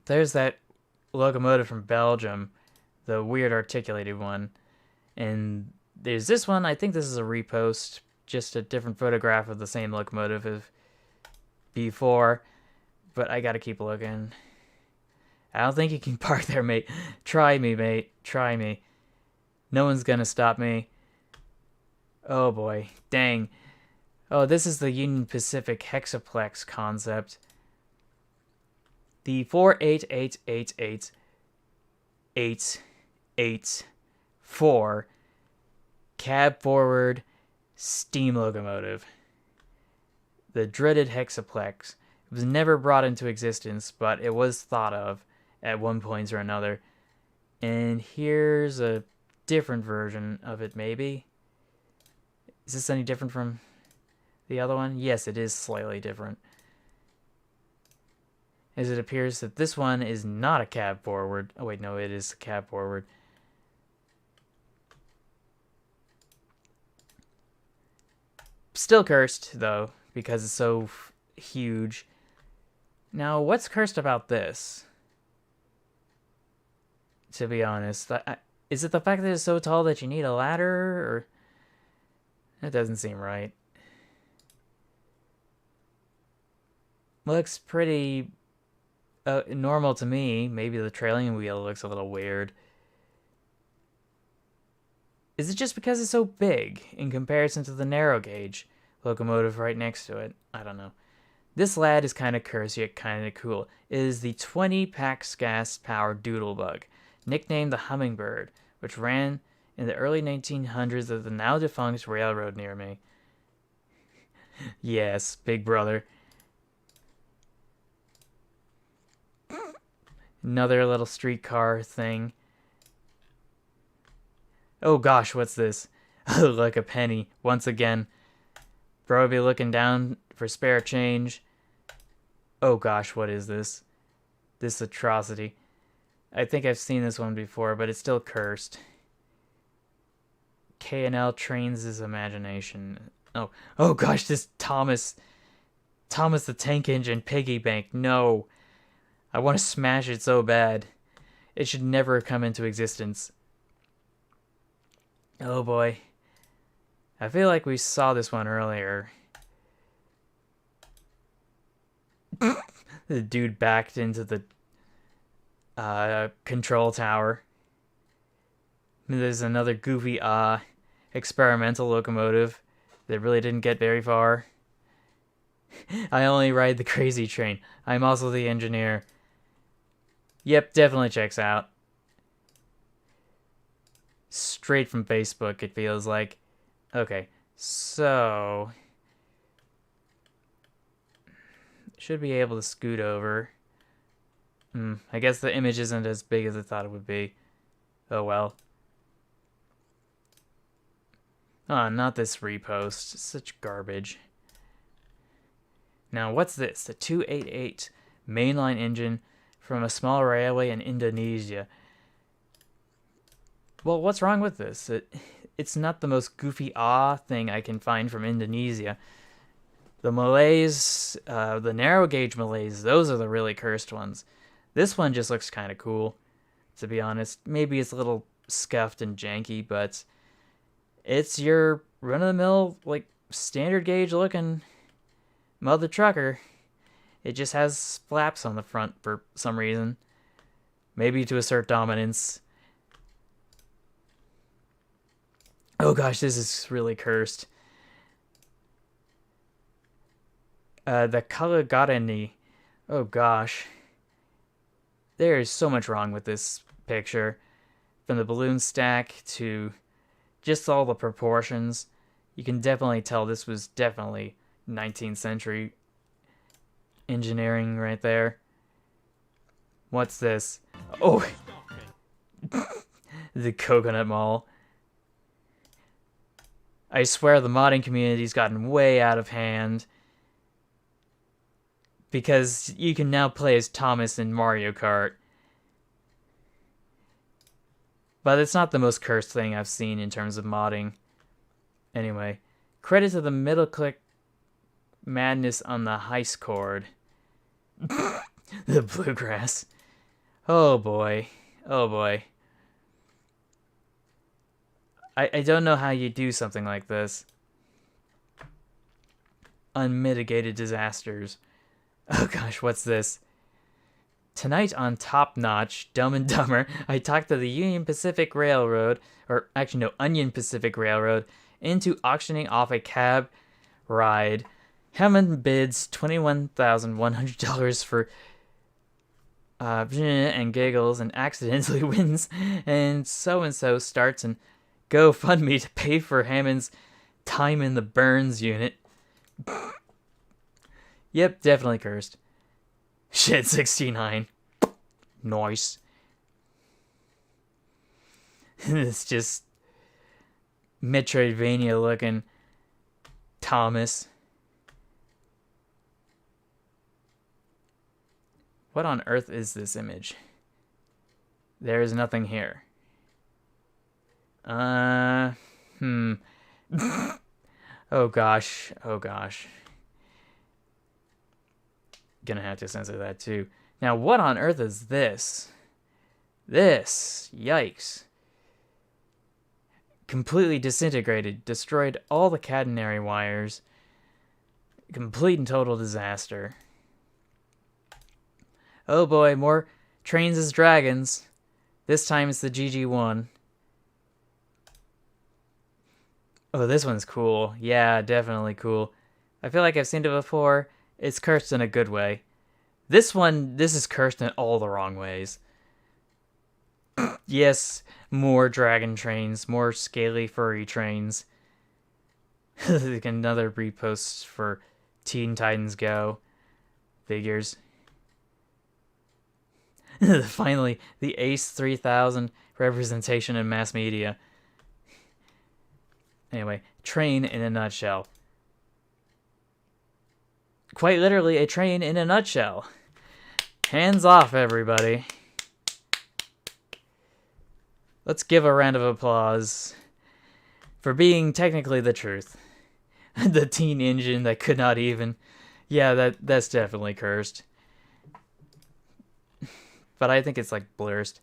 There's that locomotive from Belgium, the weird articulated one, and there's this one. I think this is a repost, just a different photograph of the same locomotive as before, but I gotta keep looking. I don't think you can park there, mate. Try me, mate. Try me. No one's gonna stop me. Oh boy. Dang. Oh, this is the Union Pacific hexaplex concept. The 4888884 cab forward steam locomotive. The dreaded hexaplex. It was never brought into existence, but it was thought of at one point or another. And here's a different version of it, maybe. Is this any different from the other one? Yes, it is slightly different. As it appears that this one is not a cab forward. Oh wait, no, it is a cab forward. Still cursed, though, because it's so huge. Now, what's cursed about this? To be honest, is it the fact that it's so tall that you need a ladder, or that doesn't seem right? Looks pretty normal to me. Maybe the trailing wheel looks a little weird. Is it just because it's so big in comparison to the narrow gauge locomotive right next to it? I don't know. This lad is kind of cursed yet kind of cool. It is the 20 Pax gas powered Doodlebug, nicknamed the Hummingbird, which ran in the early 1900s at the now defunct railroad near me. Yes, big brother. Another little streetcar thing. Oh gosh, what's this? Like a penny, once again. Bro be looking down for spare change. Oh gosh, what is this? This atrocity. I think I've seen this one before, but it's still cursed. K&L trains his imagination. Oh gosh, this Thomas the Tank Engine piggy bank. No. I want to smash it so bad. It should never come into existence. Oh boy. I feel like we saw this one earlier. The dude backed into the control tower. There's another goofy experimental locomotive that really didn't get very far. I only ride the crazy train. I'm also the engineer. Yep, definitely checks out. Straight from Facebook, it feels like. Okay, so should be able to scoot over. I guess the image isn't as big as I thought it would be. Oh well. Oh, not this repost. Such garbage. Now, what's this? The 288 mainline engine from a small railway in Indonesia. Well, what's wrong with this? It's not the most goofy thing I can find from Indonesia. The Malays, the narrow gauge Malays, those are the really cursed ones. This one just looks kind of cool, to be honest. Maybe it's a little scuffed and janky, but it's your run-of-the-mill, like, standard gauge looking mother trucker. It just has flaps on the front for some reason. Maybe to assert dominance. Oh gosh, this is really cursed. The Kalagarani. Oh gosh. There is so much wrong with this picture. From the balloon stack to just all the proportions. You can definitely tell this was definitely 19th century engineering right there. What's this? Oh, the Coconut Mall. I swear the modding community's gotten way out of hand. Because you can now play as Thomas in Mario Kart. But it's not the most cursed thing I've seen in terms of modding. Anyway, credit to the middle click madness on the heist chord. The bluegrass. Oh boy. Oh boy. I don't know how you do something like this. Unmitigated disasters. Oh gosh, what's this? Tonight on Top Notch, Dumb and Dumber, I talked to the Union Pacific Railroad, or actually no, Onion Pacific Railroad, into auctioning off a cab ride. Hammond bids $21,100 for and giggles and accidentally wins, and so starts an GoFundMe to pay for Hammond's time in the Burns unit. Yep, definitely cursed. Shit, 69. Nice. It's just Metroidvania looking Thomas. What on earth is this image? There is nothing here. Oh gosh. Oh gosh. Gonna have to censor that too. Now, what on earth is this? This. Yikes. Completely disintegrated. Destroyed all the catenary wires. Complete and total disaster. Oh boy, more trains as dragons. This time it's the GG1. Oh, this one's cool. Yeah, definitely cool. I feel like I've seen it before. It's cursed in a good way. This is cursed in all the wrong ways. Yes, more dragon trains, more scaly furry trains. Another repost for Teen Titans Go figures. Finally, the Ace 3000 representation in mass media. Anyway, train in a nutshell. Quite literally, a train in a nutshell. Hands off, everybody. Let's give a round of applause for being technically the truth. The teen engine that could not even... Yeah, that's definitely cursed. But I think it's like blurst.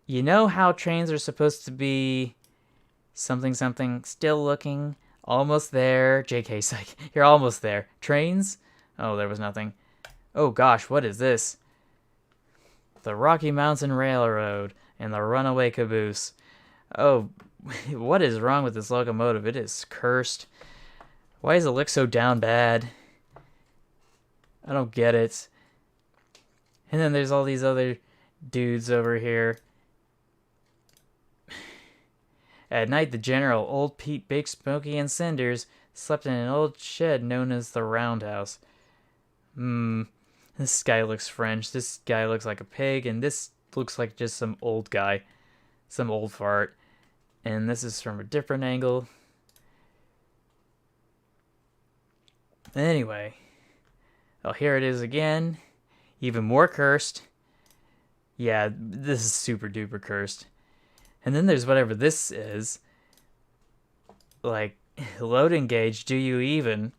You know how trains are supposed to be something still looking, almost there. JK psych, you're almost there. Trains? Oh, there was nothing. Oh gosh, what is this? The Rocky Mountain Railroad and the Runaway Caboose. Oh, what is wrong with this locomotive? It is cursed. Why does it look so down bad? I don't get it. And then there's all these other dudes over here. At night, the general, Old Pete Big Smoky and Cinders, slept in an old shed known as the Roundhouse. This guy looks French. This guy looks like a pig, and this looks like just some old guy. Some old fart. And this is from a different angle. Anyway. Oh, here it is again. Even more cursed. Yeah, this is super duper cursed. And then there's whatever this is. Like, loading gauge, do you even?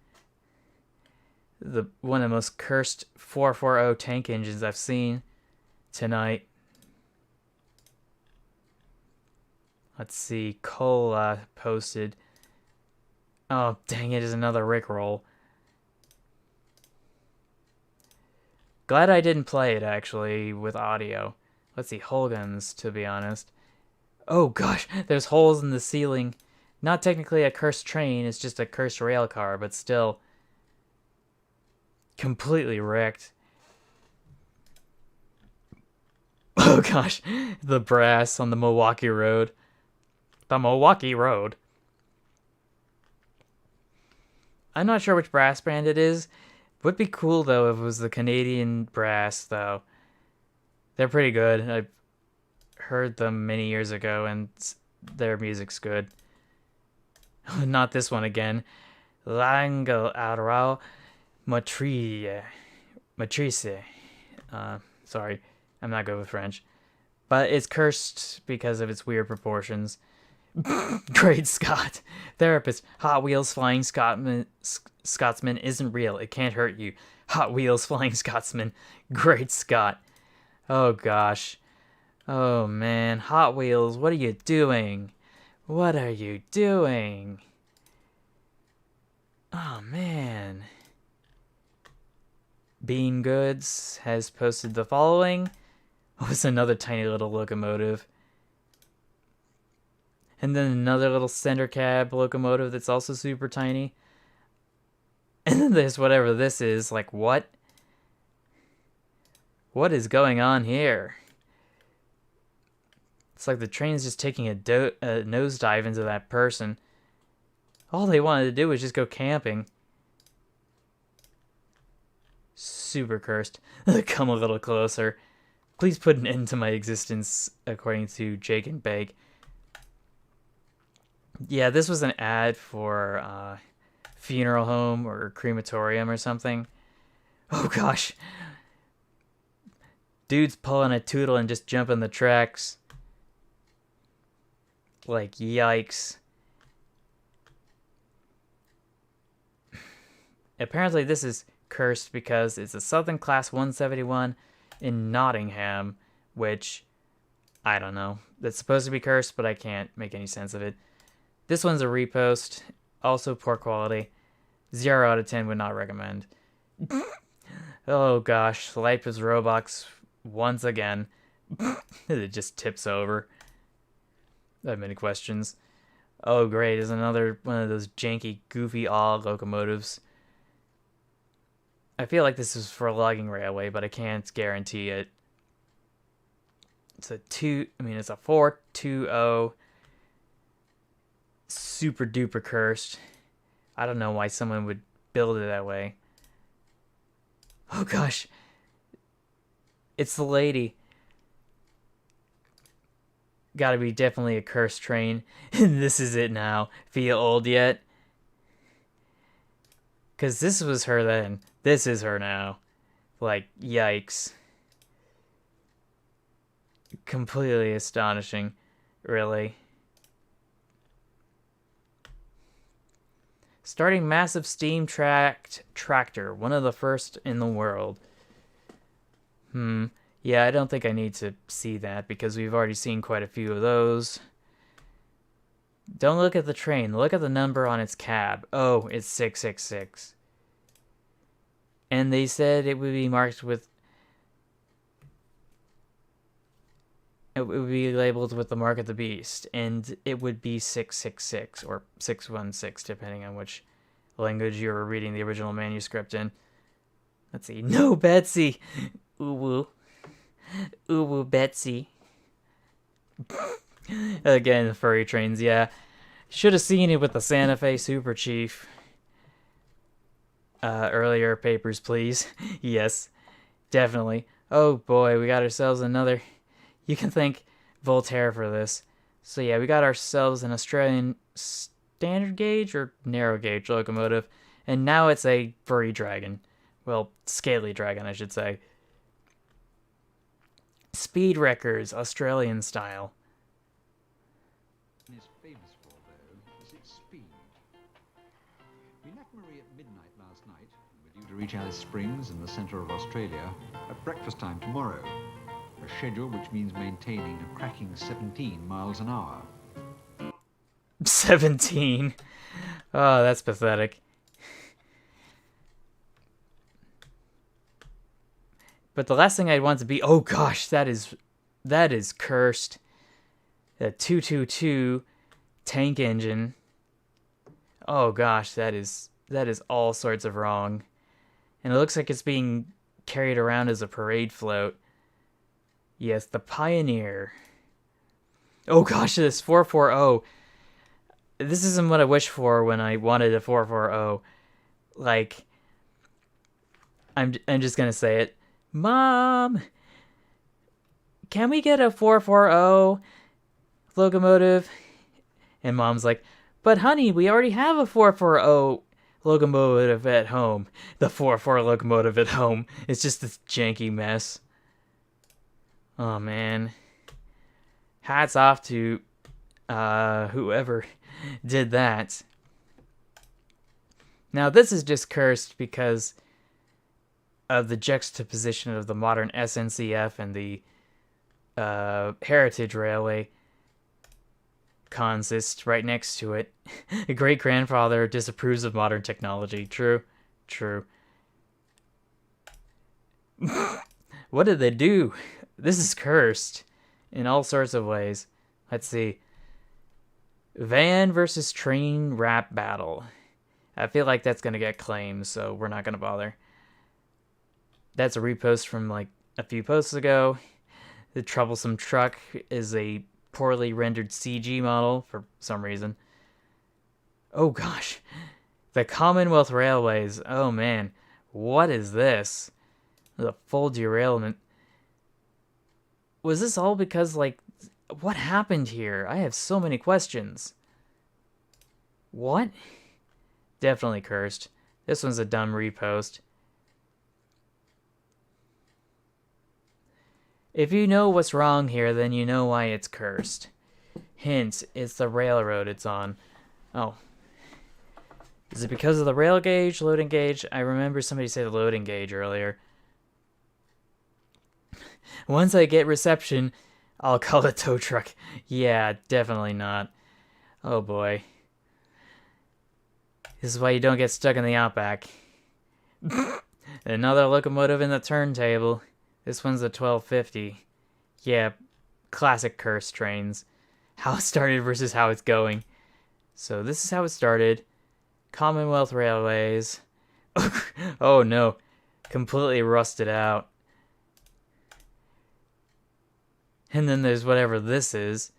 the one of the most cursed 440 tank engines I've seen tonight. Let's see, Cola posted. Oh, dang it, is another Rickroll. Glad I didn't play it, actually, with audio. Let's see, hull guns, to be honest. Oh gosh, there's holes in the ceiling. Not technically a cursed train, it's just a cursed rail car, but still completely wrecked. Oh gosh, the brass on the Milwaukee Road. The Milwaukee Road. I'm not sure which brass brand it is. Would be cool though if it was the Canadian brass though. They're pretty good. I heard them many years ago and their music's good. Not this one again. Langue Arau Matrice. Sorry, I'm not good with French. But it's cursed because of its weird proportions. Great Scott. Therapist. Hot Wheels Flying Scotsman isn't real. It can't hurt you. Hot Wheels Flying Scotsman. Great Scott. Oh gosh. Oh man. Hot Wheels, what are you doing? What are you doing? Oh man. Bean Goods has posted the following. Oh, it's another tiny little locomotive. And then another little center cab locomotive that's also super tiny. And then there's whatever this is. Like, what? What is going on here? It's like the train's just taking a nosedive into that person. All they wanted to do was just go camping. Super cursed. Come a little closer. Please put an end to my existence, according to Jake and Bake. Yeah, this was an ad for funeral home or crematorium or something. Oh gosh. Dude's pulling a tootle and just jumping the tracks. Like, yikes. Apparently this is cursed because it's a Southern Class 171 in Nottingham, which, I don't know. That's supposed to be cursed, but I can't make any sense of it. This one's a repost, also poor quality. 0 out of 10 would not recommend. Oh gosh, life is Roblox once again. It just tips over. I have many questions. Oh great, is another one of those janky, goofy locomotives. I feel like this is for a logging railway, but I can't guarantee it. It's a 420. Super duper cursed. I don't know why someone would build it that way. Oh gosh. It's the lady. Gotta be definitely a cursed train. And this is it now. Feel old yet? Because this was her then. This is her now. Like, yikes. Completely astonishing. Really. Starting massive steam tracked tractor. One of the first in the world. Yeah, I don't think I need to see that because we've already seen quite a few of those. Don't look at the train. Look at the number on its cab. Oh, it's 666. And they said it would be marked with... It would be labeled with the mark of the beast. And it would be 666 or 616, depending on which language you were reading the original manuscript in. Let's see. No, Betsy! Ooh-woo. Ooh-woo, Betsy. Again, furry trains, yeah. Should have seen it with the Santa Fe Super Chief. Earlier papers, please. Yes, definitely. Oh boy, we got ourselves another... You can thank Voltaire for this. So yeah, we got ourselves an Australian standard gauge or narrow gauge locomotive. And now it's a furry dragon. Well, scaly dragon, I should say. Speed Wreckers, Australian style. Is famous for, though, is its speed. We left Marie at midnight last night and were due to reach Alice Springs in the centre of Australia at breakfast time tomorrow. A schedule which means maintaining a cracking 17 miles an hour. 17. Oh, that's pathetic. But the last thing I'd want to be... Oh gosh, that is cursed. The 222 tank engine. Oh gosh, that is all sorts of wrong. And it looks like it's being carried around as a parade float. Yes, the Pioneer. Oh gosh, this 440. This isn't what I wished for when I wanted a 440. Like, I'm just gonna say it. Mom, can we get a 440 locomotive? And Mom's like, but honey, we already have a 440 locomotive at home. The 440 locomotive at home is just this janky mess. Oh man. Hats off to whoever did that. Now this is just cursed because of the juxtaposition of the modern SNCF and the Heritage Railway consist right next to it. A great-grandfather disapproves of modern technology. True. What did they do? This is cursed in all sorts of ways. Let's see. Van versus train rap battle. I feel like that's going to get claims, so we're not going to bother. That's a repost from like a few posts ago. The troublesome truck is a poorly rendered CG model for some reason. Oh gosh. The Commonwealth Railways. Oh man. What is this? The full derailment. Was this all because, like, what happened here? I have so many questions. What? Definitely cursed. This one's a dumb repost. If you know what's wrong here, then you know why it's cursed. Hint, it's the railroad it's on. Oh. Is it because of the rail gauge, loading gauge? I remember somebody said the loading gauge earlier. Once I get reception, I'll call it tow truck. Yeah, definitely not. Oh boy. This is why you don't get stuck in the outback. Another locomotive in the turntable. This one's a 1250. Yeah, classic curse trains. How it started versus how it's going. So this is how it started. Commonwealth Railways. Oh no. Completely rusted out. And then there's whatever this is.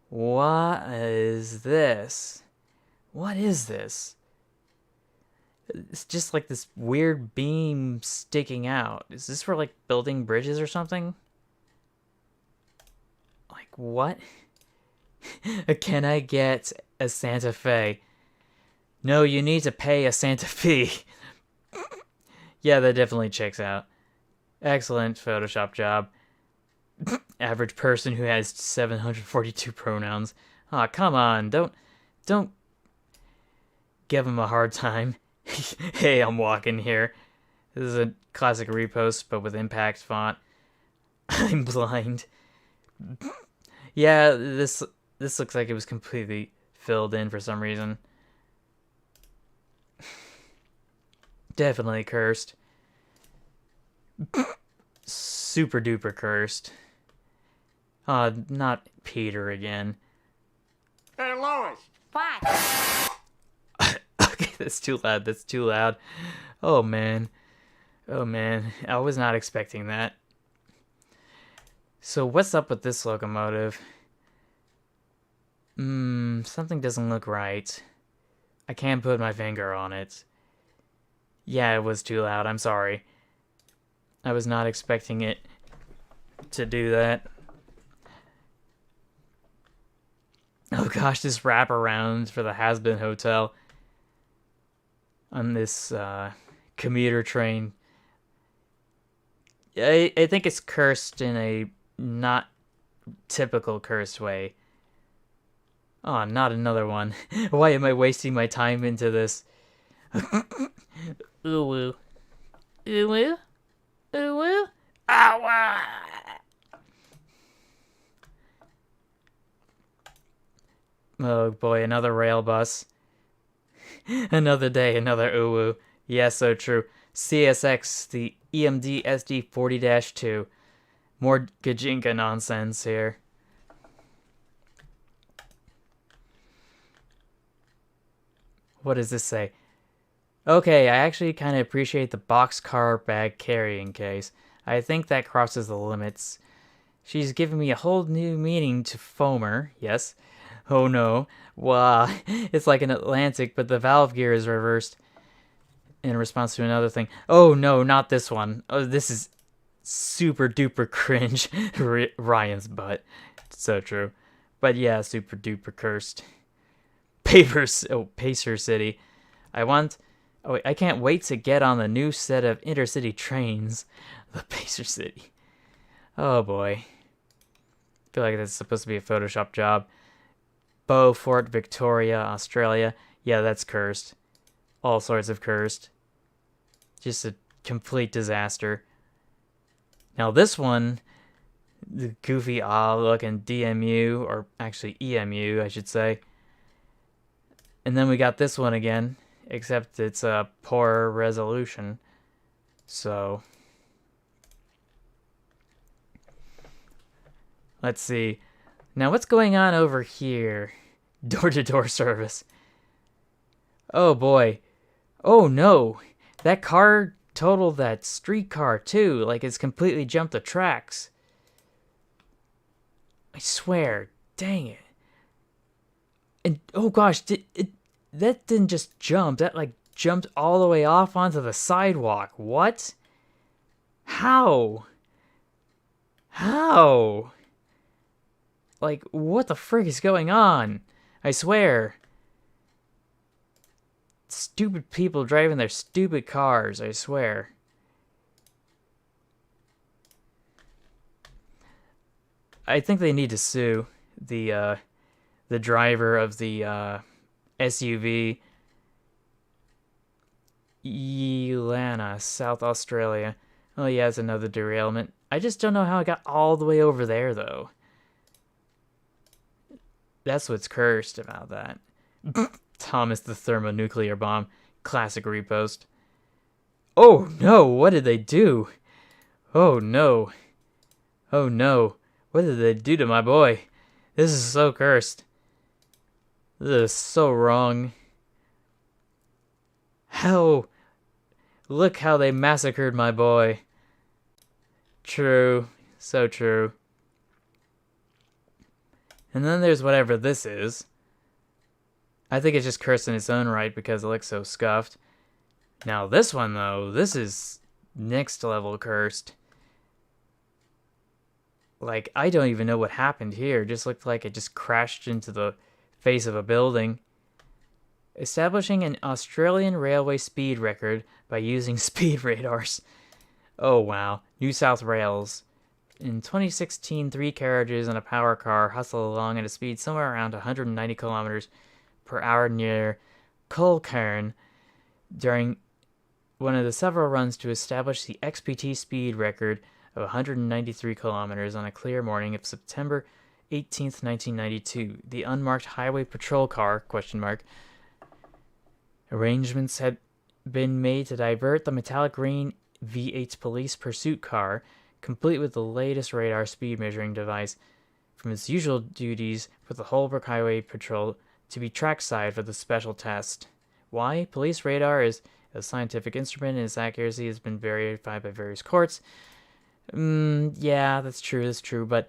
What is this? What is this? It's just like this weird beam sticking out. Is this for like building bridges or something? Like what? Can I get a Santa Fe? No, you need to pay a Santa Fe. Yeah, that definitely checks out. Excellent Photoshop job. Average person who has 742 pronouns. Aw, come on, don't give him a hard time. Hey, I'm walking here. This is a classic repost, but with impact font. I'm blind. Yeah, this looks like it was completely filled in for some reason. Definitely cursed. Super duper cursed. Not Peter again. Hey, Lois! What? Okay, that's too loud. Oh man. I was not expecting that. So what's up with this locomotive? Something doesn't look right. I can't put my finger on it. Yeah, it was too loud. I'm sorry. I was not expecting it to do that. Oh gosh, this wraparound for the Has-Been Hotel on this commuter train. I think it's cursed in a not typical cursed way. Oh, not another one. Why am I wasting my time into this? Ooh. Ooh, ooh, ow! Oh boy, another rail bus. Another day, another uwu. Yeah, so true. CSX, the EMD SD 40-2. More Gajinka nonsense here. What does this say? Okay, I actually kind of appreciate the boxcar bag carrying case. I think that crosses the limits. She's giving me a whole new meaning to foamer, yes. Oh no, wow, it's like an Atlantic, but the valve gear is reversed in response to another thing. Oh no, not this one. Oh, this is super duper cringe. Ryan's butt. So true. But yeah, super duper cursed. Pacer City. I can't wait to get on the new set of intercity trains. The Pacer City. Oh boy. I feel like that's supposed to be a Photoshop job. Beaufort, Victoria, Australia. Yeah, that's cursed. All sorts of cursed. Just a complete disaster. Now this one, the goofy looking DMU, or actually EMU, I should say. And then we got this one again, except it's a poor resolution. So, let's see. Now what's going on over here? Door-to-door service. Oh boy. Oh no. That car totaled that streetcar too. Like it's completely jumped the tracks. I swear. Dang it. And oh gosh, that didn't just jump. That like jumped all the way off onto the sidewalk. What? How? How? Like, what the frick is going on? I swear. Stupid people driving their stupid cars, I swear. I think they need to sue the driver of the SUV. Elana, South Australia. Oh yeah, it's another derailment. I just don't know how I got all the way over there, though. That's what's cursed about that. Thomas the thermonuclear bomb. Classic repost. Oh no, what did they do? Oh no. Oh no. What did they do to my boy? This is so cursed. This is so wrong. How? Look how they massacred my boy. True. So true. And then there's whatever this is. I think it's just cursed in its own right because it looks so scuffed. Now this one, though, this is next level cursed. Like, I don't even know what happened here. It just looked like it just crashed into the face of a building. Establishing an Australian railway speed record by using speed radars. Oh, wow. New South Wales. In 2016, 3 carriages and a power car hustled along at a speed somewhere around 190 kilometers per hour near Culcairn during one of the several runs to establish the XPT speed record of 193 kilometers on a clear morning of September 18th, 1992. The unmarked highway patrol car, arrangements had been made to divert the metallic green V8 police pursuit car, complete with the latest radar speed measuring device, from its usual duties for the Holbrook Highway Patrol to be trackside for the special test. Why? Police radar is a scientific instrument and its accuracy has been verified by various courts. Yeah, that's true, but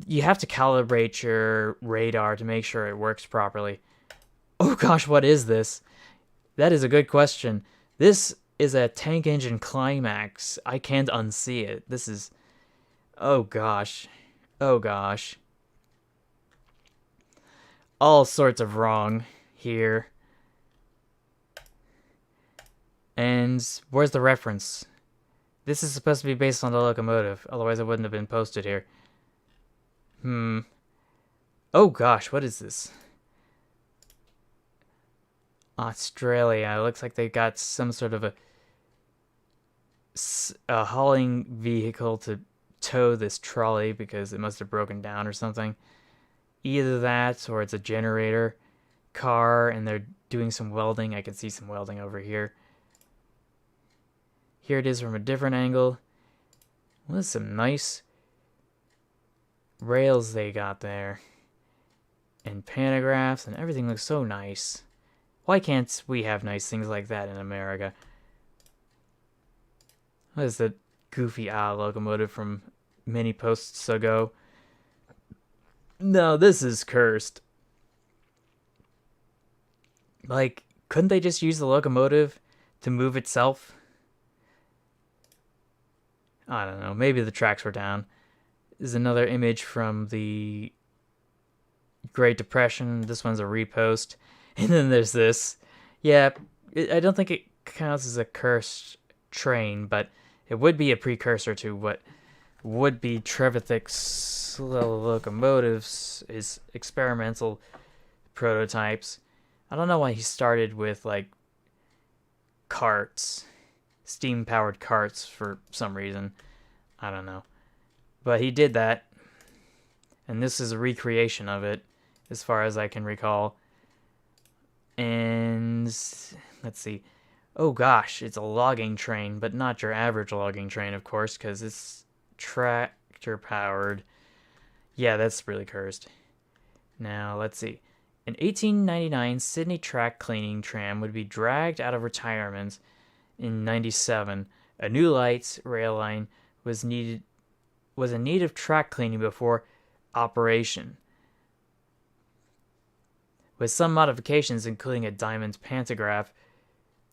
you have to calibrate your radar to make sure it works properly. Oh gosh, what is this? That is a good question. This is a tank engine climax. I can't unsee it. This is... Oh gosh. Oh gosh. All sorts of wrong here. And where's the reference? This is supposed to be based on the locomotive, otherwise it wouldn't have been posted here. Oh gosh, what is this? Australia. It looks like they got some sort of a... it's a hauling vehicle to tow this trolley because it must have broken down or something. Either that or it's a generator car and they're doing some welding. I can see some welding over here. Here it is from a different angle. Well, there's some nice rails they got there. And pantographs and everything looks so nice. Why can't we have nice things like that in America? What is the goofy locomotive from many posts ago? No, this is cursed. Like, couldn't they just use the locomotive to move itself? I don't know. Maybe the tracks were down. This is another image from the Great Depression. This one's a repost. And then there's this. Yeah, I don't think it counts as a cursed train, but it would be a precursor to what would be Trevithick's locomotives, his experimental prototypes. I don't know why he started with, like, carts. Steam-powered carts for some reason. I don't know. But he did that. And this is a recreation of it, as far as I can recall. And let's see. Oh gosh, it's a logging train, but not your average logging train, of course, because it's tractor-powered. Yeah, that's really cursed. Now, let's see. An 1899 Sydney track cleaning tram would be dragged out of retirement in 97. A new light rail line was in need of track cleaning before operation, with some modifications including a diamond pantograph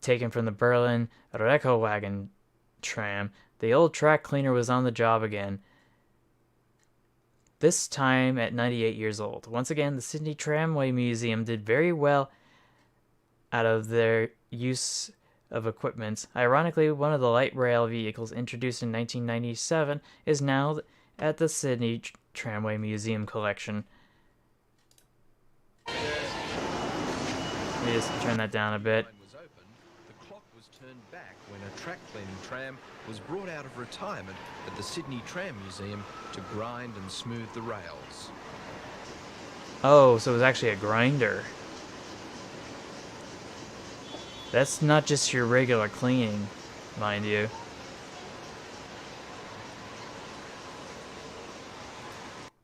taken from the Berlin Rekowagen tram. The old track cleaner was on the job again, this time at 98 years old. Once again, the Sydney Tramway Museum did very well out of their use of equipment. Ironically, one of the light rail vehicles introduced in 1997 is now at the Sydney Tramway Museum collection. Let me just turn that down a bit. Was opened, the clock was turned back when a track cleaning tram was brought out of retirement at the Sydney Tram Museum to grind and smooth the rails. Oh, so it was actually a grinder. That's not just your regular cleaning, mind you.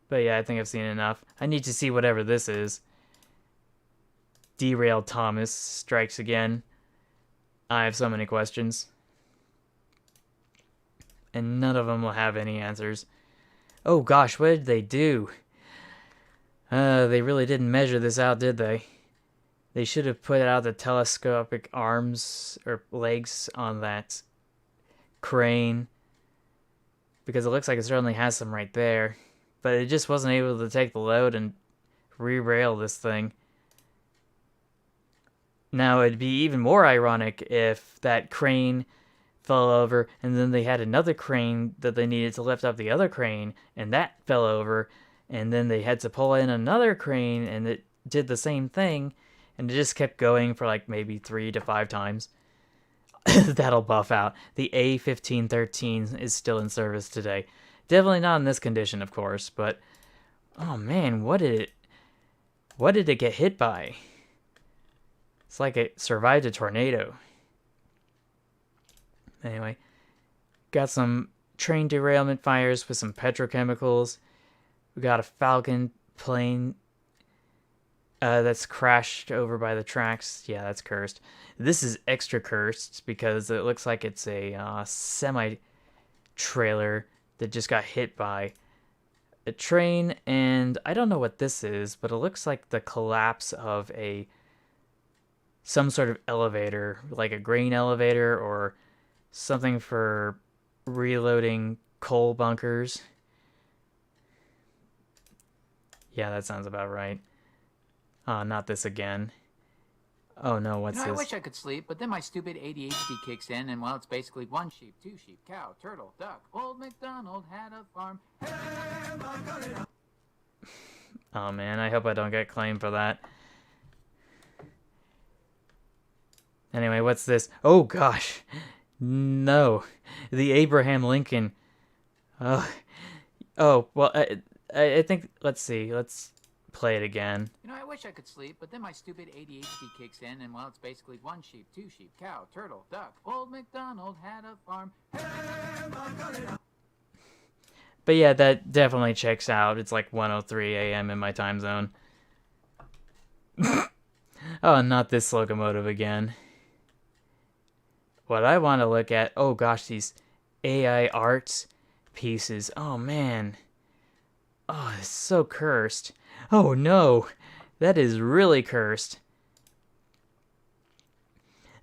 But yeah, I think I've seen enough. I need to see whatever this is. Derailed Thomas strikes again. I have so many questions. And none of them will have any answers. Oh gosh, what did they do? They really didn't measure this out, did they? They should have put out the telescopic arms or legs on that crane, because it looks like it certainly has some right there, but it just wasn't able to take the load and re-rail this thing. Now, it'd be even more ironic if that crane fell over and then they had another crane that they needed to lift up the other crane and that fell over, and then they had to pull in another crane and it did the same thing, and it just kept going for like maybe 3 to 5 times. That'll buff out. The A1513 is still in service today. Definitely not in this condition, of course, but oh man, what did it get hit by? It's like it survived a tornado. Anyway, got some train derailment fires with some petrochemicals. We got a Falcon plane that's crashed over by the tracks. Yeah, that's cursed. This is extra cursed because it looks like it's a semi-trailer that just got hit by a train, and I don't know what this is, but it looks like the collapse of some sort of elevator, like a grain elevator or something for reloading coal bunkers. Yeah, that sounds about right. Not this again. Oh no, what's this? I wish I could sleep, but then my stupid ADHD kicks in, and well, it's basically 1 sheep, 2 sheep, cow, turtle, duck. Old MacDonald had a farm. Oh man, I hope I don't get claimed for that. Anyway, what's this? Oh gosh, No, the Abraham Lincoln. Oh, well, I think, let's see, let's play it again. You know, I wish I could sleep, but then my stupid ADHD kicks in, and well, it's basically one sheep, two sheep, cow, turtle, duck. Old MacDonald had a farm. But yeah, that definitely checks out. It's like 1:03 a.m. in my time zone. Oh, not this locomotive again. What I want to look at, oh gosh, these AI art pieces. Oh man. Oh, it's so cursed. Oh no, that is really cursed.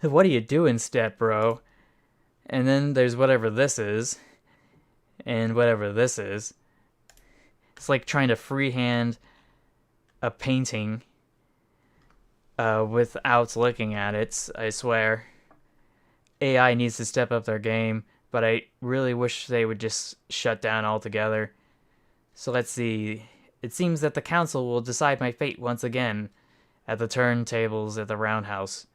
What are you doing, step bro? And then there's whatever this is. And whatever this is. It's like trying to freehand a painting without looking at it, I swear. AI needs to step up their game, but I really wish they would just shut down altogether. So let's see. It seems that the council will decide my fate once again at the turntables at the roundhouse.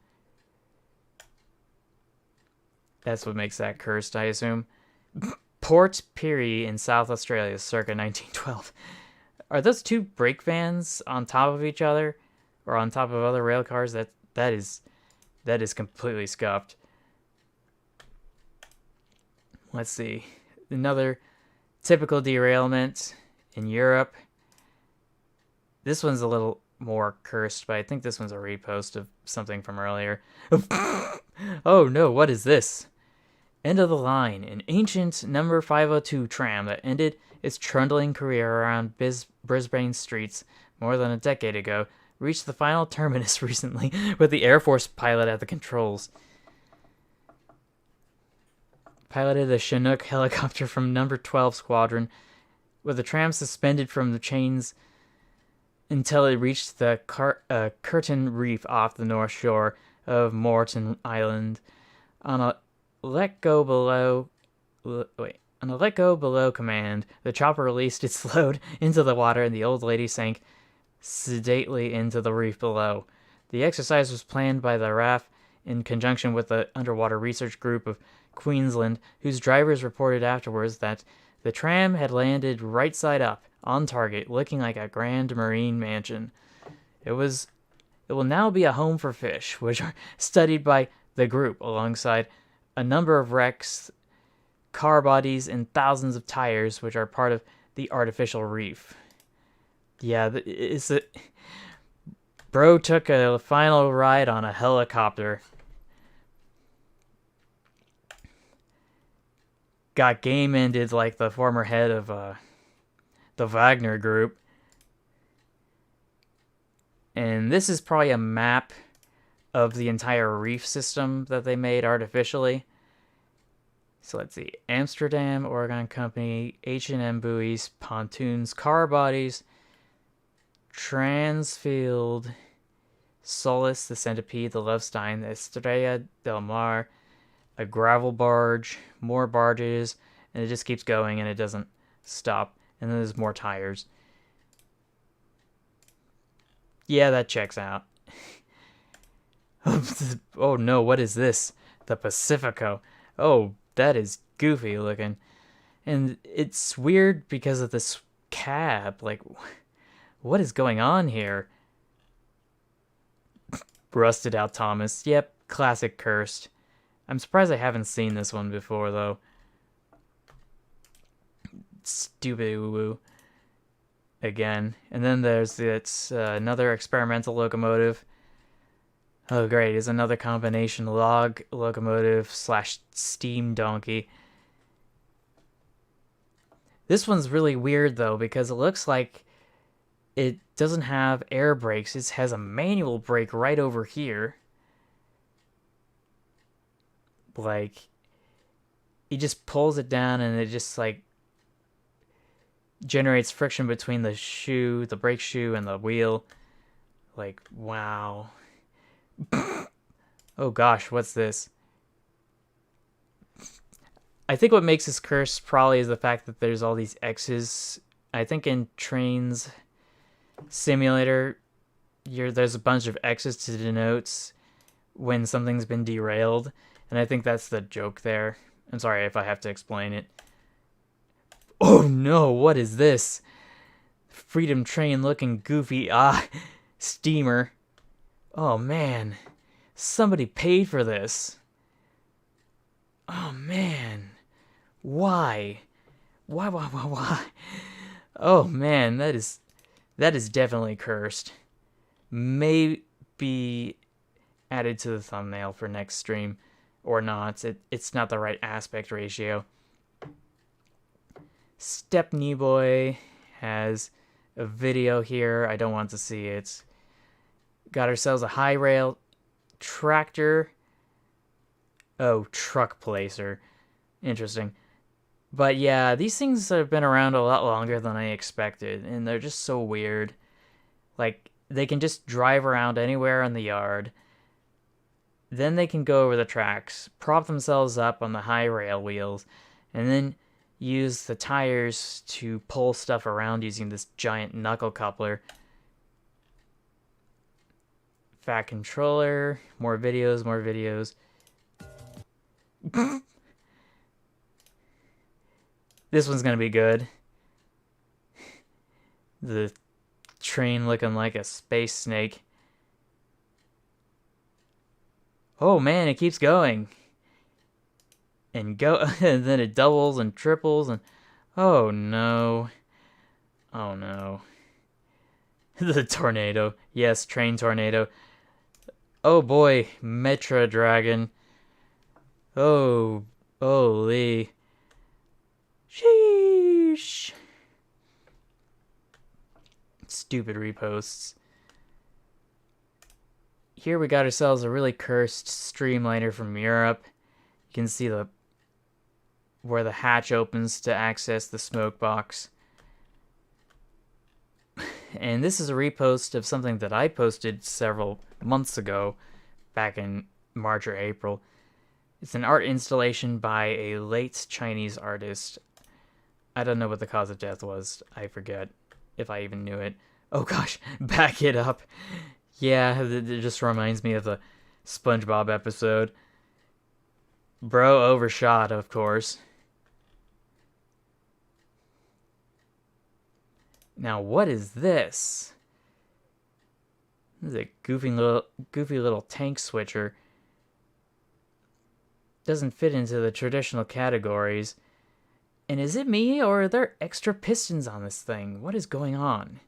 That's what makes that cursed, I assume. Port Pirie in South Australia, circa 1912. Are those two brake vans on top of each other, or on top of other rail cars? That is completely scuffed. Let's see. Another typical derailment in Europe. This one's a little more cursed, but I think this one's a repost of something from earlier. Oh no, what is this? End of the line, an ancient number 502 tram that ended its trundling career around Brisbane streets more than a decade ago, reached the final terminus recently with the Air Force pilot at the controls. Piloted a Chinook helicopter from number 12 squadron, with the tram suspended from the chains until it reached the Curtin Reef off the north shore of Moreton Island. On a let go below command, the chopper released its load into the water and the old lady sank sedately into the reef below. The exercise was planned by the RAF in conjunction with the Underwater Research Group of Queensland, whose drivers reported afterwards that the tram had landed right side up, on target, looking like a grand marine mansion. It will now be a home for fish, which are studied by the group alongside a number of wrecks, car bodies, and thousands of tires, which are part of the artificial reef. Yeah, bro took a final ride on a helicopter. Got game ended like the former head of the Wagner Group. And this is probably a map of the entire reef system that they made artificially. So let's see. Amsterdam, Oregon Company, H&M buoys, pontoons, car bodies, Transfield, Solace, the Centipede, the Lovestein, the Estrella del Mar, a gravel barge, more barges, and it just keeps going and it doesn't stop. And then there's more tires. Yeah, that checks out. Oh no, what is this? The Pacifico. Oh, that is goofy looking. And it's weird because of this cab. Like, what is going on here? Rusted out Thomas. Yep, classic cursed. I'm surprised I haven't seen this one before, though. Stupid woo-woo. Again. And then there's another experimental locomotive. Oh, great. It's another combination log locomotive / steam donkey. This one's really weird, though, because it looks like it doesn't have air brakes. It has a manual brake right over here. Like, he just pulls it down and it just, like, generates friction between the brake shoe and the wheel. Like, wow. Oh gosh, what's this? I think what makes this curse probably is the fact that there's all these X's. I think in Trains Simulator, there's a bunch of X's to denote when something's been derailed. And I think that's the joke there. I'm sorry if I have to explain it. Oh no, what is this? Freedom Train looking goofy steamer. Oh man, somebody paid for this. Oh man, why? Why? Oh man, that is definitely cursed. Maybe added to the thumbnail for next stream, or not. It's not the right aspect ratio. Stepney Boy has a video here. I don't want to see it. Got ourselves a high rail tractor. Oh, truck placer. Interesting. But yeah, these things have been around a lot longer than I expected, and they're just so weird. Like, they can just drive around anywhere in the yard. Then they can go over the tracks, prop themselves up on the high rail wheels, and then use the tires to pull stuff around using this giant knuckle coupler. Fat controller, more videos, more videos. This one's gonna be good. The train looking like a space snake. Oh man, it keeps going. And and then it doubles and triples and oh no. Oh no. The tornado. Yes, train tornado. Oh boy, Metra Dragon. Oh, holy. Sheesh. Stupid reposts. Here we got ourselves a really cursed streamliner from Europe. You can see where the hatch opens to access the smoke box. And this is a repost of something that I posted several months ago, back in March or April. It's an art installation by a late Chinese artist. I don't know what the cause of death was. I forget if I even knew it. Oh gosh, back it up. Yeah, it just reminds me of the SpongeBob episode. Bro overshot, of course. Now, what is this? This is a goofy little tank switcher. Doesn't fit into the traditional categories. And is it me, or are there extra pistons on this thing? What is going on?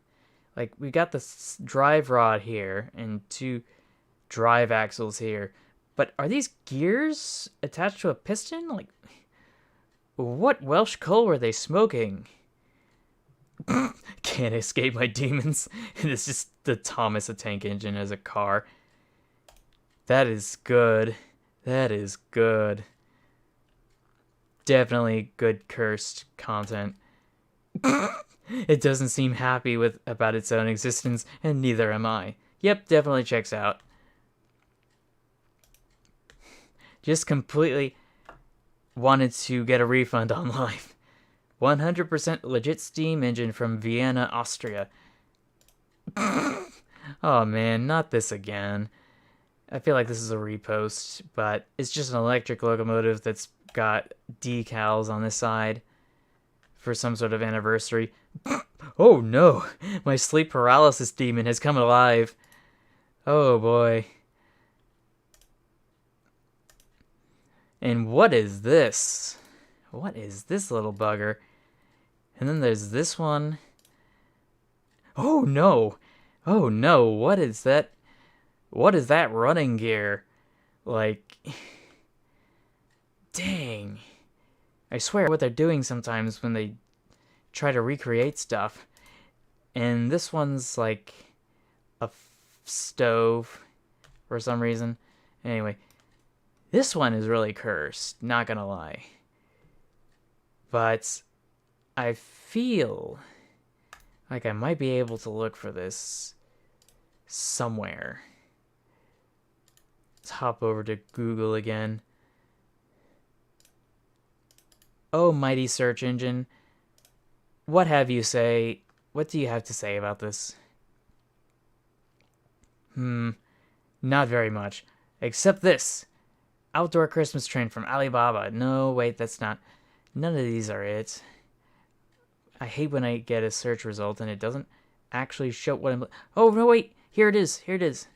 Like, we got this drive rod here, and 2 drive axles here. But are these gears attached to a piston? Like, what Welsh coal were they smoking? Can't escape my demons. It's just the Thomas the Tank Engine as a car. That is good. That is good. Definitely good cursed content. It doesn't seem happy about its own existence, and neither am I. Yep, definitely checks out. Just completely wanted to get a refund on life. 100% legit steam engine from Vienna, Austria. Oh man, not this again. I feel like this is a repost, but it's just an electric locomotive that's got decals on this side for some sort of anniversary. Oh no, my sleep paralysis demon has come alive. Oh boy. And what is this? What is this little bugger? And then there's this one. Oh no! Oh no, what is that? What is that running gear? Like, dang. I swear what they're doing sometimes when they try to recreate stuff. And this one's like a stove for some reason. Anyway, this one is really cursed, not gonna lie. But I feel like I might be able to look for this somewhere. Let's hop over to Google again. Oh, mighty search engine. What do you have to say about this? Not very much. Except this. Outdoor Christmas train from Alibaba. No, wait, that's not. None of these are it. I hate when I get a search result and it doesn't actually show what I'm... Oh, no, wait. Here it is. Here it is.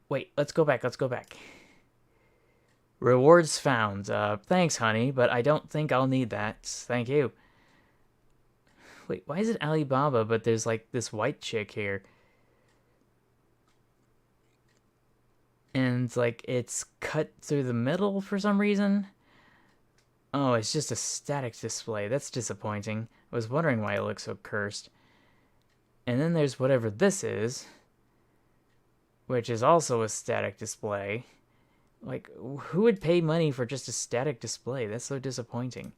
Wait, let's go back. Let's go back. Rewards found. Thanks, honey, but I don't think I'll need that. Thank you. Wait, why is it Alibaba, but there's like this white chick here? And like it's cut through the middle for some reason. Oh, it's just a static display. That's disappointing. I was wondering why it looks so cursed. And then there's whatever this is, which is also a static display. Like, who would pay money for just a static display? That's so disappointing.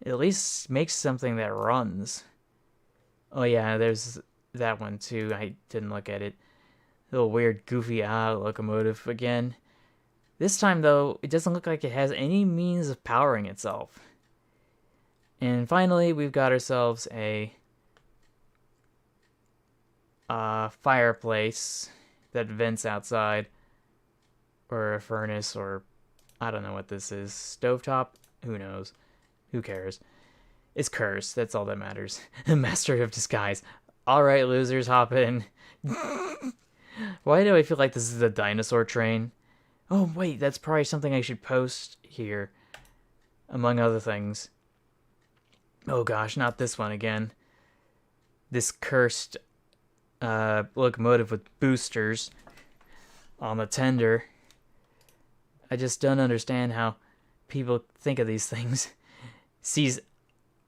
At least make something that runs. Oh yeah, there's that one too. I didn't look at it. Little weird, goofy, locomotive again. This time, though, it doesn't look like it has any means of powering itself. And finally, we've got ourselves a fireplace that vents outside. Or a furnace, or I don't know what this is. Stovetop? Who knows? Who cares? It's cursed. That's all that matters. Master of disguise. Alright, losers, hop in. Why do I feel like this is a dinosaur train? Oh, wait, that's probably something I should post here. Among other things. Oh gosh, not this one again. This cursed locomotive with boosters on the tender. I just don't understand how people think of these things. Sees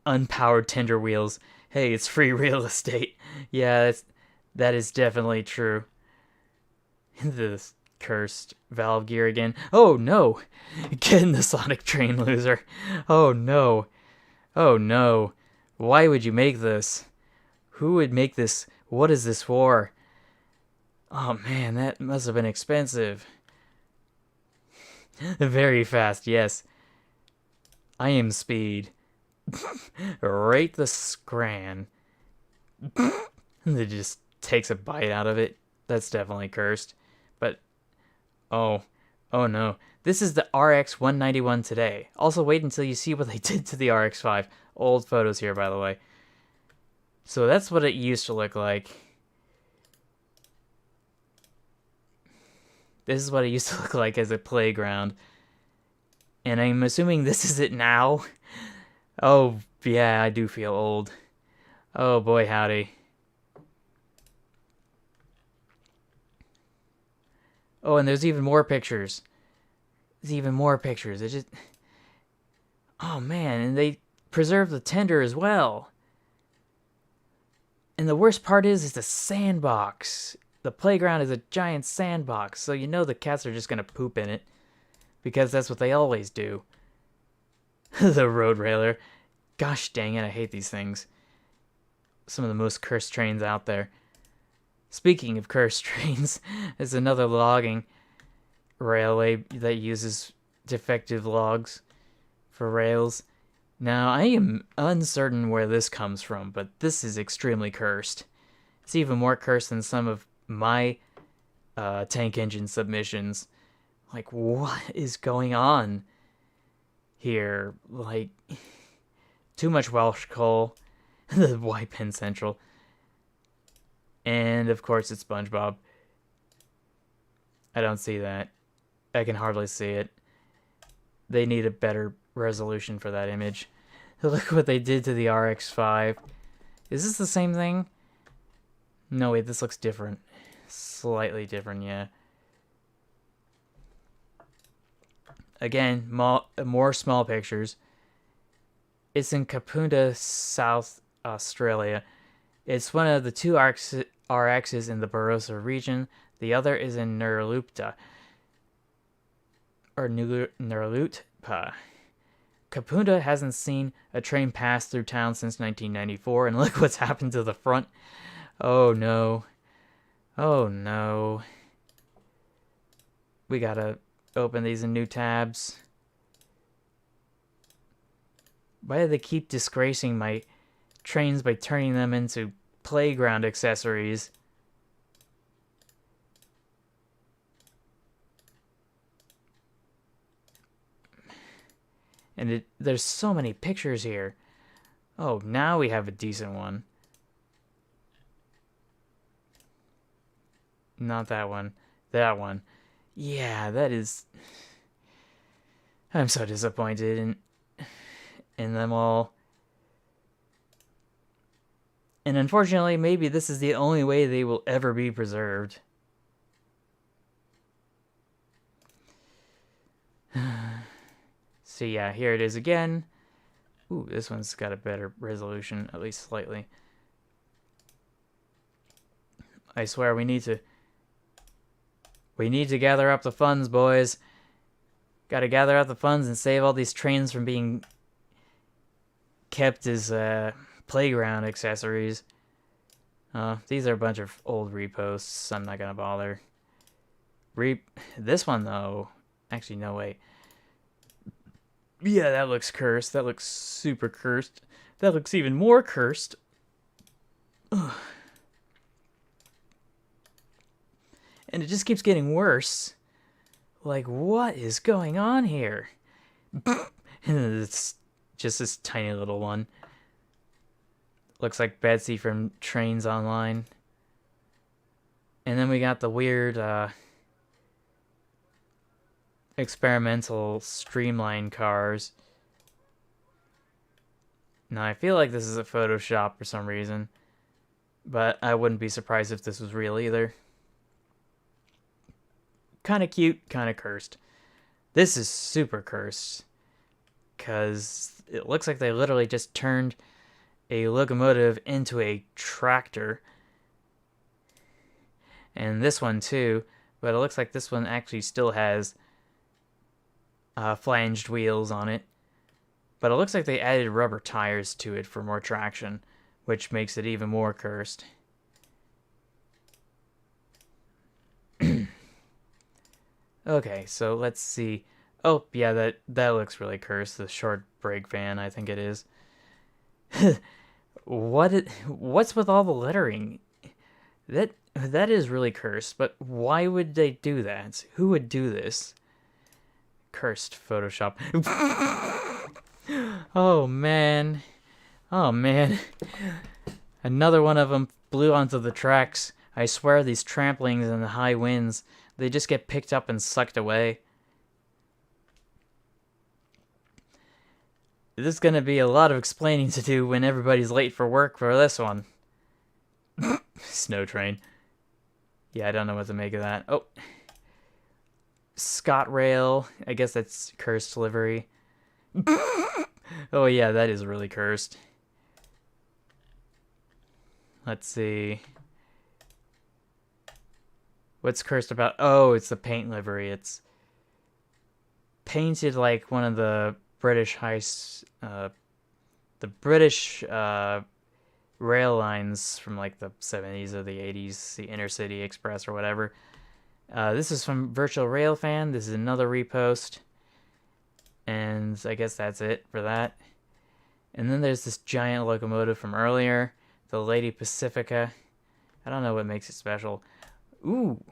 unpowered tender wheels. Hey, it's free real estate. Yeah, that is definitely true. This cursed valve gear again. Oh no! Get in the Sonic train, loser. Oh no. Oh no. Why would you make this? Who would make this? What is this for? Oh man, that must have been expensive. Very fast, yes. I am speed. Right the scran. It just takes a bite out of it. That's definitely cursed. But, oh no. This is the RX 191 today. Also, wait until you see what they did to the RX 5. Old photos here, by the way. So that's what it used to look like. This is what it used to look like as a playground. And I'm assuming this is it now. Oh, yeah, I do feel old. Oh, boy, howdy. Oh, and there's even more pictures. There's even more pictures. It just... Oh, man, and they preserve the tender as well. And the worst part is it's a sandbox. The playground is a giant sandbox, so you know the cats are just gonna poop in it. Because that's what they always do. The road railer. Gosh dang it, I hate these things. Some of the most cursed trains out there. Speaking of cursed trains, there's another logging railway that uses defective logs for rails. Now, I am uncertain where this comes from, but this is extremely cursed. It's even more cursed than some of my tank engine submissions. Like, what is going on here? Like, too much Welsh coal. The White Pen Central. And, of course, it's SpongeBob. I don't see that. I can hardly see it. They need a better resolution for that image. Look what they did to the RX-5. Is this the same thing? No, wait, this looks different. Slightly different, yeah. Again, more small pictures. It's in Kapunda, South Australia. It's one of the two RXs in the Barossa region. The other is in Nurlupta. Or Nurlutpa. Kapunda hasn't seen a train pass through town since 1994, and look what's happened to the front. Oh no. Oh no. We gotta open these in new tabs. Why do they keep disgracing my trains by turning them into playground accessories? And there's so many pictures here. Oh, now we have a decent one. Not that one. That one. Yeah, that is... I'm so disappointed in them all. And unfortunately, maybe this is the only way they will ever be preserved. So yeah, here it is again. Ooh, this one's got a better resolution, at least slightly. I swear we need to gather up the funds, boys. Gotta gather up the funds and save all these trains from being kept as playground accessories. These are a bunch of old reposts. I'm not gonna bother. This one though, actually no way. Yeah, that looks cursed. That looks super cursed. That looks even more cursed. Ugh. And it just keeps getting worse. Like, what is going on here? And it's just this tiny little one. Looks like Betsy from Trains Online. And then we got the weird, experimental streamline cars. Now, I feel like this is a Photoshop for some reason. But I wouldn't be surprised if this was real either. Kind of cute, kind of cursed. This is super cursed. Because it looks like they literally just turned a locomotive into a tractor. And this one too. But it looks like this one actually still has flanged wheels on it. But it looks like they added rubber tires to it for more traction, which makes it even more cursed. Okay, so let's see. Oh, yeah, that looks really cursed. The short brake van, I think it is. What's with all the lettering? That is really cursed, but why would they do that? Who would do this? Cursed Photoshop. Oh, man. Oh, man. Another one of them blew onto the tracks. I swear these tramplings and the high winds, they just get picked up and sucked away. This is going to be a lot of explaining to do when everybody's late for work for this one. Snow train. Yeah, I don't know what to make of that. Oh. Scott Rail. I guess that's cursed livery. Oh yeah, that is really cursed. Let's see. What's cursed about... Oh, it's the paint livery. It's painted like one of the British the British rail lines from like the 70s or the 80s, the Intercity Express or whatever. This is from Virtual Rail Fan. This is another repost. And I guess that's it for that. And then there's this giant locomotive from earlier, the Lady Pacifica. I don't know what makes it special. Ooh,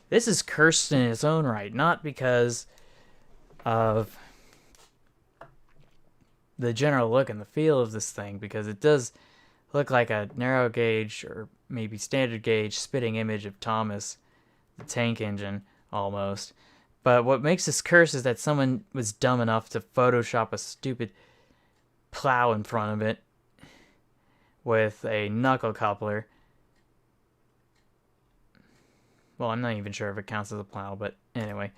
this is cursed in its own right, not because of the general look and the feel of this thing, because it does look like a narrow gauge or maybe standard gauge spitting image of Thomas, the tank engine, almost. But what makes this curse is that someone was dumb enough to Photoshop a stupid plow in front of it with a knuckle coupler. Well, I'm not even sure if it counts as a plow, but anyway.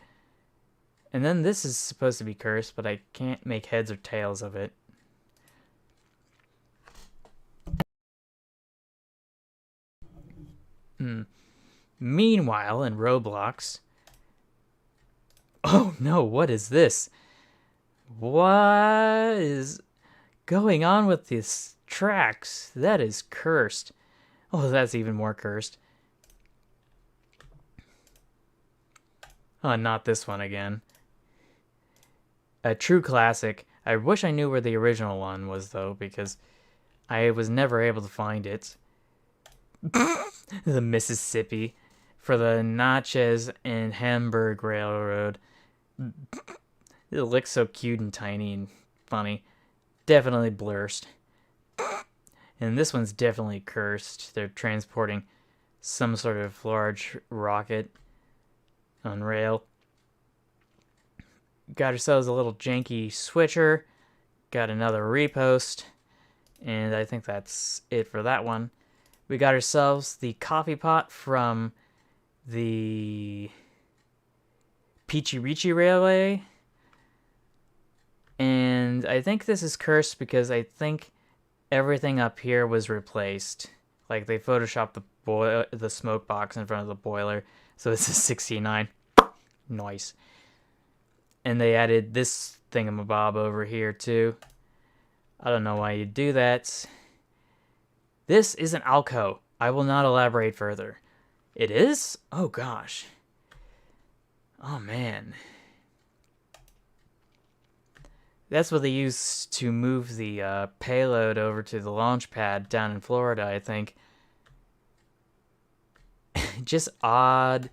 And then this is supposed to be cursed, but I can't make heads or tails of it. Meanwhile, in Roblox... Oh no, what is this? What is going on with these tracks? That is cursed. Oh, that's even more cursed. Oh, not this one again. A true classic. I wish I knew where the original one was, though, because I was never able to find it. The Mississippi for the Natchez and Hamburg Railroad. It looks so cute and tiny and funny. Definitely blurst. And this one's definitely cursed. They're transporting some sort of large rocket on rail. Got ourselves a little janky switcher. Got another repost. And I think that's it for that one. We got ourselves the coffee pot from the Peachy Reachy Railway. And I think this is cursed because I think everything up here was replaced. Like they photoshopped the smoke box in front of the boiler. So this is 69. Nice. And they added this thingamabob over here too. I don't know why you do that. This is an Alco. I will not elaborate further. It is? Oh gosh. Oh man. That's what they use to move the payload over to the launch pad down in Florida, I think. Just odd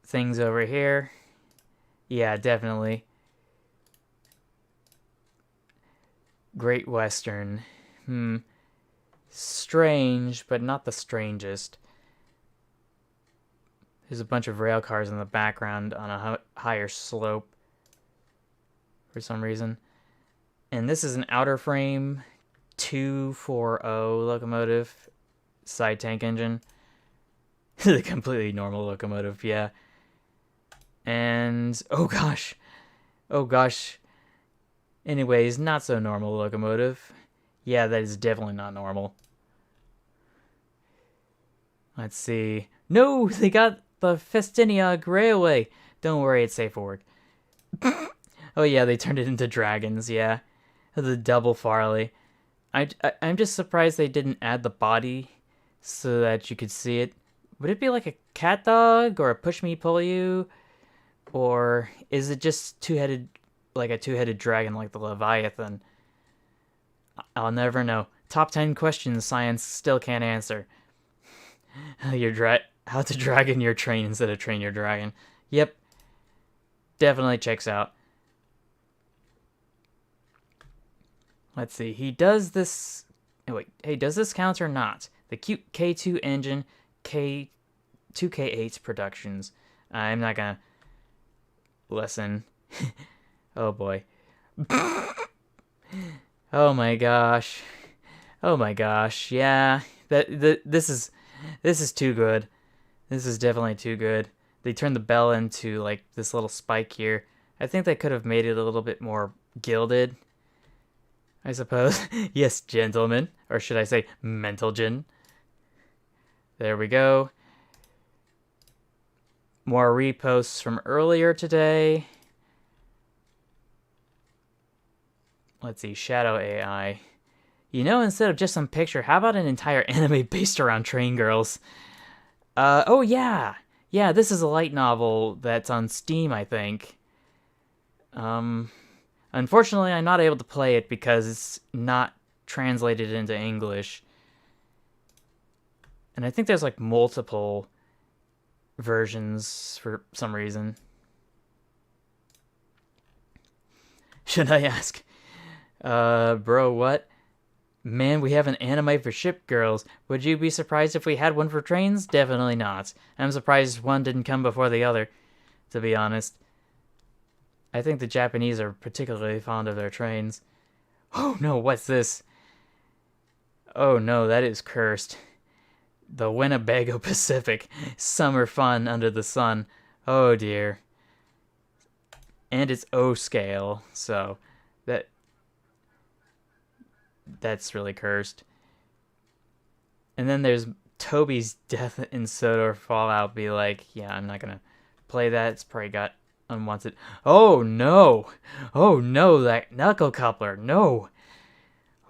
things over here. Yeah, definitely. Great Western. Strange, but not the strangest. There's a bunch of rail cars in the background on a higher slope for some reason. And this is an outer frame 240 locomotive side tank engine. The completely normal locomotive, yeah. And oh gosh. Anyways, not so normal locomotive. Yeah, that is definitely not normal. Let's see. No, they got the Festiniog Railway. Don't worry, it's safe for work. Oh yeah, they turned it into dragons, yeah. The double Farley. I'm just surprised they didn't add the body so that you could see it. Would it be like a cat dog or a push me pull you? Or is it just two-headed, like a two-headed dragon like the Leviathan? I'll never know. Top 10 questions science still can't answer. How to dragon your train instead of train your dragon. Yep. Definitely checks out. Let's see. He does this... Oh, wait. Hey, does this count or not? The cute K2 engine, K2K8 Productions. I'm not gonna... Listen. Oh, boy. Oh, my gosh. Oh, my gosh. Yeah. This is too good. This is definitely too good. They turned the bell into, like, this little spike here. I think they could have made it a little bit more gilded, I suppose. Yes, gentlemen. Or should I say, mental gin. There we go. More reposts from earlier today. Let's see, Shadow AI. You know, instead of just some picture, how about an entire anime based around train girls? Oh yeah! Yeah, this is a light novel that's on Steam, I think. Unfortunately, I'm not able to play it because it's not translated into English. And I think there's like multiple versions for some reason. Should I ask? Bro, what? Man, we have an anime for ship girls. Would you be surprised if we had one for trains? Definitely not. I'm surprised one didn't come before the other, to be honest. I think the Japanese are particularly fond of their trains. Oh no, what's this? Oh no, that is cursed. The Winnebago Pacific. Summer fun under the sun. Oh dear. And it's O scale, so that's really cursed. And then there's Toby's Death in Sodor Fallout. Be like, yeah, I'm not gonna play that. It's probably got unwanted. Oh no! Oh no, that knuckle coupler. No!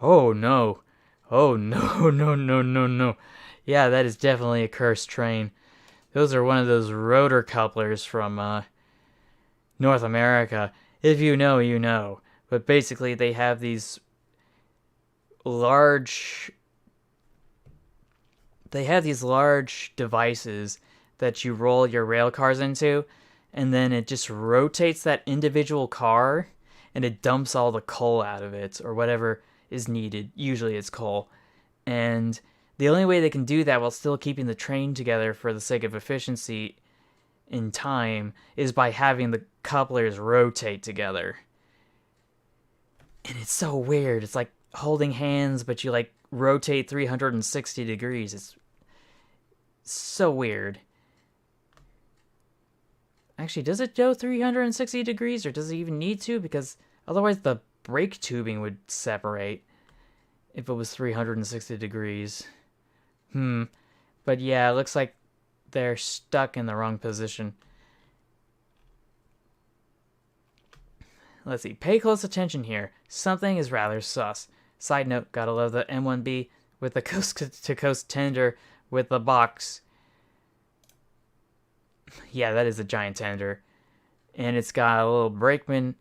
Oh no! Oh no, no. Yeah, that is definitely a cursed train. Those are one of those rotor couplers from North America. If you know, you know. But basically, they have these large devices that you roll your rail cars into, and then it just rotates that individual car, and it dumps all the coal out of it, or whatever is needed. Usually it's coal. And the only way they can do that while still keeping the train together for the sake of efficiency in time is by having the couplers rotate together. And it's so weird. It's like holding hands, but you like rotate 360 degrees. It's so weird. Actually, does it go 360 degrees, or does it even need to? Because otherwise the brake tubing would separate if it was 360 degrees. But yeah, it looks like they're stuck in the wrong position. Let's see. Pay close attention here. Something is rather sus. Side note, gotta love the M1B with the coast-to-coast tender with the box. Yeah, that is a giant tender. And it's got a little brakeman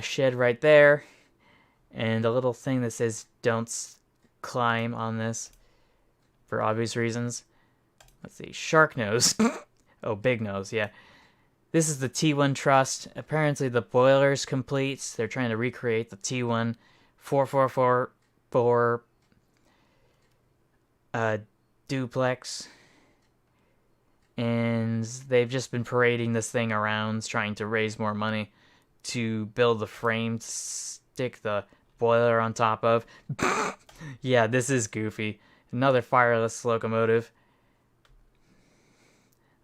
shed right there. And a little thing that says don't climb on this for obvious reasons. Let's see. Shark nose. Oh, big nose, yeah. This is the T1 Trust. Apparently the boiler's complete. They're trying to recreate the T1 4444 duplex. And they've just been parading this thing around, trying to raise more money to build the frame to stick the boiler on top of. Yeah, this is goofy. Another fireless locomotive.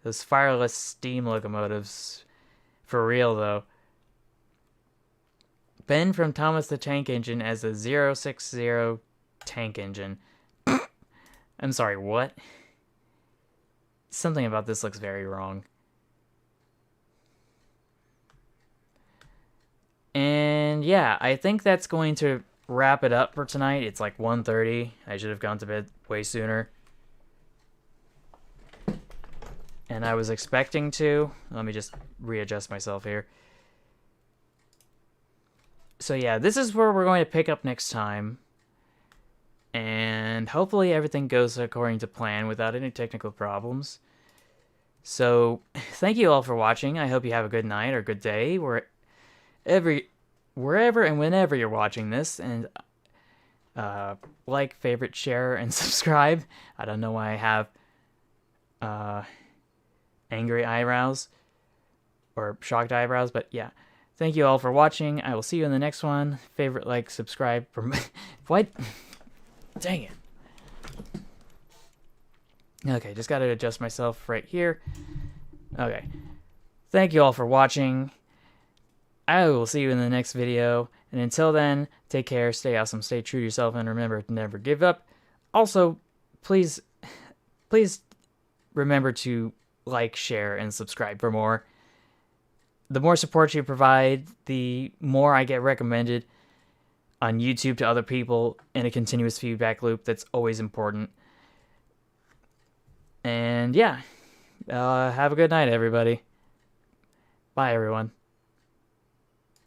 Those fireless steam locomotives. For real, though. Ben from Thomas the Tank Engine as a 060 tank engine. I'm sorry, what? Something about this looks very wrong. And yeah, I think that's going to wrap it up for tonight. It's like 1:30. I should have gone to bed way sooner. And I was expecting to. Let me just readjust myself here. So yeah, this is where we're going to pick up next time. And hopefully everything goes according to plan without any technical problems. So thank you all for watching. I hope you have a good night or good day wherever and whenever you're watching this. And like, favorite, share, and subscribe. I don't know why I have angry eyebrows or shocked eyebrows, but yeah. Thank you all for watching. I will see you in the next one. Favorite, like, subscribe. What? Dang it. Okay, just gotta adjust myself right here. Okay. Thank you all for watching. I will see you in the next video. And until then, take care, stay awesome, stay true to yourself, and remember to never give up. Also, please remember to like, share, and subscribe for more. The more support you provide, the more I get recommended on YouTube to other people in a continuous feedback loop. That's always important. And yeah, have a good night, everybody. Bye, everyone.